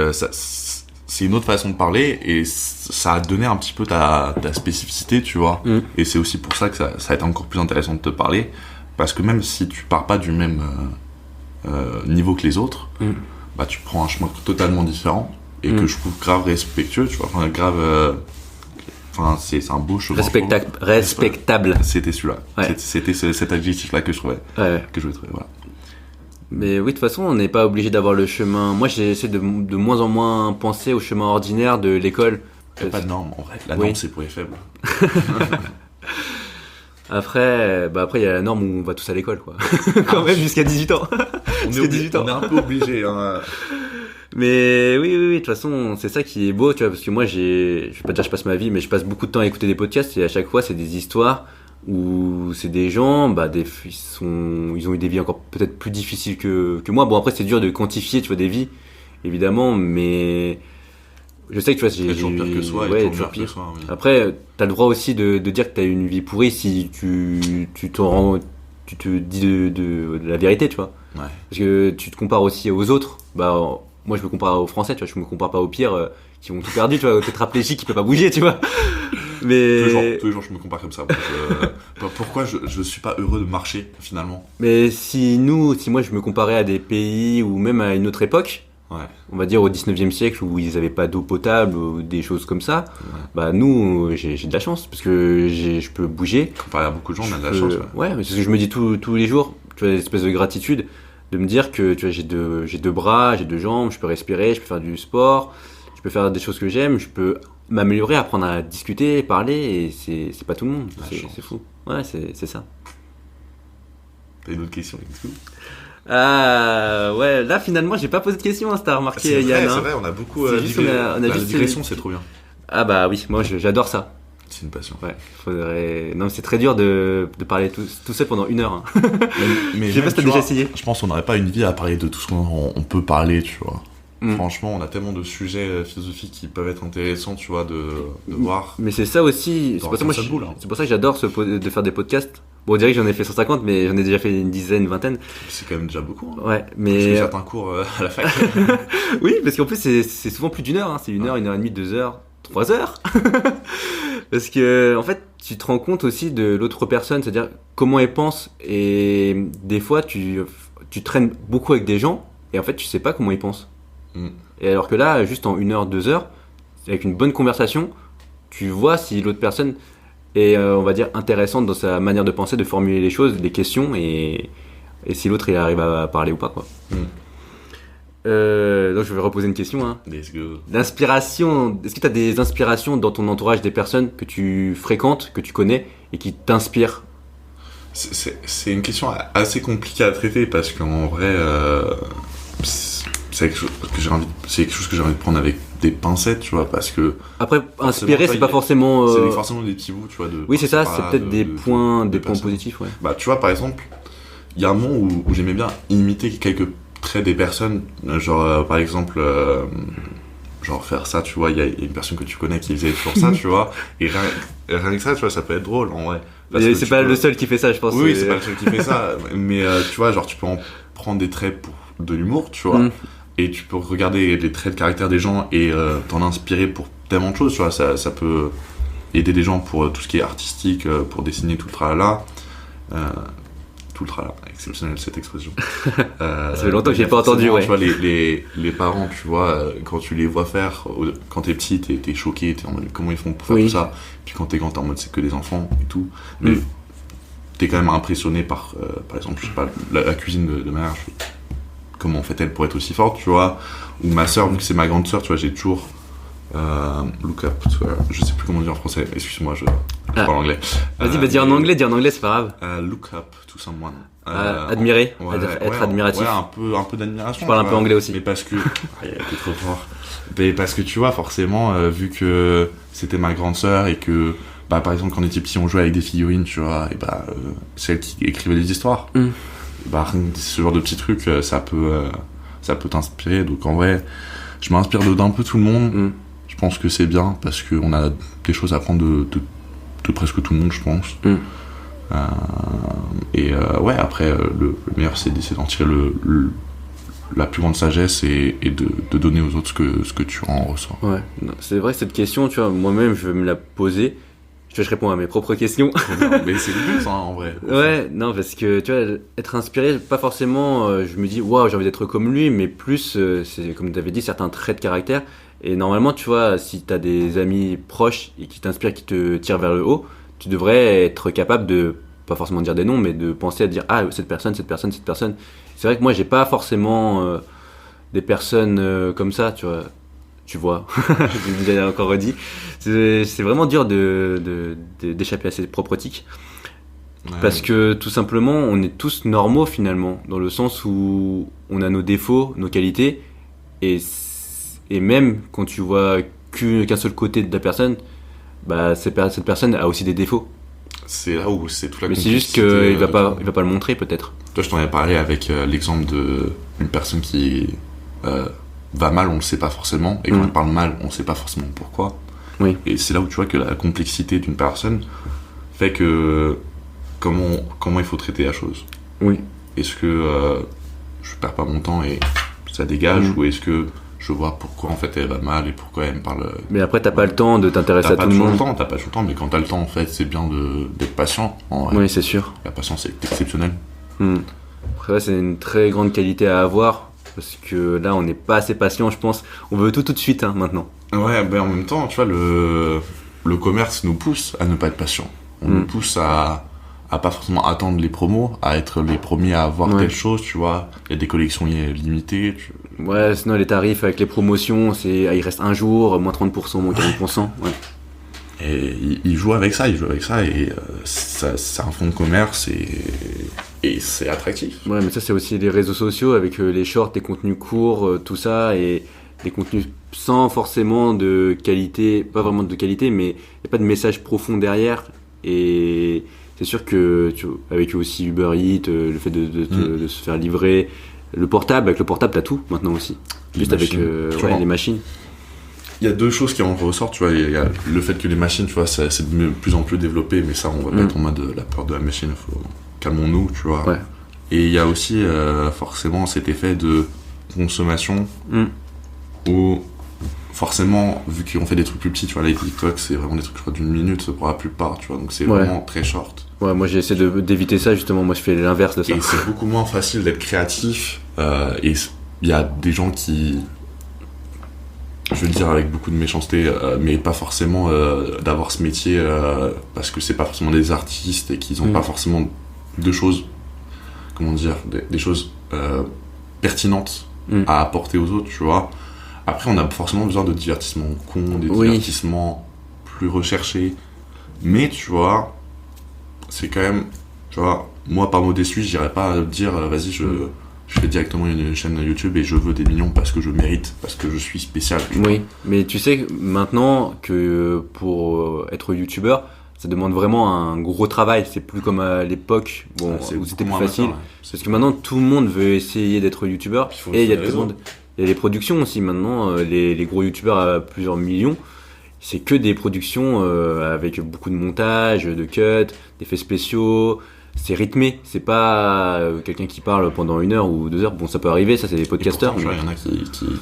c'est une autre façon de parler et ça a donné un petit peu ta spécificité, tu vois. Et c'est aussi pour ça que ça a été encore plus intéressant de te parler, parce que même si tu pars pas du même niveau que les autres, bah tu prends un chemin totalement différent et que je trouve grave respectueux, tu vois. Enfin, grave... c'est un beau chemin. Respectable. C'était celui-là. Ouais. C'était cet adjectif-là que je trouvais. Ouais. Que je voulais trouver, voilà. Mais oui, de toute façon, on n'est pas obligé d'avoir le chemin. Moi, j'essaie de moins en moins penser au chemin ordinaire de l'école. Il n'y a pas de norme, en vrai. La norme, c'est pour les faibles. Après, il y a la norme où on va tous à l'école, quoi. Quand même, jusqu'à 18 ans. On est un peu obligé, hein. Mais oui, de toute façon, c'est ça qui est beau, tu vois, parce que moi, je vais pas dire je passe ma vie, mais je passe beaucoup de temps à écouter des podcasts et à chaque fois, c'est des histoires où c'est des gens, ils ont eu des vies encore peut-être plus difficiles que moi. Bon, après, c'est dur de quantifier, tu vois, des vies, évidemment, mais je sais que tu vois, j'ai toujours pire que soi, ouais, toujours pire. Oui. Après, t'as le droit aussi de dire que t'as une vie pourrie si tu te dis de la vérité, tu vois. Ouais. Parce que tu te compares aussi aux autres. Bah, moi, je me compare aux Français, tu vois, je me compare pas aux pires qui ont tout perdu, tu vois, aux tétraplégiques qui peuvent pas bouger, tu vois. Mais tous les jours, je me compare comme ça. Pourquoi je suis pas heureux de marcher finalement? Mais si moi je me comparais à des pays ou même à une autre époque, on va dire au 19e siècle où ils avaient pas d'eau potable ou des choses comme ça, bah nous j'ai de la chance parce que je peux bouger. Comparé à beaucoup de gens, on a de la chance. Ouais, mais c'est ce que je me dis tous les jours, tu vois, une espèce de gratitude de me dire que tu vois, j'ai deux bras, j'ai deux jambes, je peux respirer, je peux faire du sport, je peux faire des choses que j'aime, je peux m'améliorer, apprendre à discuter, parler, et c'est pas tout le monde, c'est fou. Ouais, c'est ça. T'as une autre question, Ah ouais, là finalement j'ai pas posé de questions, hein, t'as remarqué Yann. C'est vrai, on a beaucoup la digression, c'est trop bien. Ah bah oui, moi j'adore ça. C'est une passion. Ouais, non, c'est très dur de parler tout seul pendant 1 heure. Hein. mais je sais pas si t'as déjà essayé. Je pense qu'on n'aurait pas une vie à parler de tout ce qu'on peut parler, tu vois. Franchement, on a tellement de sujets philosophiques qui peuvent être intéressants, tu vois, de voir. Mais c'est ça aussi, c'est pour ça que j'adore de faire des podcasts. Bon, on dirait que j'en ai fait 150, mais j'en ai déjà fait une dizaine, une vingtaine. C'est quand même déjà beaucoup. Hein. Ouais, Parce mais. que certains cours à la fac. Oui, parce qu'en plus, c'est souvent plus d'une heure. Hein. C'est 1 heure, 1h30, 2 heures, 3 heures. Parce que, en fait, tu te rends compte aussi de l'autre personne, c'est-à-dire comment elle pense. Et des fois, tu traînes beaucoup avec des gens, et en fait, tu sais pas comment ils pensent. Et alors que là, juste en 1 heure, 2 heures, avec une bonne conversation, tu vois si l'autre personne est, on va dire, intéressante dans sa manière de penser, de formuler les choses, des questions, et si l'autre il arrive à parler ou pas, quoi. Donc je vais reposer une question. Hein. Let's go. D'inspiration, est-ce que tu as des inspirations dans ton entourage, des personnes que tu fréquentes, que tu connais, et qui t'inspirent? C'est une question assez compliquée à traiter parce qu'en vrai, c'est quelque chose que j'ai envie de prendre avec des pincettes, tu vois, parce que après inspirer, c'est pas forcément. C'est forcément des petits bouts, tu vois. Oui, c'est ça. C'est peut-être des points positifs, ouais. Bah, tu vois, par exemple, il y a un moment où j'aimais bien imiter quelques traits des personnes, genre par exemple. Genre faire ça, tu vois, il y a une personne que tu connais qui faisait toujours ça, tu vois, et rien que ça, tu vois, ça peut être drôle en vrai. C'est pas le seul qui fait ça, je pense. Oui, c'est pas le seul qui fait ça, mais tu vois, genre tu peux en prendre des traits pour de l'humour, tu vois, et tu peux regarder les traits de caractère des gens et t'en inspirer pour tellement de choses, tu vois, ça peut aider les gens pour tout ce qui est artistique, pour dessiner tout le tralala. Tout le tralala, exceptionnel cette expression. Ça fait longtemps que j'ai pas entendu, ouais. Tu vois, les parents, tu vois, quand tu les vois faire, quand t'es petit, t'es choqué, t'es en mode comment ils font pour faire tout ça. Puis quand t'es grand, t'es en mode c'est que des enfants et tout. Mais t'es quand même impressionné par exemple, je sais pas, la cuisine de ma mère. Comment fait-elle pour être aussi forte, tu vois. Ou ma soeur, vu que c'est ma grande soeur, tu vois, j'ai toujours look up, je sais plus comment dire en français, excuse-moi, je parle anglais. Vas-y, dis en anglais, c'est pas grave. Look up to someone. Admirer, être admiratif. Ouais, un peu d'admiration. Je parle un peu anglais aussi. Mais parce que, t'es trop fort. Mais parce que tu vois, forcément, vu que c'était ma grande sœur et que, bah, par exemple, quand on était petit, on jouait avec des figurines, tu vois, et bah, c'est elle qui écrivait les histoires. Bah, ce genre de petits trucs, ça peut t'inspirer. Donc en vrai, je m'inspire d'un peu tout le monde. Je pense que c'est bien parce qu'on a des choses à apprendre de presque tout le monde, je pense. Ouais, après, le meilleur, c'est d'essayer d'en tirer la plus grande sagesse et de donner aux autres ce que tu en ressens. Ouais, non, c'est vrai, cette question, tu vois, moi-même, je vais me la poser. Je réponds à mes propres questions. Mais c'est le but, hein, en vrai. Ouais, non, parce que, tu vois, être inspiré, pas forcément, je me dis, waouh, j'ai envie d'être comme lui, mais plus, c'est, comme tu avais dit, certains traits de caractère. Et normalement, tu vois, si tu as des amis proches et qui t'inspirent, qui te tirent vers le haut, tu devrais être capable de, pas forcément dire des noms, mais de penser à dire, ah, cette personne. C'est vrai que moi, j'ai pas forcément des personnes comme ça, tu vois. J'ai déjà encore redit. C'est vraiment dur d'échapper à ses propres tics. Ouais. Parce que tout simplement, on est tous normaux finalement, dans le sens où on a nos défauts, nos qualités, et même quand tu vois qu'un seul côté de la personne, bah cette personne a aussi des défauts. C'est là où c'est toute la. Mais c'est juste qu'il va pas le montrer peut-être. Toi, je t'en ai parlé avec l'exemple d'une personne qui va mal, on le sait pas forcément, et quand elle parle mal, on sait pas forcément pourquoi. Oui. Et c'est là où tu vois que la complexité d'une personne fait que comment il faut traiter la chose. Oui. Est-ce que je perds pas mon temps et ça dégage, ou est-ce que je vois pourquoi en fait elle va mal et pourquoi elle me parle. Mais après t'as pas le temps de t'intéresser à tout le monde. T'as pas toujours le temps, mais quand t'as le temps en fait c'est bien d'être patient. Oui, c'est sûr. La patience est exceptionnelle. Après c'est une très grande qualité à avoir. Parce que là, on n'est pas assez patient, je pense. On veut tout de suite, hein, maintenant. Ouais, ben en même temps, tu vois, le commerce nous pousse à ne pas être patient. On nous pousse à pas forcément attendre les promos, à être les premiers à avoir telle chose, tu vois. Il y a des collections limitées. Ouais, sinon les tarifs avec les promotions, c'est il reste un jour, moins 30%, moins 40%. Ouais. Et ils jouent avec ça, et c'est un fonds de commerce et c'est attractif. Ouais, mais ça c'est aussi les réseaux sociaux avec les shorts, les contenus courts, tout ça, et des contenus sans forcément de qualité, pas vraiment de qualité, mais il n'y a pas de message profond derrière. Et c'est sûr que avec aussi Uber Eats, le fait de se faire livrer, avec le portable t'as tout maintenant aussi. Juste avec les machines. il y a deux choses qui en ressortent, tu vois. Il y a le fait que les machines, tu vois, c'est de plus en plus développé, mais ça, on va pas être en mode la peur de la machine, calmons-nous, tu vois. Ouais. Et il y a aussi forcément cet effet de consommation où forcément, vu qu'on fait des trucs plus petits, tu vois, les TikTok, c'est vraiment des trucs, je crois, d'une minute pour la plupart, tu vois, donc c'est vraiment très short. Ouais, moi j'ai essayé d'éviter ça, justement, moi je fais l'inverse de ça. Et c'est beaucoup moins facile d'être créatif, et il y a des gens qui, je veux dire avec beaucoup de méchanceté, mais pas forcément d'avoir ce métier parce que c'est pas forcément des artistes et qu'ils ont pas forcément de choses, comment dire, des choses pertinentes à apporter aux autres, tu vois. Après, on a forcément besoin de divertissements cons, des divertissements plus recherchés, mais tu vois, c'est quand même, tu vois, moi par modestie, j'irais pas dire vas-y, je fais directement une chaîne YouTube et je veux des millions parce que je mérite, parce que je suis spécial. Oui, mais tu sais maintenant que pour être youtubeur, ça demande vraiment un gros travail. C'est plus comme à l'époque où c'était plus facile. Ouais. Parce que maintenant tout le monde veut essayer d'être youtubeur. Et il y a il y a les productions aussi maintenant. Les gros youtubeurs à plusieurs millions, c'est que des productions avec beaucoup de montage, de cuts, d'effets spéciaux. C'est rythmé, c'est pas quelqu'un qui parle pendant 1 heure ou 2 heures. Bon, ça peut arriver, ça c'est des podcasteurs. Il y en a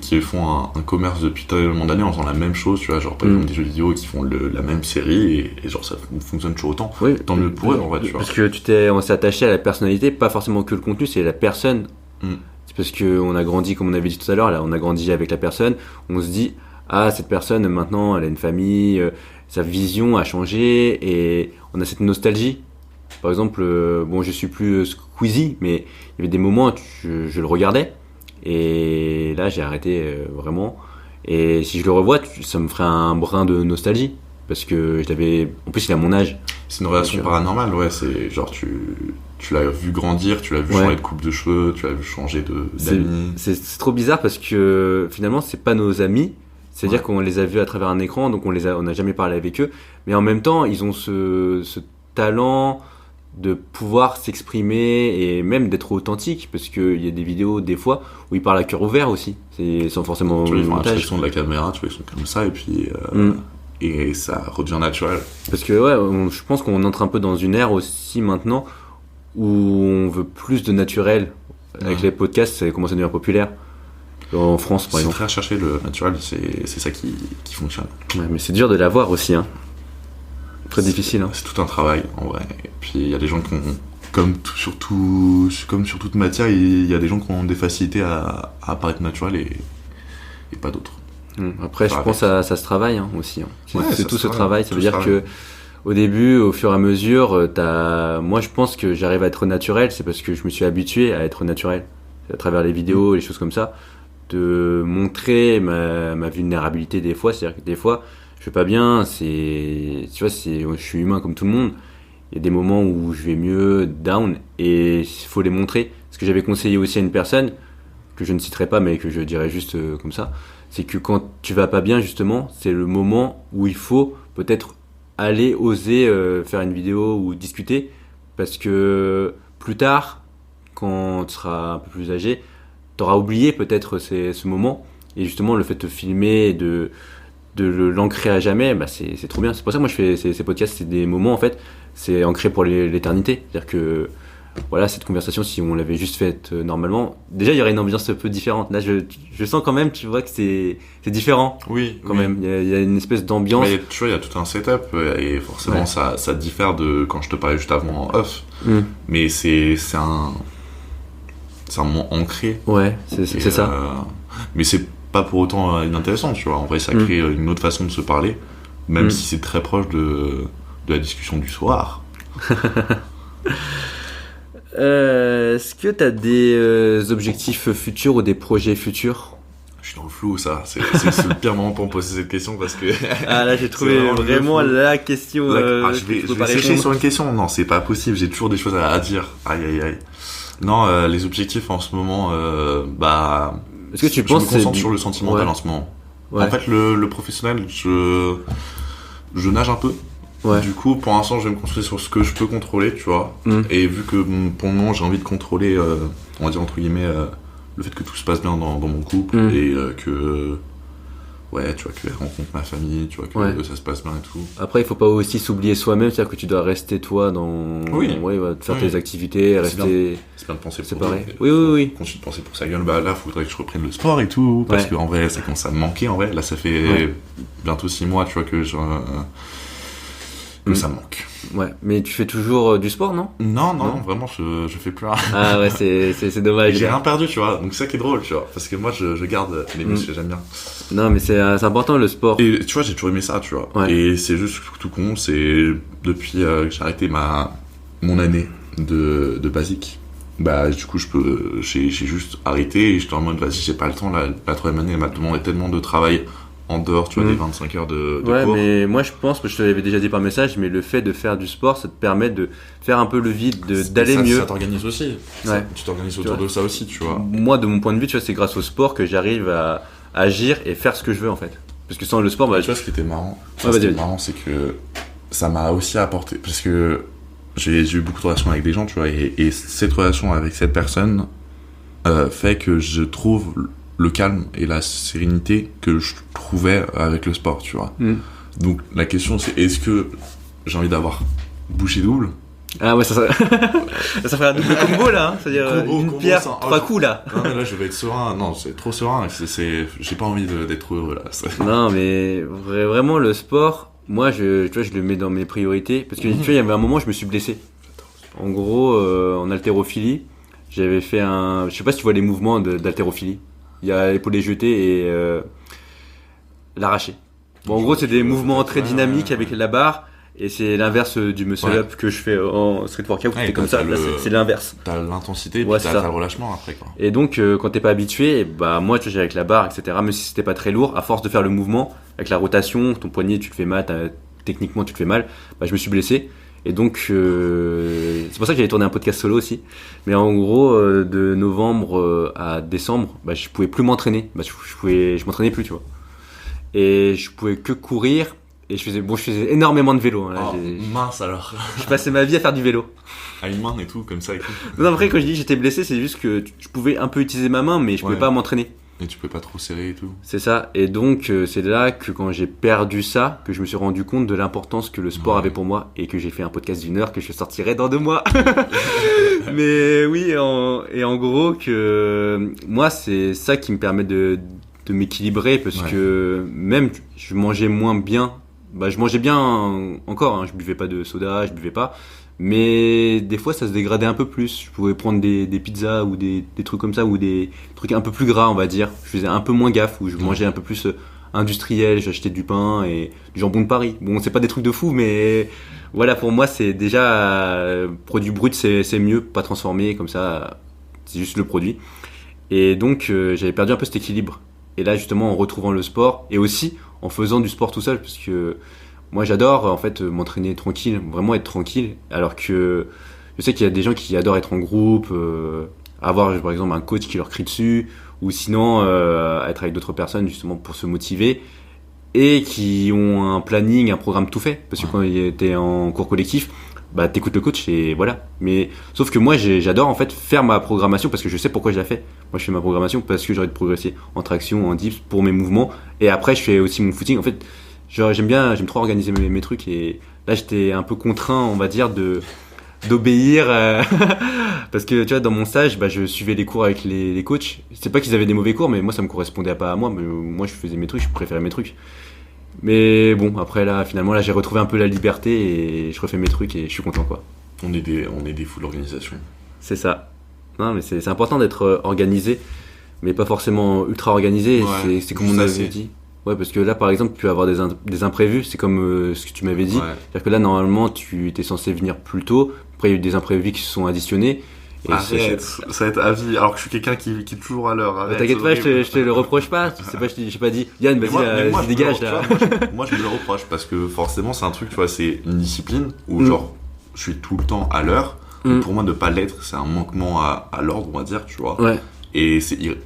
qui font un commerce depuis tellement d'années en faisant la même chose, tu vois, genre par exemple des jeux vidéo qui font la même série et genre ça fonctionne toujours autant. Oui, tant mieux pour eux en vrai, tu vois. Parce que on s'est attaché à la personnalité, pas forcément que le contenu, c'est la personne. C'est parce qu'on a grandi, comme on avait dit tout à l'heure, là, on a grandi avec la personne, on se dit, ah, cette personne maintenant elle a une famille, sa vision a changé et on a cette nostalgie. Par exemple, bon, je suis plus Squeezie, mais il y avait des moments où je le regardais et là j'ai arrêté vraiment. Et si je le revois, ça me ferait un brin de nostalgie parce que je l'avais. En plus, il a mon âge. C'est une relation paranormale, ouais. C'est genre tu l'as vu grandir, tu l'as vu changer de coupe de cheveux, tu l'as vu changer d'amis. C'est trop bizarre parce que finalement, c'est pas nos amis. C'est-à-dire qu'on les a vus à travers un écran, donc on n'a jamais parlé avec eux. Mais en même temps, ils ont ce talent de pouvoir s'exprimer et même d'être authentique, parce qu'il y a des vidéos des fois où ils parlent à cœur ouvert aussi, sans forcément tu vois, ils font montage. l'abstraction de la caméra, tu vois, ils sont comme ça et puis et ça redevient naturel. Parce que je pense qu'on entre un peu dans une ère aussi maintenant où on veut plus de naturel. Avec les podcasts, ça commence à devenir populaire. En France, par exemple. C'est très recherché, le naturel, c'est ça qui fonctionne. Ouais, mais c'est dur de l'avoir aussi, hein. Très difficile. Hein. C'est tout un travail, en vrai. Et puis, il y a des gens qui ont, comme sur toute matière, il y a des gens qui ont des facilités à apparaître naturel et pas d'autres. Après, je pense que ça se travaille aussi. Hein. C'est tout ce travail. Ça veut dire que au début, au fur et à mesure, moi, je pense que j'arrive à être naturel, c'est parce que je me suis habitué à être naturel. À travers les vidéos, les choses comme ça. De montrer ma vulnérabilité des fois. C'est-à-dire que des fois, je vais pas bien, tu vois, je suis humain comme tout le monde. Il y a des moments où je vais mieux, down, et il faut les montrer. Ce que j'avais conseillé aussi à une personne, que je ne citerai pas, mais que je dirais juste comme ça, c'est que quand tu vas pas bien, justement, c'est le moment où il faut peut-être aller oser faire une vidéo ou discuter, parce que plus tard, quand tu seras un peu plus âgé, tu auras oublié peut-être ce moment, et justement le fait de te filmer et de l'ancrer à jamais, c'est trop bien. C'est pour ça que moi je fais ces podcasts, c'est des moments en fait, c'est ancré pour l'éternité. C'est-à-dire que voilà, cette conversation, si on l'avait juste faite normalement, déjà il y aurait une ambiance un peu différente. Là je sens quand même, tu vois, que c'est différent. Oui, quand même. Il y a une espèce d'ambiance. Mais tu vois, il y a tout un setup et forcément ça diffère de quand je te parlais juste avant en off. Mais c'est un moment ancré. Ouais, c'est ça. Mais c'est pas pour autant inintéressant, tu vois. En vrai, ça crée une autre façon de se parler, même si c'est très proche de la discussion du soir. Est-ce que t'as des objectifs futurs ou des projets futurs? Je suis dans le flou, ça. C'est le pire moment pour me poser cette question parce que. Ah là, j'ai trouvé vraiment la question. Je vais sécher sur une question. Non, c'est pas possible. J'ai toujours des choses à dire. Aïe, aïe, aïe. Non, les objectifs en ce moment, est-ce que tu penses je me concentre sur le sentimental en ce moment. Ouais. En fait, le professionnel, je nage un peu. Ouais. Du coup, pour l'instant, je vais me concentrer sur ce que je peux contrôler, tu vois. Et vu que pour le moment, j'ai envie de contrôler, on va dire entre guillemets, le fait que tout se passe bien dans mon couple et que ouais, tu vois, qu'elle rencontre ma famille, tu vois, que Ouais. ça se passe bien et tout. Après, il faut pas aussi s'oublier soi-même, c'est-à-dire que tu dois rester toi dans. Oui. Ouais, faire Oui. tes activités, C'est rester. C'est bien de penser C'est pour pareil. d'autres. Oui, oui, oui. Continue de penser pour sa gueule. Bah là, faudrait que je reprenne le sport et tout. Parce Ouais. qu'en vrai, ça commence à me manquer. En vrai, là, ça fait Ouais. bientôt 6 mois, tu vois, que que Mm. ça me manque. Ouais. Mais tu fais toujours du sport, non? Non, Non. vraiment, je fais plus rien. Ah ouais, c'est dommage. J'ai rien perdu, tu vois. Donc c'est ça qui est drôle, tu vois. Parce que moi, je garde les muscles, j'aime bien. Non, mais c'est important le sport. Et tu vois, j'ai toujours aimé ça, tu vois. Ouais. Et c'est juste tout con, c'est depuis que j'ai arrêté mon année de basique. Bah, du coup, j'ai juste arrêté et j'étais en mode, vas-y, j'ai pas le temps. La troisième année, elle m'a demandé tellement de travail en dehors, tu vois, des 25 heures de Ouais, cours. mais moi je pense que je te l'avais déjà dit par message, mais le fait de faire du sport, ça te permet de faire un peu le vide, d'aller Ça- mieux. Ça t'organise aussi. Ouais. Tu t'organises Tu autour vois. de ça aussi, tu vois. Moi, de mon point de vue, tu vois, c'est grâce au sport que j'arrive à agir et faire ce que je veux en fait. Parce que sans le sport, bah, Tu vois, ce qui était marrant, Ouais, vas-y, vas-y. c'est que ça m'a aussi apporté, parce que j'ai eu beaucoup de relations avec des gens, tu vois, et cette relation avec cette personne fait que je trouve le calme et la sérénité que je trouvais avec le sport, tu vois. Mm. Donc la question c'est, est-ce que j'ai envie d'avoir bouché double? Ah ouais, ça ferait un double combo là, hein. C'est-à-dire une Combo, pierre, ça- 3 coups là. Non mais là je vais être serein, non c'est trop serein, j'ai pas envie d'être heureux là. Non, mais vraiment le sport, moi tu vois, je le mets dans mes priorités parce que tu vois, il y avait un moment, je me suis blessé. En gros, en haltérophilie, j'avais fait je sais pas si tu vois les mouvements d'haltérophilie. Il y a l'épaulé jeté et l'arraché. Bon, en gros, c'est des mouvements très dynamiques avec la barre et c'est l'inverse du muscle up que je fais en street workout. Ouais, C'est comme ça, t'as là, c'est l'inverse. T'as l'intensité, Ouais, puis c'est t'as ça. le relâchement après quoi. Et donc, quand t'es pas habitué, bah moi, tu vois, avec la barre, etc. Même si c'était pas très lourd, à force de faire le mouvement, avec la rotation, ton poignet, tu te fais mal, techniquement, tu te fais mal. Bah, je me suis blessé. Et donc, c'est pour ça que j'avais tourné un podcast solo aussi. Mais en gros, de novembre à décembre, bah, je pouvais plus m'entraîner. Bah, je m'entraînais plus, tu vois. Et je pouvais que courir. Et je faisais énormément de vélo. Hein, là. Mince alors. Je passais ma vie à faire du vélo. À une main et tout, comme ça et tout. Non, après, quand je dis que j'étais blessé, c'est juste que je pouvais un peu utiliser ma main, mais je pouvais Ouais. pas m'entraîner. Et tu peux pas trop serrer et tout. C'est ça. Et donc, c'est là que quand j'ai perdu ça, que je me suis rendu compte de l'importance que le sport Ouais. avait pour moi et que j'ai fait un podcast d'1 heure que je sortirai dans 2 mois. Mais oui, et en gros, que moi, c'est ça qui me permet de m'équilibrer parce Ouais. que même je mangeais moins bien. Bah, je mangeais bien encore, hein, je buvais pas de soda, je buvais pas. Mais des fois, ça se dégradait un peu plus. Je pouvais prendre des pizzas ou des trucs comme ça, ou des trucs un peu plus gras, on va dire. Je faisais un peu moins gaffe, où je mangeais un peu plus industriel. J'achetais du pain et du jambon de Paris. Bon, c'est pas des trucs de fou, mais voilà, pour moi, c'est déjà produit brut, c'est mieux, pas transformé comme ça. C'est juste le produit. Et donc, j'avais perdu un peu cet équilibre. Et là, justement, en retrouvant le sport et aussi en faisant du sport tout seul, parce que moi, j'adore en fait m'entraîner tranquille, vraiment être tranquille. Alors que je sais qu'il y a des gens qui adorent être en groupe, avoir par exemple un coach qui leur crie dessus, ou sinon être avec d'autres personnes justement pour se motiver, et qui ont un planning, un programme tout fait. Parce que quand t'es en cours collectif, bah t'écoutes le coach et voilà. Mais sauf que moi, j'adore en fait faire ma programmation parce que je sais pourquoi je la fais. Moi, je fais ma programmation parce que j'ai envie de progresser en traction, en dips pour mes mouvements, et après je fais aussi mon footing. En fait, genre, j'aime trop organiser mes trucs, et là j'étais un peu contraint, on va dire, d'obéir parce que tu vois, dans mon stage, bah, je suivais les cours avec les coachs. C'est pas qu'ils avaient des mauvais cours, mais moi ça me correspondait pas à moi. Mais moi je faisais mes trucs, je préférais mes trucs. Mais bon, après là, finalement là, j'ai retrouvé un peu la liberté et je refais mes trucs et je suis content quoi. On est des fous de l'organisation. C'est ça. Non, mais c'est important d'être organisé, mais pas forcément ultra organisé. Ouais, C'est comme on juste avait assez. dit. Ouais, parce que là, par exemple, tu peux avoir des imprévus. C'est comme ce que tu m'avais dit. Ouais. C'est-à-dire que là, normalement, tu étais censé venir plus tôt. Après, il y a eu des imprévus qui se sont additionnés. Et Arrête, ça va être à vie. Alors que je suis quelqu'un qui est toujours à l'heure. Arrête, t'inquiète c'est pas, horrible. je te le reproche pas. C'est pas, j'ai pas dit, Yann, Mais vas-y, moi, je me dégage le- là. tu vois, moi, je me le reproche parce que forcément, c'est un truc, tu vois, c'est une discipline où, genre, je suis tout le temps à l'heure. Mm. Pour moi, ne pas l'être, c'est un manquement à l'ordre, on va dire, tu vois. Ouais. Et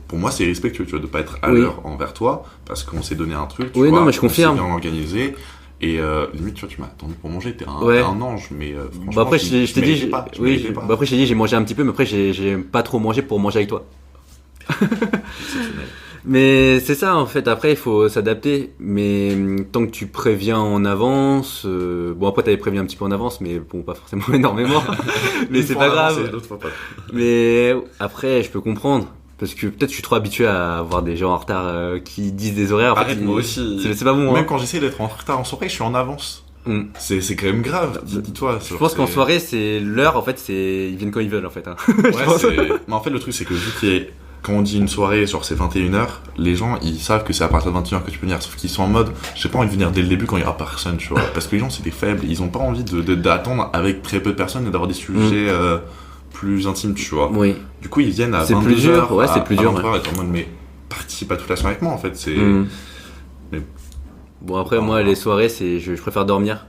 pour moi, c'est irrespectueux, tu vois, de pas être à Oui. l'heure envers toi parce qu'on s'est donné un truc. Tu Oui, vois, non, mais je confirme. On s'est bien organisé. Et limite, tu vois, tu m'as attendu pour manger, t'es Ouais. un ange, mais franchement, Bah après, je t'ai dit, méritais pas, tu méritais pas. bah après, je t'ai dit, j'ai mangé un petit peu, mais après, j'ai pas trop mangé pour manger avec toi. Exceptionnel. Mais c'est ça en fait, après il faut s'adapter, mais tant que tu préviens en avance, bon après t'avais prévenu un petit peu en avance, mais bon pas forcément énormément, mais Une c'est fois pas grave. avancé, l'autre fois pas. Mais après je peux comprendre, parce que peut-être je suis trop habitué à avoir des gens en retard qui disent des horaires. En fait, Arrête, moi aussi. c'est pas bon. Même Hein. quand j'essaie d'être en retard en soirée, je suis en avance. Mm. C'est quand même grave, dis-toi. Je pense qu'en soirée c'est l'heure en fait, c'est ils viennent quand ils veulent en fait. Hein. Ouais, mais en fait, le truc, c'est que vu qu'il y a... Quand on dit une soirée, genre c'est 21h, les gens ils savent que c'est à partir de 21h que tu peux venir, sauf qu'ils sont en mode j'ai pas envie de venir dès le début quand il y aura personne, tu vois, parce que les gens c'est des faibles, ils ont pas envie d'attendre avec très peu de personnes et d'avoir des sujets plus intimes, tu vois. Oui. Du coup ils viennent à C'est 22h, plus dur, ouais, c'est plus dur, 23h, et t'es en mode mais participe pas toute la soirée avec moi en fait, c'est... Mais- Bon après moi les soirées c'est je préfère dormir.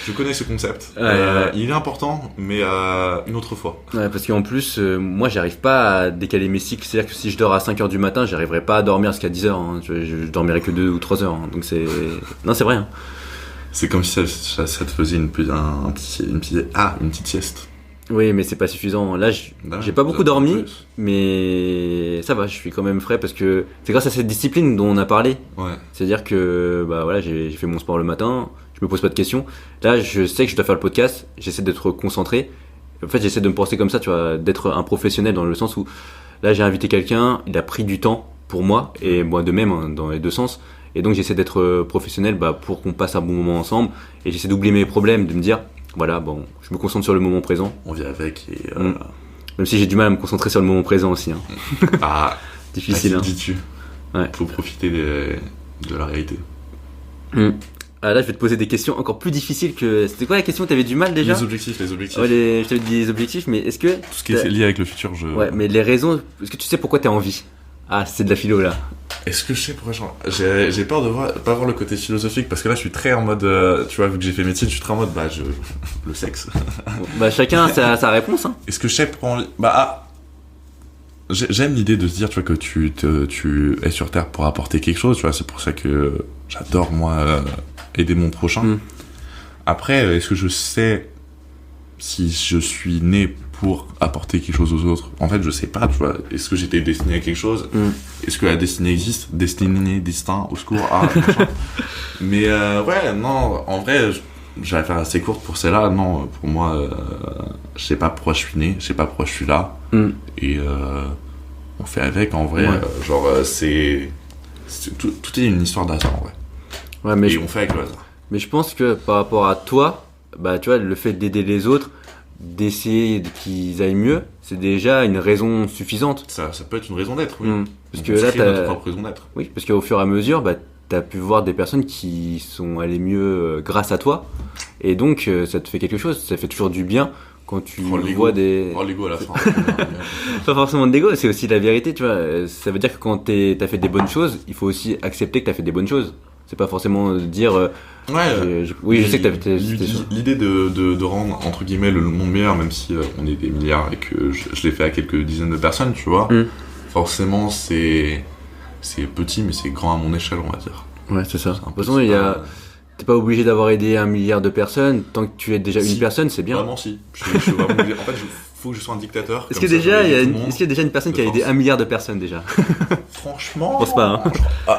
Je connais ce concept, Ouais. il est important, mais une autre fois. Ouais, parce qu'en plus, moi, j'arrive pas à décaler mes cycles. C'est-à-dire que si je dors à 5h du matin, j'arriverai pas à dormir jusqu'à 10h. Hein. Je dormirai que 2 ou 3 heures. Hein. Donc c'est... Non, c'est vrai. Hein. C'est comme si ça te faisait une petite sieste. Oui, mais c'est pas suffisant. Là, j'ai pas beaucoup dormi, mais ça va, je suis quand même frais parce que c'est grâce à cette discipline dont on a parlé. Ouais. C'est-à-dire que, bah voilà, j'ai fait mon sport le matin, je me pose pas de questions. Là, je sais que je dois faire le podcast, j'essaie d'être concentré. En fait, j'essaie de me penser comme ça, tu vois, d'être un professionnel dans le sens où là, j'ai invité quelqu'un, il a pris du temps pour moi et moi de même, hein, dans les deux sens. Et donc, j'essaie d'être professionnel pour qu'on passe un bon moment ensemble. Et j'essaie d'oublier mes problèmes, de me dire, voilà, bon, je me concentre sur le moment présent. On vit avec et... Même si j'ai du mal à me concentrer sur le moment présent aussi. Hein. Ah, Difficile. Hein. dis-tu. Ouais. Faut profiter de la réalité. Ah, là, je vais te poser des questions encore plus difficiles que... C'était quoi la question? T'avais du mal déjà? Les objectifs. Ouais, je t'avais dit les objectifs, mais est-ce que... Tout ce qui est lié avec le futur, Ouais, mais les raisons... Est-ce que tu sais pourquoi t'es en vie? Ah, c'est de la philo, là. Est-ce que je sais pourquoi j'ai peur de pas voir le côté philosophique, parce que là, je suis très en mode... tu vois, vu que j'ai fait médecine, je suis très en mode, le sexe. Bon, bah, chacun a sa réponse, hein. Est-ce que je sais pourquoi... J'aime l'idée de se dire, tu vois, que tu es sur Terre pour apporter quelque chose, tu vois, c'est pour ça que j'adore, moi, aider mon prochain. Après, est-ce que je sais si je suis né pour apporter quelque chose aux autres? En fait, je sais pas, tu vois. Est-ce que j'étais destiné à quelque chose? Est-ce que la destinée existe? Destinée, destin, au secours, machin. Mais ouais, non, en vrai, j'allais faire assez courte pour celle-là. Non, pour moi, je sais pas pourquoi je suis né, je sais pas pourquoi je suis là. Et on fait avec, en vrai. Ouais. Tout est une histoire d'hasard, en vrai. Ouais, mais et on fait avec le hasard. Mais je pense que par rapport à toi, bah, tu vois, le fait d'aider les autres, d'essayer qu'ils aillent mieux, c'est déjà une raison suffisante. Ça peut être une raison d'être, oui. Parce On que se là, crée notre propre raison d'être. Oui, parce qu'au fur et à mesure, bah, t'as pu voir des personnes qui sont allées mieux grâce à toi. Et donc, ça te fait quelque chose. Ça fait toujours du bien quand tu vois des... Oh, l'ego à la fin. Pas forcément de l'ego, c'est aussi la vérité, tu vois. Ça veut dire que quand t'as fait des bonnes choses, il faut aussi accepter que t'as fait des bonnes choses. C'est pas forcément dire... ouais. Oui, je sais que t'as fait... L'idée de rendre, entre guillemets, le monde meilleur, même si on est des milliards et que je l'ai fait à quelques dizaines de personnes, tu vois. Forcément, c'est petit, mais c'est grand à mon échelle, on va dire. Ouais, c'est ça. De toute façon, t'es pas obligé d'avoir aidé 1 milliard de personnes. Tant que tu aides déjà une personne, c'est bien. Vraiment, si. Je suis vraiment obligé. En fait, faut que je sois un dictateur. Est-ce qu'il y a déjà une personne qui a aidé 1 milliard de personnes déjà? Franchement. Je pense pas. Hein.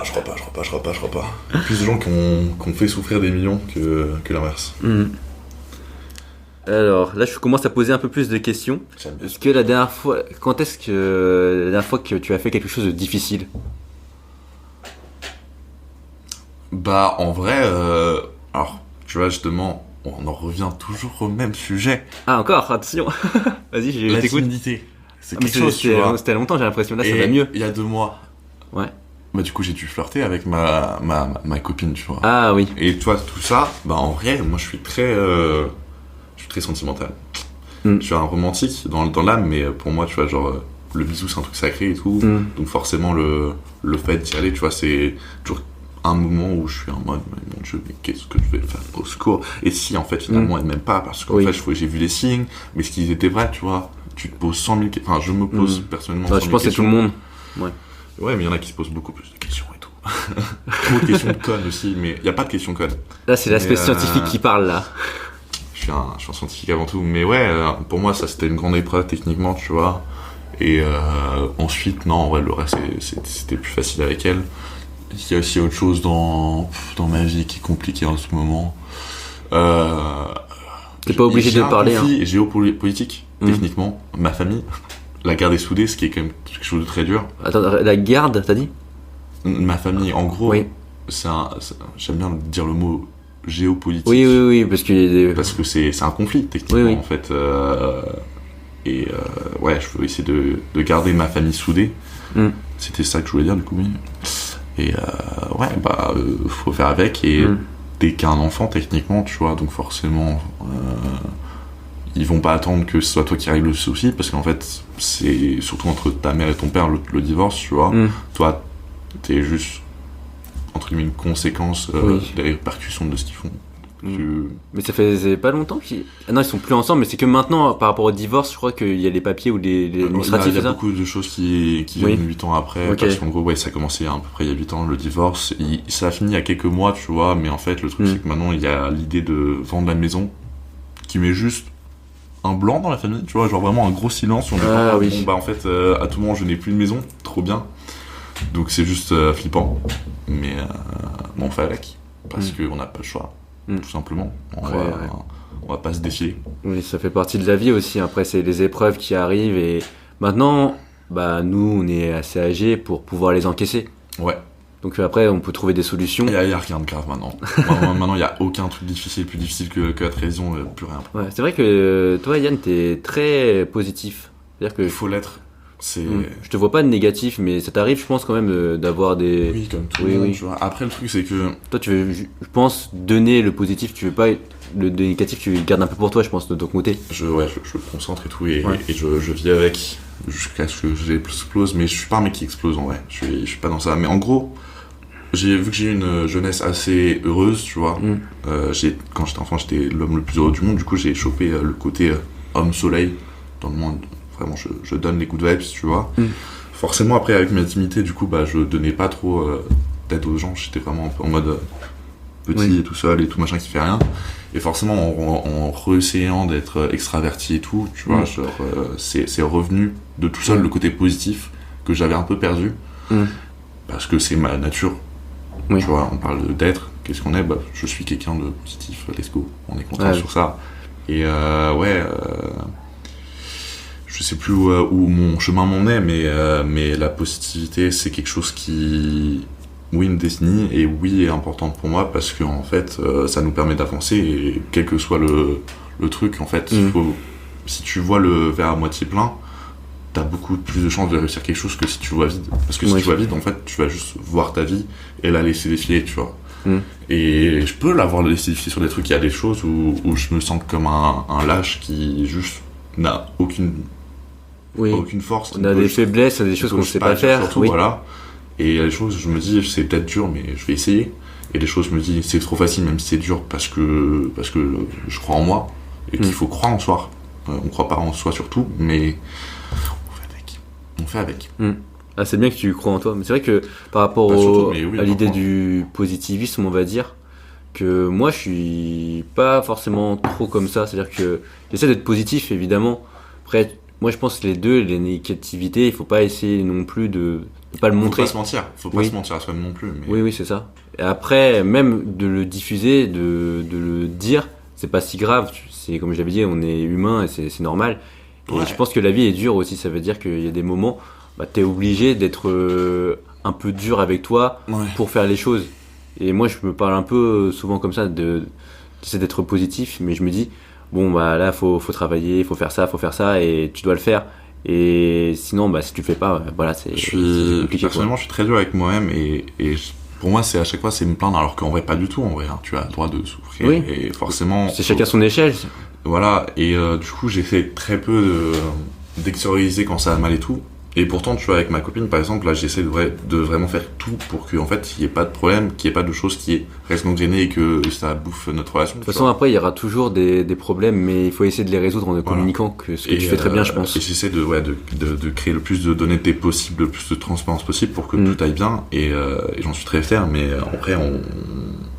Je crois pas. Il y a plus de gens qui ont fait souffrir des millions que l'inverse. Alors, là, je commence à poser un peu plus de questions. Est-ce que la dernière fois que tu as fait quelque chose de difficile? Bah, en vrai, alors, tu vois, justement, on en revient toujours au même sujet. Ah, encore, attention. Vas-y, je La t'écoute. timidité. C'est quelque chose, tu vois. C'était longtemps, j'ai l'impression. Là, ça va mieux. Il y a 2 mois. Ouais. Bah, du coup, j'ai dû flirter avec ma copine, tu vois. Ah, oui. Et toi, tout ça, bah, en vrai, moi, je suis très sentimental. Je suis un romantique dans l'âme, mais pour moi, tu vois, genre, le bisou, c'est un truc sacré et tout. Donc, forcément, le fait d'y aller, tu vois, c'est toujours un moment où je suis en mode, mais mon Dieu, mais qu'est-ce que je vais faire au secours? Et si, en fait, finalement, elle m'aime pas, parce qu'en fait, j'ai vu les signes, mais ce qu'ils étaient vrais, tu vois. Tu te poses 100 000 questions. Enfin, je me pose personnellement 100 000 questions. Je pense que c'est tout le monde. Ouais, mais il y en a qui se posent beaucoup plus de questions et tout. Trop de questions de connes aussi, mais il n'y a pas de questions connes. Là, c'est l'aspect scientifique qui parle, là. Je suis un scientifique avant tout, mais ouais, pour moi, ça c'était une grande épreuve techniquement, tu vois. Et ensuite, non, en vrai, le reste, c'était plus facile avec elle. Il y a aussi autre chose dans ma vie qui est compliquée en ce moment. T'es pas obligé de parler. J'ai un conflit géopolitique, techniquement. Ma famille, la garde est soudée, ce qui est quand même quelque chose de très dur. Attends, la garde, t'as dit? Ma famille, en gros, Oui. j'aime bien dire le mot géopolitique. Oui, parce qu'il y a des... Parce que c'est un conflit, techniquement, Oui. en fait. Ouais, je veux essayer de garder ma famille soudée. C'était ça que je voulais dire, du coup, oui. Et ouais, faut faire avec. Et t'es qu'un enfant, techniquement, tu vois, donc forcément, ils vont pas attendre que ce soit toi qui règle le souci, parce qu'en fait, c'est surtout entre ta mère et ton père, le divorce, tu vois. Toi, t'es juste, entre guillemets, une conséquence des répercussions de ce qu'ils font. Mais ça fait pas longtemps qu'ils... Ah non, ils sont plus ensemble, mais c'est que maintenant, par rapport au divorce, je crois qu'il y a les papiers ou les administratifs, il y a beaucoup de choses qui viennent 8 ans après, parce qu'en gros, ouais, ça a commencé à peu près il y a 8 ans, le divorce. Ça a fini il y a quelques mois, tu vois, mais en fait, le truc, c'est que maintenant, il y a l'idée de vendre la maison, qui met juste un blanc dans la famille, tu vois, genre vraiment un gros silence. On dit, bon, bah en fait, à tout moment, je n'ai plus de maison, trop bien. Donc c'est juste flippant. Mais bon, on fait avec, parce qu'on n'a pas le choix. Tout simplement. On va pas se défier. Oui, ça fait partie de la vie aussi. Après, c'est les épreuves qui arrivent et maintenant, bah, nous, on est assez âgés pour pouvoir les encaisser. Ouais. Donc après, on peut trouver des solutions. Il y a rien de grave maintenant. Maintenant, il y a aucun truc plus difficile que la trahison, plus rien. Ouais, c'est vrai que toi, Yann, t'es très positif. C'est-à-dire que il faut l'être. Je te vois pas de négatif, mais ça t'arrive, je pense, quand même, d'avoir des... Oui, comme tout le monde, tu vois. Après, le truc, c'est que... Toi, tu veux, je pense, donner le positif, tu veux pas... Le négatif, tu le gardes un peu pour toi, je pense, de ton côté. Je me concentre et tout, et je vis avec, jusqu'à ce que j'explose, mais je suis pas un mec qui explose, en vrai. Je suis pas dans ça. Mais en gros, vu que j'ai eu une jeunesse assez heureuse, tu vois, quand j'étais enfant, j'étais l'homme le plus heureux du monde, du coup, j'ai chopé le côté homme-soleil dans le monde. Vraiment, je donne les good vibes, tu vois. Forcément, après, avec mes intimités, du coup, bah, je donnais pas trop d'aide aux gens. J'étais vraiment un peu en mode petit et tout seul et tout machin qui fait rien. Et forcément, en réessayant d'être extraverti et tout, tu vois, genre, c'est revenu de tout seul le côté positif que j'avais un peu perdu. Parce que c'est ma nature. Tu vois, on parle d'être. Qu'est-ce qu'on est? Bah, je suis quelqu'un de positif. Let's go. On est content sur ça. Et je sais plus où mon chemin m'en est, mais la positivité, c'est quelque chose qui, oui, me définit et oui, est importante pour moi parce que en fait, ça nous permet d'avancer et quel que soit le truc, en fait, si tu vois le verre à moitié plein, t'as beaucoup plus de chances de réussir quelque chose que si tu le vois vide. Parce que si tu le vois vide, en fait, tu vas juste voir ta vie et la laisser défiler, tu vois. Et je peux l'avoir laissé défiler sur des trucs, il y a des choses où je me sens comme un lâche qui juste n'a aucune force. On a des faiblesses, on a des choses qu'on ne sait pas faire. Surtout, voilà. Et il y a des choses, je me dis, c'est peut-être dur, mais je vais essayer. Et des choses, je me dis, c'est trop facile, même si c'est dur, parce que je crois en moi. Et qu'il faut croire en soi. On ne croit pas en soi surtout, mais on fait avec. Ah, c'est bien que tu crois en toi. Mais c'est vrai que par rapport à l'idée du positivisme, on va dire, que moi, je suis pas forcément trop comme ça. C'est-à-dire que j'essaie d'être positif, évidemment. Après, moi, je pense que les deux, les négativités, il faut pas essayer non plus de pas le montrer. Faut pas se mentir à soi-même non plus. Mais... Oui, c'est ça. Et après, même de le diffuser, de le dire, c'est pas si grave. C'est comme je l'avais dit, on est humain et c'est normal. Et je pense que la vie est dure aussi. Ça veut dire qu'il y a des moments, t'es obligé d'être un peu dur avec toi pour faire les choses. Et moi, je me parle un peu souvent comme ça, j'essaie d'être positif, mais je me dis, bon, là, faut travailler, faut faire ça, et tu dois le faire. Et sinon, si tu le fais pas, c'est compliqué. Personnellement, je suis très dur avec moi-même, et pour moi, c'est à chaque fois, c'est me plaindre, alors qu'en vrai, pas du tout, en vrai. Hein. Tu as le droit de souffrir, et forcément... C'est chacun son échelle. Voilà, et du coup, j'essaie très peu d'extérioriser quand ça va mal et tout. Et pourtant, tu vois, avec ma copine, par exemple, là, j'essaie de vraiment faire tout pour qu'en fait, il n'y ait pas de problème, qu'il n'y ait pas de choses qui restent non gênées et que ça bouffe notre relation. De toute façon, après, il y aura toujours des problèmes, mais il faut essayer de les résoudre en communiquant, ce que tu fais très bien, je pense. Et j'essaie de créer le plus d'honnêteté possible, le plus de transparence possible pour que tout aille bien, et j'en suis très fier, mais après,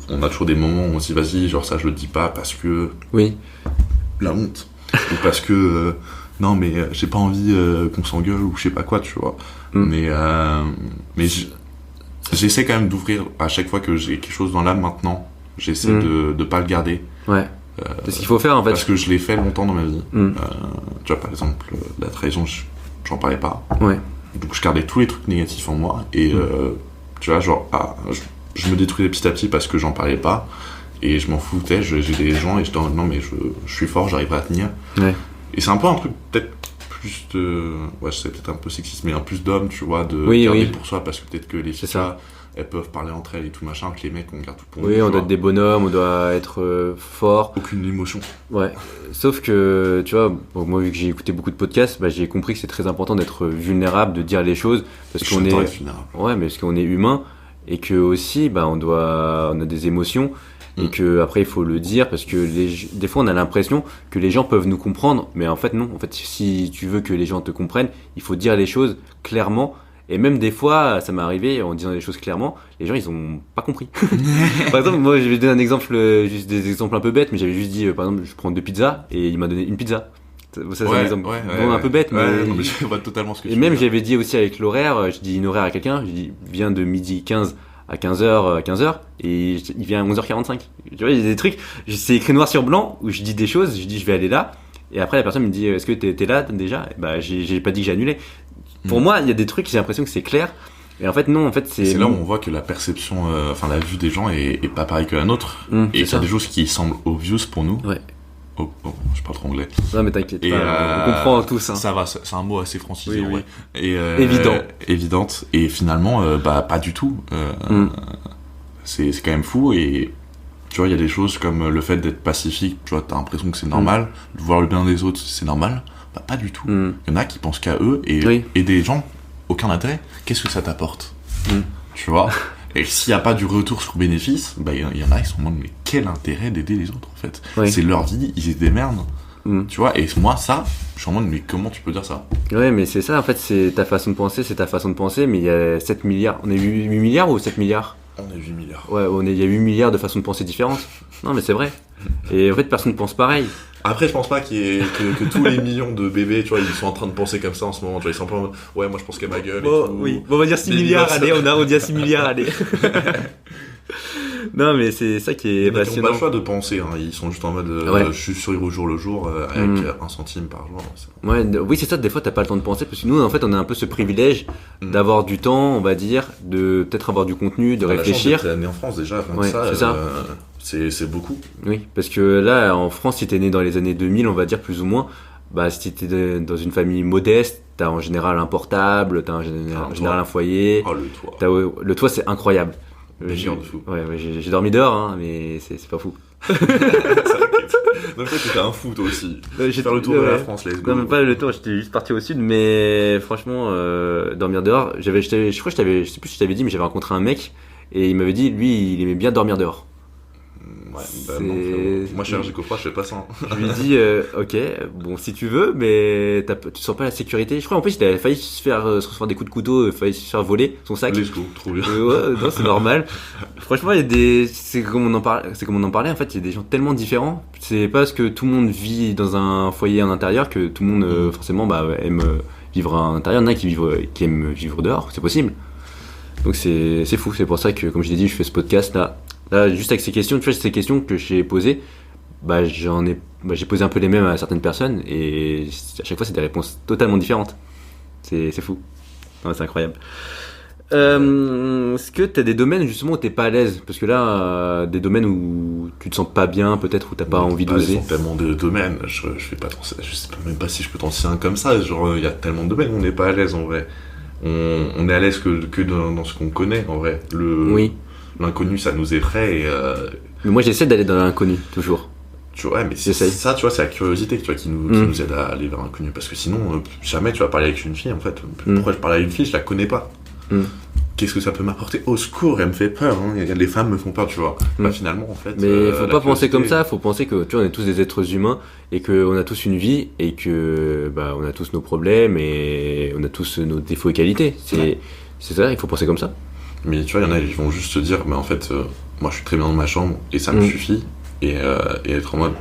on a toujours des moments où on se dit, vas-y, genre ça, je le dis pas parce que... Oui. La honte. Ou parce que... non mais j'ai pas envie qu'on s'engueule ou je sais pas quoi, tu vois. Mais j'essaie quand même d'ouvrir à chaque fois que j'ai quelque chose dans l'âme maintenant. J'essaie de pas le garder. Ouais. C'est ce qu'il faut faire en fait. Parce que je l'ai fait longtemps dans ma vie. Tu vois, par exemple, la trahison, j'en parlais pas. Ouais. Donc je gardais tous les trucs négatifs en moi. Et tu vois, genre, je me détruisais petit à petit parce que j'en parlais pas. Et je m'en foutais, j'ai des gens et je dis non, mais je suis fort, j'arriverai à tenir. Ouais. Et c'est un peu un truc peut-être plus de. Ouais, c'est peut-être un peu sexiste, mais un plus d'hommes, tu vois, de garder pour soi parce que peut-être que les filles, elles peuvent parler entre elles et tout machin, que les mecs, on garde tout pour nous. Oui, on doit être des bonhommes, on doit être fort. Aucune émotion. Ouais. Sauf que, tu vois, bon, moi, vu que j'ai écouté beaucoup de podcasts, bah, j'ai compris que c'est très important d'être vulnérable, de dire les choses. Parce qu'on est. Vulnérable. Ouais, mais parce qu'on est humain et que aussi, bah, on a des émotions. Et que après il faut le dire parce que des fois on a l'impression que les gens peuvent nous comprendre, mais en fait non. En fait, si tu veux que les gens te comprennent, il faut dire les choses clairement. Et même des fois, ça m'est arrivé en disant les choses clairement, les gens ils ont pas compris. Par exemple, moi je vais donner un exemple, juste des exemples un peu bêtes, mais j'avais juste dit par exemple je prends 2 pizzas et il m'a donné une pizza. Ça c'est un exemple un peu bête, mais non, mais je vois totalement ce que et même j'avais dit aussi avec l'horaire, je dis une horaire à quelqu'un, je dis viens de midi 15 à 15h, et il vient à 11h45. Tu vois, il y a des trucs, c'est écrit noir sur blanc, où je dis des choses, je dis je vais aller là, et après la personne me dit est-ce que t'es là déjà? Et bah j'ai pas dit que j'ai annulé. Pour moi, il y a des trucs, j'ai l'impression que c'est clair, et en fait non, en fait c'est là où on voit que la perception, la vue des gens est pas pareille que la nôtre, et il y a des choses qui semblent obvious pour nous. Ouais. Oh, je parle trop anglais. Non mais t'inquiète pas, on comprend tous. Hein. Ça va, c'est un mot assez francisé. Oui, ouais. Et, évidente. Et finalement, pas du tout. C'est quand même fou. Et tu vois, il y a des choses comme le fait d'être pacifique. Tu vois, t'as l'impression que c'est normal. De voir le bien des autres, c'est normal. Bah, pas du tout. Il y en a qui pensent qu'à eux et des gens, aucun intérêt. Qu'est-ce que ça t'apporte? Tu vois. Et s'il n'y a pas du retour sur bénéfice, bah, il y en a qui sont en mode mais quel intérêt d'aider les autres en fait? C'est leur vie, ils se démerdent. Tu vois, et moi ça, je suis en mode mais comment tu peux dire ça? Ouais, mais c'est ça en fait, c'est ta façon de penser, mais il y a 7 milliards. On est 8 milliards ou 7 milliards? On est 8 milliards. Ouais, il y a 8 milliards de façons de penser différentes. Non mais c'est vrai. Et en fait personne ne pense pareil. Après, je pense pas que tous les millions de bébés, tu vois, ils sont en train de penser comme ça en ce moment. Tu vois, ils sont en mode, ouais, moi je pense qu'à ma gueule. Bon, et tout. Oui. Bon, on va dire 6 milliards, allez, on dit à 6 milliards, allez. Non, mais c'est ça qui est passionnant. Ils n'ont pas le choix de penser, hein. Ils sont juste en mode, je suis sur au jour le jour, avec 1 centime par jour. Ouais, oui, c'est ça, des fois t'as pas le temps de penser, parce que nous, en fait, on a un peu ce privilège d'avoir du temps, on va dire, de peut-être avoir du contenu, de réfléchir. T'es né en France déjà, c'est ça. C'est beaucoup. Oui, parce que là, en France, si t'es né dans les années 2000, on va dire plus ou moins, bah, si t'es dans une famille modeste, t'as en général un portable, t'as en général un foyer. Oh, le toit. Le toit, c'est incroyable. J'ai de fou. Ouais, j'ai dormi dehors, hein, mais c'est pas fou. Donc toi, t'étais un fou, toi aussi. J'ai faire le tour de la France, let's go. Non, même pas le tour, j'étais juste parti au sud, mais franchement, dormir dehors, je sais plus si je t'avais dit, mais j'avais rencontré un mec, et il m'avait dit, lui, il aimait bien dormir dehors. Ouais, bah non, moi je suis allergique au froid, je fais pas ça. Je lui ai dit ok, bon si tu veux, mais tu sens pas la sécurité. Je crois en plus il avait failli se recevoir des coups de couteau, failli se faire voler son sac. Let's go, trop bien. Ouais, non, c'est normal. Franchement, c'est comme on en parlait en fait, il y a des gens tellement différents. C'est pas parce que tout le monde vit dans un foyer en intérieur que tout le monde forcément aime vivre en intérieur. Il y en a qui aiment vivre dehors, c'est possible. Donc c'est fou, c'est pour ça que comme je l'ai dit, je fais ce podcast là. Là, juste avec ces questions, tu vois, ces questions que j'ai posées, j'ai posé un peu les mêmes à certaines personnes et à chaque fois, c'est des réponses totalement différentes. C'est fou. Ouais, c'est incroyable. Est-ce que tu as des domaines justement où tu n'es pas à l'aise? Parce que là, des domaines où tu te sens pas bien, peut-être, où tu n'as pas envie d'oser. Il y a tellement de domaines, je sais même pas si je peux t'en citer un comme ça. Genre, il y a tellement de domaines où on n'est pas à l'aise en vrai. On est à l'aise que dans ce qu'on connaît en vrai. Oui. L'inconnu, ça nous effraie. Mais moi, j'essaie d'aller dans l'inconnu, toujours. Tu vois, mais c'est ça, tu vois, c'est la curiosité qui nous aide à aller vers l'inconnu. Parce que sinon, jamais tu vas parler avec une fille, en fait. Pourquoi je parle avec une fille, je la connais pas. Qu'est-ce que ça peut m'apporter? Au secours, elle me fait peur. Hein. Les femmes me font peur, tu vois. Bah, finalement, en fait. Mais faut pas penser comme ça. Faut penser que, tu vois, on est tous des êtres humains et qu'on a tous une vie et que, on a tous nos problèmes et on a tous nos défauts et qualités. C'est ça, il faut penser comme ça. Mais tu vois, il y en a, ils vont juste se dire, mais en fait, moi je suis très bien dans ma chambre et ça me suffit. Et être en mode,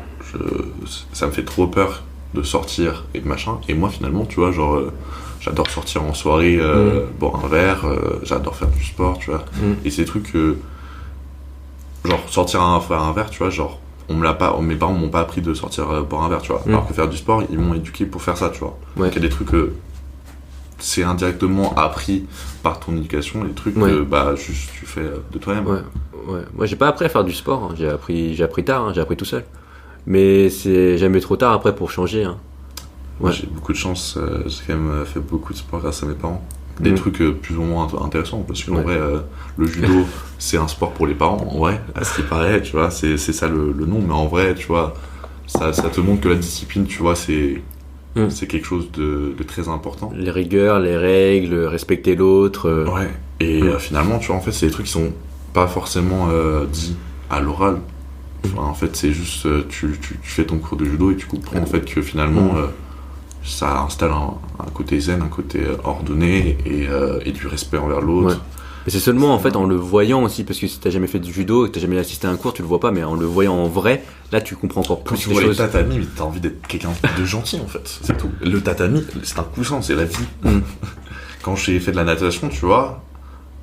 ça me fait trop peur de sortir et de machin. Et moi, finalement, tu vois, genre, j'adore sortir en soirée, boire un verre, j'adore faire du sport, tu vois. Et c'est des trucs que, genre, faire un verre, tu vois, genre, mes parents m'ont pas appris de sortir boire un verre, tu vois. Alors que faire du sport, ils m'ont éduqué pour faire ça, tu vois. Ouais. Donc il y a des trucs que c'est indirectement appris par ton éducation, des trucs que juste tu fais de toi-même. Ouais. Moi, j'ai pas appris à faire du sport. Hein. J'ai appris tard. Hein. J'ai appris tout seul. Mais c'est jamais trop tard après pour changer. Hein. Moi, j'ai beaucoup de chance. J'ai quand même fait beaucoup de sport grâce à mes parents. Des trucs plus ou moins intéressants parce qu'en vrai, le judo, c'est un sport pour les parents. En vrai, à ce qui paraît, tu vois, c'est ça le nom. Mais en vrai, tu vois, ça te montre que la discipline, tu vois, c'est quelque chose de très important. Les rigueurs, les règles, respecter l'autre. Ouais. Et finalement, tu vois, en fait, c'est des trucs qui sont pas forcément dits à l'oral. Enfin, en fait, c'est juste, tu fais ton cours de judo et tu comprends en fait que finalement, ça installe un côté zen, un côté ordonné et du respect envers l'autre. Ouais. Mais c'est seulement en fait en le voyant aussi, parce que si t'as jamais fait du judo et que t'as jamais assisté à un cours, tu le vois pas, mais en le voyant en vrai, là tu comprends encore Quand plus tu les vois choses. les tatamis, mais t'as envie d'être quelqu'un de gentil en fait, c'est tout. Le tatami, c'est un coussin, c'est la vie. Quand j'ai fait de la natation, tu vois,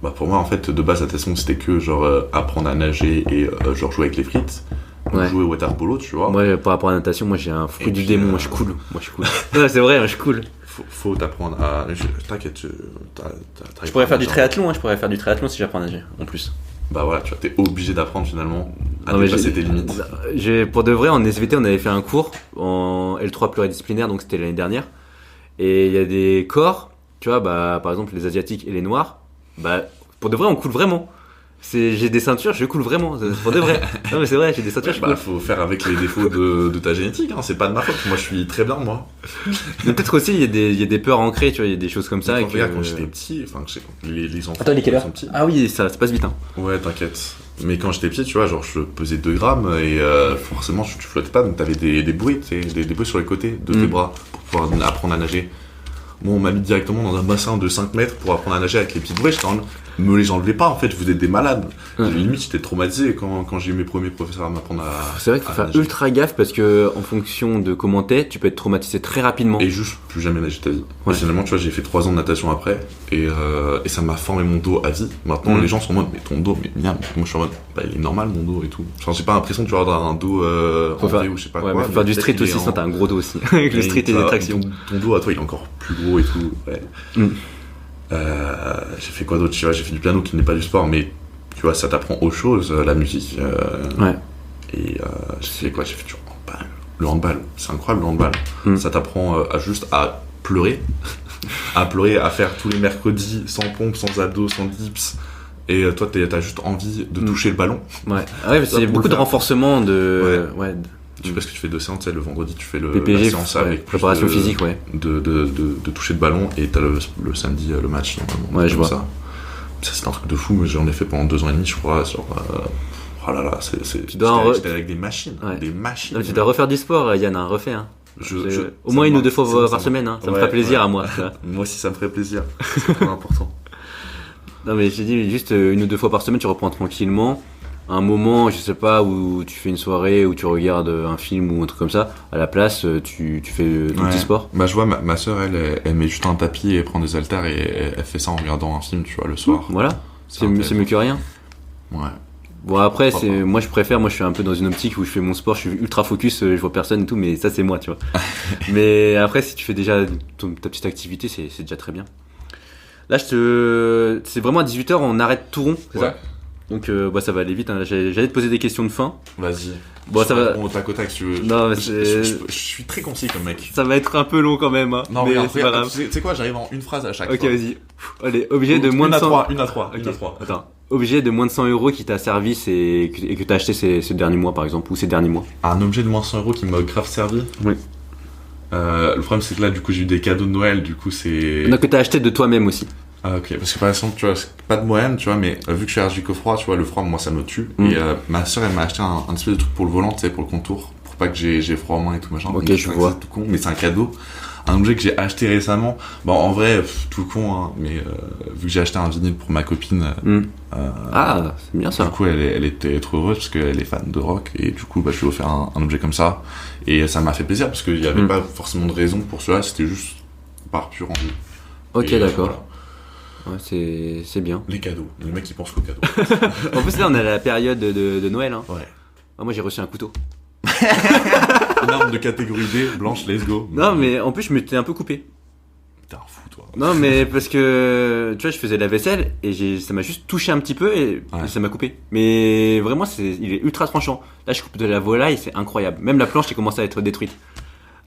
bah pour moi en fait de base la natation c'était que genre apprendre à nager et genre jouer avec les frites. Jouer au water polo, tu vois. Moi, par rapport à la natation, moi j'ai un fruit du démon, moi je coule. Ouais, c'est vrai, je coule. Faut t'apprendre à. T'inquiète, je pourrais faire du triathlon, je pourrais faire du triathlon si j'apprends à nager, en plus. Bah voilà, tu vois, t'es obligé d'apprendre finalement à dépasser tes limites. Pour de vrai, en SVT, on avait fait un cours en L3 pluridisciplinaire, donc c'était l'année dernière. Et il y a des corps, tu vois, bah par exemple les asiatiques et les noirs, bah pour de vrai, on coule vraiment. J'ai des ceintures, je coule vraiment, pour de vrai. Non mais c'est vrai, j'ai des ceintures, je coule. Faut faire avec les défauts de ta génétique, hein. C'est pas de ma faute, moi je suis très bien moi. Mais peut-être aussi il y a des peurs ancrées, tu vois, il y a des choses comme ça. Regarde, quand j'étais petit, enfin les enfants. Attends, il est quelle heure sont petits. Ah oui, ça passe vite, hein. Ouais, t'inquiète. Mais quand j'étais petit, tu vois, genre je pesais 2 grammes et forcément tu flottais pas, donc t'avais des bruits, des bruits sur les côtés de tes bras pour pouvoir apprendre à nager. Moi, on m'a mis directement dans un bassin de 5 mètres pour apprendre à nager avec les petites bruits. J'étais en mode, me les enlevez pas, en fait, vous êtes des malades. Limite, j'étais traumatisé quand j'ai eu mes premiers professeurs à m'apprendre à. C'est vrai qu'il faut faire ultra gaffe parce que, en fonction de comment t'es, tu peux être traumatisé très rapidement. Et juste plus jamais nager ta vie. Ouais. Et finalement, tu vois, j'ai fait 3 ans de natation après et ça m'a formé mon dos à vie. Maintenant, les gens sont en mode, mais ton dos, mais merde. Moi, je suis en mode, bah, il est normal mon dos et tout. Enfin, j'ai pas l'impression de avoir un dos en vrai ou je sais pas quoi. Mais faut faire du street aussi, sinon t'as un gros dos aussi. Avec le street et les tractions. Ton dos à toi, il est encore plus gros et tout. Ouais. J'ai fait quoi d'autre, tu vois, j'ai fait du piano qui n'est pas du sport, mais tu vois, ça t'apprend autre chose, la musique. Et j'ai fait quoi, j'ai fait du handball. Le handball, c'est incroyable le handball. Ça t'apprend à pleurer, à faire tous les mercredis sans pompe, sans abdos, sans dips. Et toi, t'as juste envie de toucher le ballon. Ouais, c'est beaucoup de renforcement de. Ouais. Tu sais ce que tu fais 2 séances, le vendredi tu fais PPG, la séance avec préparation physique, de toucher le ballon et t'as le samedi le match normalement. Ouais, je vois. Ça c'est un truc de fou, j'en ai fait pendant 2 ans et demi je crois. Oh là là, j'étais avec des machines. Des machines. Non, tu dois refaire du sport, Yann, refais. Hein. Au moins 1 ou 2 fois par semaine, hein. Ça me ferait plaisir à moi. Moi aussi ça me ferait plaisir, c'est trop important. Non mais j'ai dit juste 1 ou 2 fois par semaine tu reprends tranquillement. Un moment, je sais pas, où tu fais une soirée, où tu regardes un film ou un truc comme ça, à la place, tu fais du petit sport. Bah, je vois, ma soeur, elle met juste un tapis et prend des haltères et elle fait ça en regardant un film, tu vois, le soir. Voilà, c'est mieux que rien. Ouais. Bon, après, moi je suis un peu dans une optique où je fais mon sport, je suis ultra focus, je vois personne et tout, mais ça c'est moi, tu vois. Mais après, si tu fais déjà ta petite activité, c'est déjà très bien. Là, c'est vraiment à 18h, on arrête tout rond, c'est ça ? Donc ça va aller vite, hein. J'allais te poser des questions de fin. Vas-y. Bon, ça va. Bon, tac au tac, si tu veux. Non, mais je suis très concis comme mec. Ça va être un peu long quand même, hein. Non, mais c'est pas grave. Tu sais quoi, j'arrive en une phrase à chaque fois. Ok, vas-y. Allez, objet de moins de 100... Une à trois. Attends. Objet de moins de 100 € qui t'a servi et que t'as acheté ces derniers mois, par exemple, ou ces derniers mois. Un objet de moins de 100 € qui m'a grave servi. Oui. Le problème, c'est que là, du coup, j'ai eu des cadeaux de Noël, du coup, c'est... Non, que t'as acheté de toi-même aussi. Ah, ok, parce que par exemple, tu vois, c'est pas de moyenne, tu vois, mais vu que je suis allergique au froid, tu vois, le froid, moi, ça me tue. Et ma soeur, elle m'a acheté un espèce de truc pour le volant, tu sais, pour le contour, pour pas que j'ai froid aux mains et tout machin. Ok, Donc, je vois. C'est tout con, mais c'est un cadeau. Un objet que j'ai acheté récemment. Bon, en vrai, tout con, hein, mais vu que j'ai acheté un vinyle pour ma copine, Ah, c'est bien du ça. coup, elle était trop heureuse parce qu'elle est fan de rock et du coup, bah, je lui ai offert un objet comme ça et ça m'a fait plaisir parce qu'il y avait pas forcément de raison pour cela, c'était juste par pure envie. Ok, Et, d'accord. voilà. Ouais, c'est bien. Les cadeaux, le mec qui pense qu'aux cadeaux. En plus, là, on est à la période de Noël. Hein. Ouais. Ah, moi, j'ai reçu un couteau. Une arme de catégorie D, blanche, let's go. Non, mais en plus, je m'étais un peu coupé. T'es un fou, toi. Non, mais parce que, tu vois, je faisais la vaisselle et ça m'a juste touché un petit peu et Ouais. ça m'a coupé. Mais vraiment, il est ultra tranchant. Là, je coupe de la volaille, c'est incroyable. Même la planche qui commence à être détruite.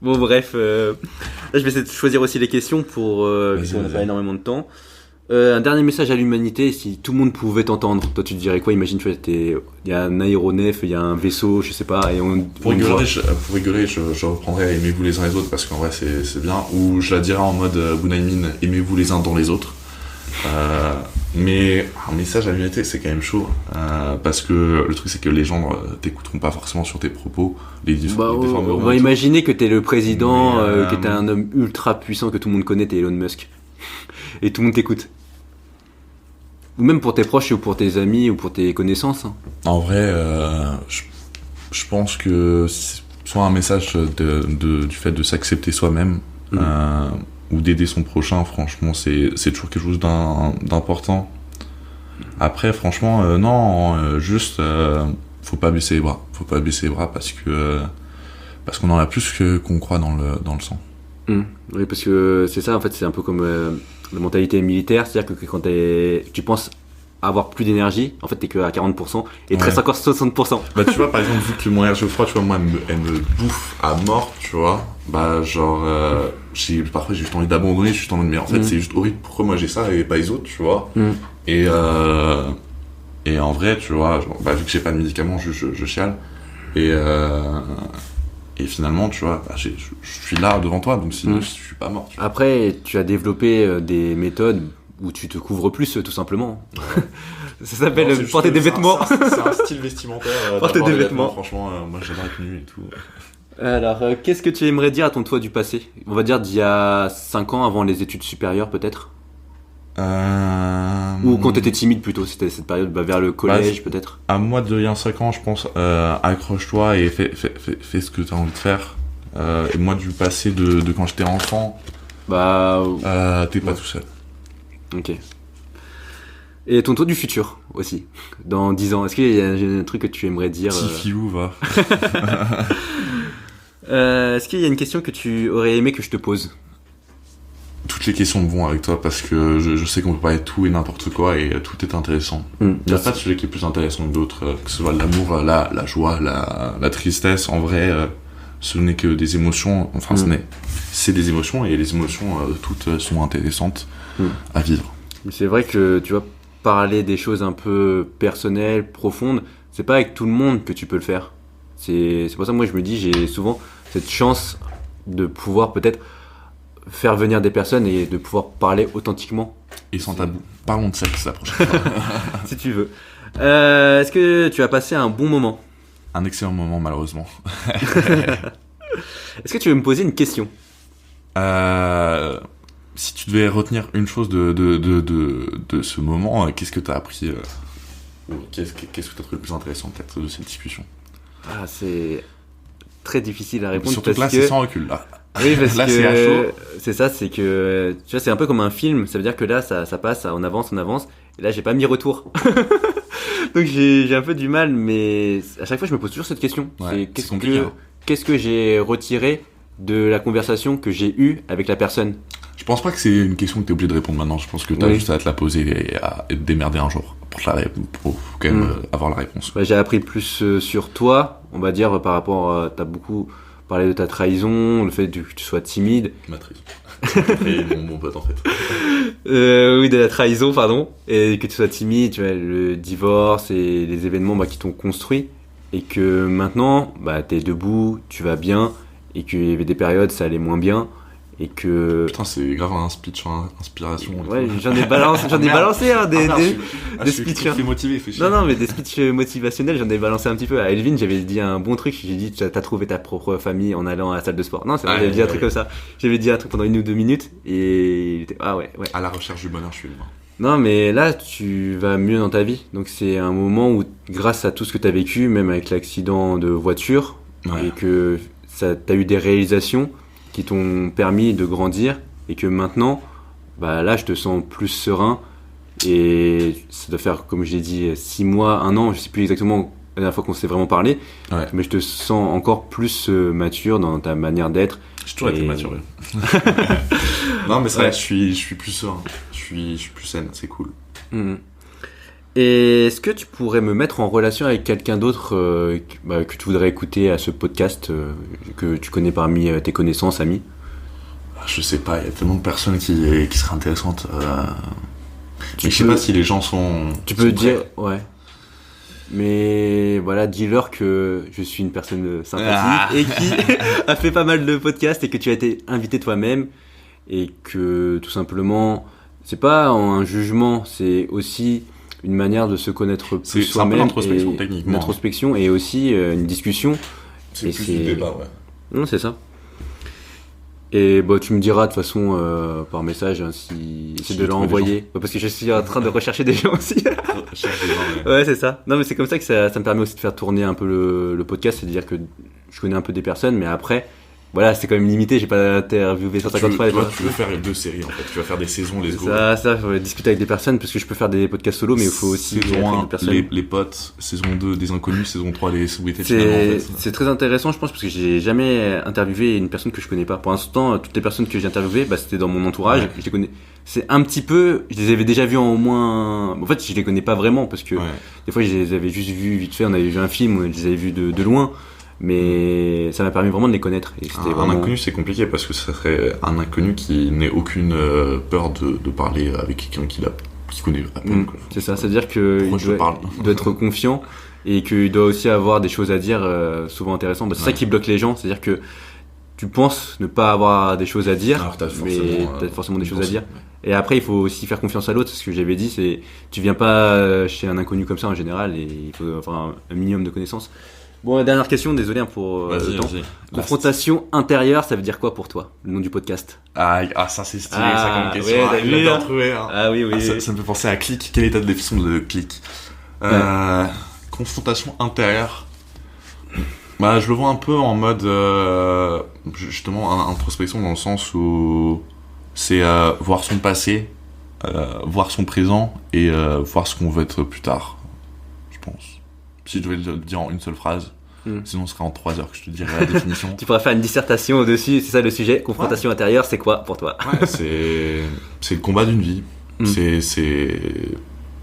Bon, bref, là, je vais essayer de choisir aussi les questions pour Vas-y, qu'on n'a vas-y. pas énormément de temps. Un dernier message à l'humanité, si tout le monde pouvait t'entendre, toi tu te dirais quoi? Imagine, tu vois, il y a un aéronef, il y a un vaisseau, je sais pas, et Pour rigoler, je reprendrais aimez-vous les uns les autres parce qu'en vrai c'est bien. Ou je la dirais en mode Bunaimin, aimez-vous les uns dans les autres. Mais un message à l'humanité c'est quand même chaud parce que le truc c'est que les gens t'écouteront pas forcément sur tes propos. Les on déformeront va et tout. imaginer que t'es le président, Mais, que t'es un homme ultra puissant que tout le monde connaît, t'es Elon Musk. Et tout le monde t'écoute. Ou même pour tes proches ou pour tes amis ou pour tes connaissances. Hein. En vrai, je pense que soit un message du fait de s'accepter soi-même ou d'aider son prochain, franchement, c'est toujours quelque chose d'important. Après, franchement, non, juste, faut pas baisser les bras. Faut pas baisser les bras parce qu'on en a plus qu'on croit dans le sang. Oui, parce que c'est ça, en fait, c'est un peu comme la mentalité militaire, c'est-à-dire que quand tu penses avoir plus d'énergie, en fait, t'es que à 40%, et il te reste encore 60%. Bah, tu vois, par exemple, vu que mon énergie au froid, tu vois, moi, elle me bouffe à mort, tu vois. Bah, genre, parfois, j'ai juste envie d'abandonner, je suis en mode, mais en fait, c'est juste horrible, pourquoi moi j'ai ça et pas les autres, tu vois. Et en vrai, tu vois, genre, bah, vu que j'ai pas de médicaments, je chiale. Et finalement, tu vois, bah, je suis là devant toi, donc sinon, je suis pas mort. Tu vois. Après, tu as développé des méthodes où tu te couvres plus, tout simplement. Ça s'appelle Non, c'est porter juste des que vêtements. C'est un style vestimentaire. Porter d'avoir des vêtements. Franchement, moi, j'adore être nu et tout. Alors, qu'est-ce que tu aimerais dire à ton toi du passé? On va dire d'il y a 5 ans avant les études supérieures, peut-être? Ou quand t'étais timide plutôt, c'était cette période vers le collège, peut-être? À moi de il y a 5 ans, je pense, accroche-toi et fais ce que tu as envie de faire. Et moi du passé de quand j'étais enfant, Bah, t'es pas tout seul. ok. Et ton toi du futur aussi, dans 10 ans, est-ce qu'il y a un truc que tu aimerais dire Petit filou, va. Est-ce qu'il y a une question que tu aurais aimé que je te pose? Toutes les questions vont avec toi parce que je sais qu'on peut parler de tout et n'importe quoi et tout est intéressant. Il n'y a pas de sujet qui est plus intéressant que d'autres, que ce soit l'amour, la joie, la tristesse. En vrai, ce n'est que des émotions. Enfin, c'est des émotions et les émotions, toutes sont intéressantes à vivre. C'est vrai que tu vois, parler des choses un peu personnelles, profondes, c'est pas avec tout le monde que tu peux le faire. C'est pour ça que moi je me dis, j'ai souvent cette chance de pouvoir peut-être faire venir des personnes et de pouvoir parler authentiquement. Et sans tabou. Parlons de sexe la prochaine fois. Si tu veux. Est-ce que tu as passé un bon moment? Un excellent moment, malheureusement. Est-ce que tu veux me poser une question? Si tu devais retenir une chose de ce moment, qu'est-ce que tu as appris qu'est-ce que tu as trouvé le plus intéressant peut-être de cette discussion? Ah, c'est très difficile à répondre. Surtout parce que là, que c'est sans recul. Là, oui, parce là que c'est à chaud. c'est ça, c'est que tu vois, c'est un peu comme un film. Ça veut dire que là, ça passe, on avance. Et là, j'ai pas mis retour. Donc j'ai un peu du mal, mais à chaque fois, je me pose toujours cette question. Ouais, C'est c'est compliqué. Hein. qu'est-ce que j'ai retiré de la conversation que j'ai eue avec la personne? Je pense pas que c'est une question que t'es obligé de répondre maintenant. Je pense que t'as Oui. juste à te la poser et à te démerder un jour pour quand même avoir la réponse. Bah, j'ai appris plus sur toi, on va dire, par rapport. T'as beaucoup parlé de ta trahison, le fait que tu sois timide. Matrice. Et mon pote en fait. Oui, de la trahison, pardon. Et que tu sois timide, tu vois, le divorce et les événements qui t'ont construit. Et que maintenant, t'es debout, tu vas bien. Et qu'il y avait des périodes, ça allait moins bien. et que Putain, c'est grave un speech en inspiration. et ouais, tout. j'en ai balancé hein, des Je suis speeches, hein. très motivé, fais chier. Non, mais des speeches motivationnels, j'en ai balancé un petit peu. À Elvin, j'avais dit un bon truc. J'ai dit, t'as trouvé ta propre famille en allant à la salle de sport. Non, c'est vrai, j'avais dit un truc comme ça. J'avais dit un truc pendant 1 ou 2 minutes et il était, ah ouais. À la recherche du bonheur, je suis le mort. Non, mais là, tu vas mieux dans ta vie. Donc, c'est un moment où, grâce à tout ce que t'as vécu, même avec l'accident de voiture, Ouais. et que t'as eu des réalisations qui t'ont permis de grandir, et que maintenant, bah là, je te sens plus serein. Et ça doit faire, comme je l'ai dit, 6 mois, 1 an, je sais plus exactement la dernière fois qu'on s'est vraiment parlé, Ouais. mais je te sens encore plus mature dans ta manière d'être. J'ai toujours été Et- mature. Non, mais c'est Ouais. vrai, je suis plus serein. Je suis plus saine, c'est cool. Mhm. Et est-ce que tu pourrais me mettre en relation avec quelqu'un d'autre que tu voudrais écouter à ce podcast, que tu connais parmi tes connaissances, amis? Je sais pas, il y a tellement de personnes qui seraient intéressantes. Tu Mais je sais peux- pas si les gens sont. Tu sont peux prêts. dire, ouais. Mais voilà, dis-leur que je suis une personne sympathique et qui a fait pas mal de podcasts et que tu as été invité toi-même et que tout simplement, c'est pas un jugement, c'est aussi une manière de se connaître plus C'est un peu soi-même. l'introspection, et techniquement. Une introspection et aussi une discussion. C'est Et plus c'est- du débat, ouais. Non, c'est ça. Et bah, tu me diras de toute façon par message hein, si c'est Si de tu trouves des l'envoyer. Ouais, parce que je suis en train de rechercher des gens aussi. Cherche des gens, ouais. Ouais, c'est ça. Non, mais c'est comme ça que ça me permet aussi de faire tourner un peu le podcast, c'est-à-dire que je connais un peu des personnes, mais après, voilà, c'est quand même limité, j'ai pas interviewé Tu 150 veux, fois. toi, tu veux faire 2 séries en fait, tu vas faire des saisons, let's go. Ça, faut discuter avec des personnes, parce que je peux faire des podcasts solo, mais il faut aussi être Saison avec 1, des personnes. les potes, saison 2, des inconnus, saison 3, les célébrités finalement en C'est fait. c'est très intéressant, je pense, parce que j'ai jamais interviewé une personne que je connais pas. Pour l'instant, toutes les personnes que j'ai interviewées, bah, c'était dans mon entourage. Ouais. Je les connais. C'est un petit peu, je les avais déjà vus en au moins. En fait, je les connais pas vraiment parce que Ouais. des fois, je les avais juste vus vite fait. On avait vu un film, on les avait vus de loin, mais ça m'a permis vraiment de les connaître. Et c'était Un vraiment. inconnu, c'est compliqué parce que ça serait un inconnu qui n'ait aucune peur de parler avec quelqu'un qui connaît à peine. quoi. C'est ça, c'est-à-dire que Pourquoi je te parle il doit être confiant et qu'il doit aussi avoir des choses à dire souvent intéressantes. Bah, c'est ça Ouais. qui bloque les gens, c'est-à-dire que tu penses ne pas avoir des choses à dire, Alors t'as mais forcément, t'as forcément des une choses à pensée. dire. Et après, il faut aussi faire confiance à l'autre. Ce que j'avais dit, c'est tu viens pas chez un inconnu comme ça en général, et il faut avoir un minimum de connaissances. Bon, dernière question, désolé hein, pour Vas-y, le temps. vas-y. Confrontation intérieure, ça veut dire quoi pour toi, le nom du podcast? Ah, ça c'est stylé, Ah, ça comme question. ouais, Ah, t'as il vu, l'a bien hein. trouvé. Hein. Ah oui, oui. Ça me fait penser à Click. Quel est ta définition de Click Confrontation intérieure. Bah, je le vois un peu en mode justement introspection dans le sens où c'est voir son passé, voir son présent et voir ce qu'on veut être plus tard. Je pense. Si je devais le dire en une seule phrase, sinon ce serait en 3 heures que je te dirais la définition. Tu pourrais faire une dissertation au-dessus, c'est ça le sujet. Confrontation intérieure, c'est quoi pour toi? Ouais, c'est le combat d'une vie. Mm.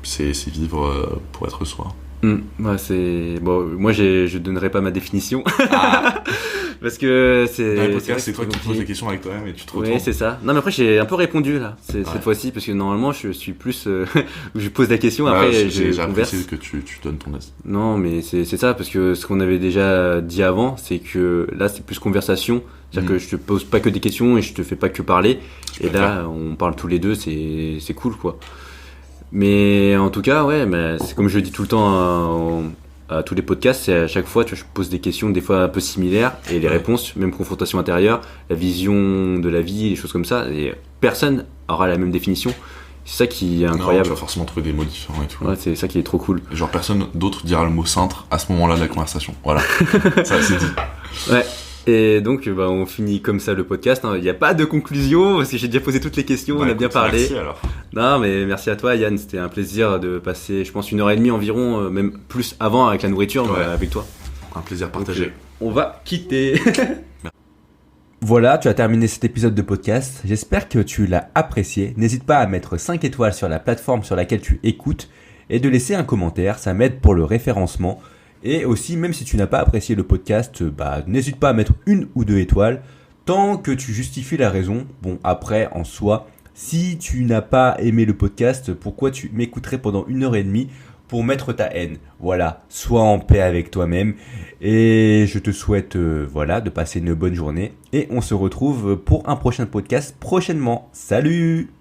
C'est vivre pour être soi. Ouais, c'est bon. Moi, je donnerai pas ma définition Ah, parce que c'est. dans les vrai podcasts, que c'est toi qui compliqué. poses des questions avec toi-même et tu te Oui, retournes. c'est ça. Non, mais après, j'ai un peu répondu là, Ouais. cette fois-ci, parce que normalement, je suis plus où je pose la question, Ouais, après, j'ai je converse. apprécié que tu donnes ton avis. Non, mais c'est ça, parce que ce qu'on avait déjà dit avant, c'est que là, c'est plus conversation. C'est-à-dire que je te pose pas que des questions et je te fais pas que parler. Je Et préfère. là, on parle tous les deux, c'est cool, quoi. Mais en tout cas, ouais, mais c'est comme je le dis tout le temps à tous les podcasts, c'est à chaque fois, tu vois, je pose des questions des fois un peu similaires et les Ouais. réponses, même confrontation intérieure, la vision de la vie, les choses comme ça, et personne aura la même définition. C'est ça qui est Non, incroyable. tu vas forcément trouver des mots différents et tout. Ouais, c'est ça qui est trop cool. Et genre, personne d'autre dira le mot cintre à ce moment-là de la conversation. Voilà. Ça, c'est dit. Ouais. Et donc, bah, on finit comme ça le podcast. Il n'y a pas de conclusion parce que j'ai déjà posé toutes les questions, on Bah, a bien écoute, parlé. Merci alors. Non, mais merci à toi, Yann. C'était un plaisir de passer, je pense, 1h30 environ, même plus avant avec la nourriture, Ouais. avec toi. Un plaisir Donc, partagé. on va quitter. Voilà, tu as terminé cet épisode de podcast. J'espère que tu l'as apprécié. N'hésite pas à mettre 5 étoiles sur la plateforme sur laquelle tu écoutes et de laisser un commentaire. Ça m'aide pour le référencement. Et aussi, même si tu n'as pas apprécié le podcast, bah, n'hésite pas à mettre 1 ou 2 étoiles tant que tu justifies la raison. Bon, après, en soi, si tu n'as pas aimé le podcast, pourquoi tu m'écouterais pendant 1h30 pour mettre ta haine. Voilà, sois en paix avec toi-même. Et je te souhaite de passer une bonne journée. Et on se retrouve pour un prochain podcast prochainement. Salut!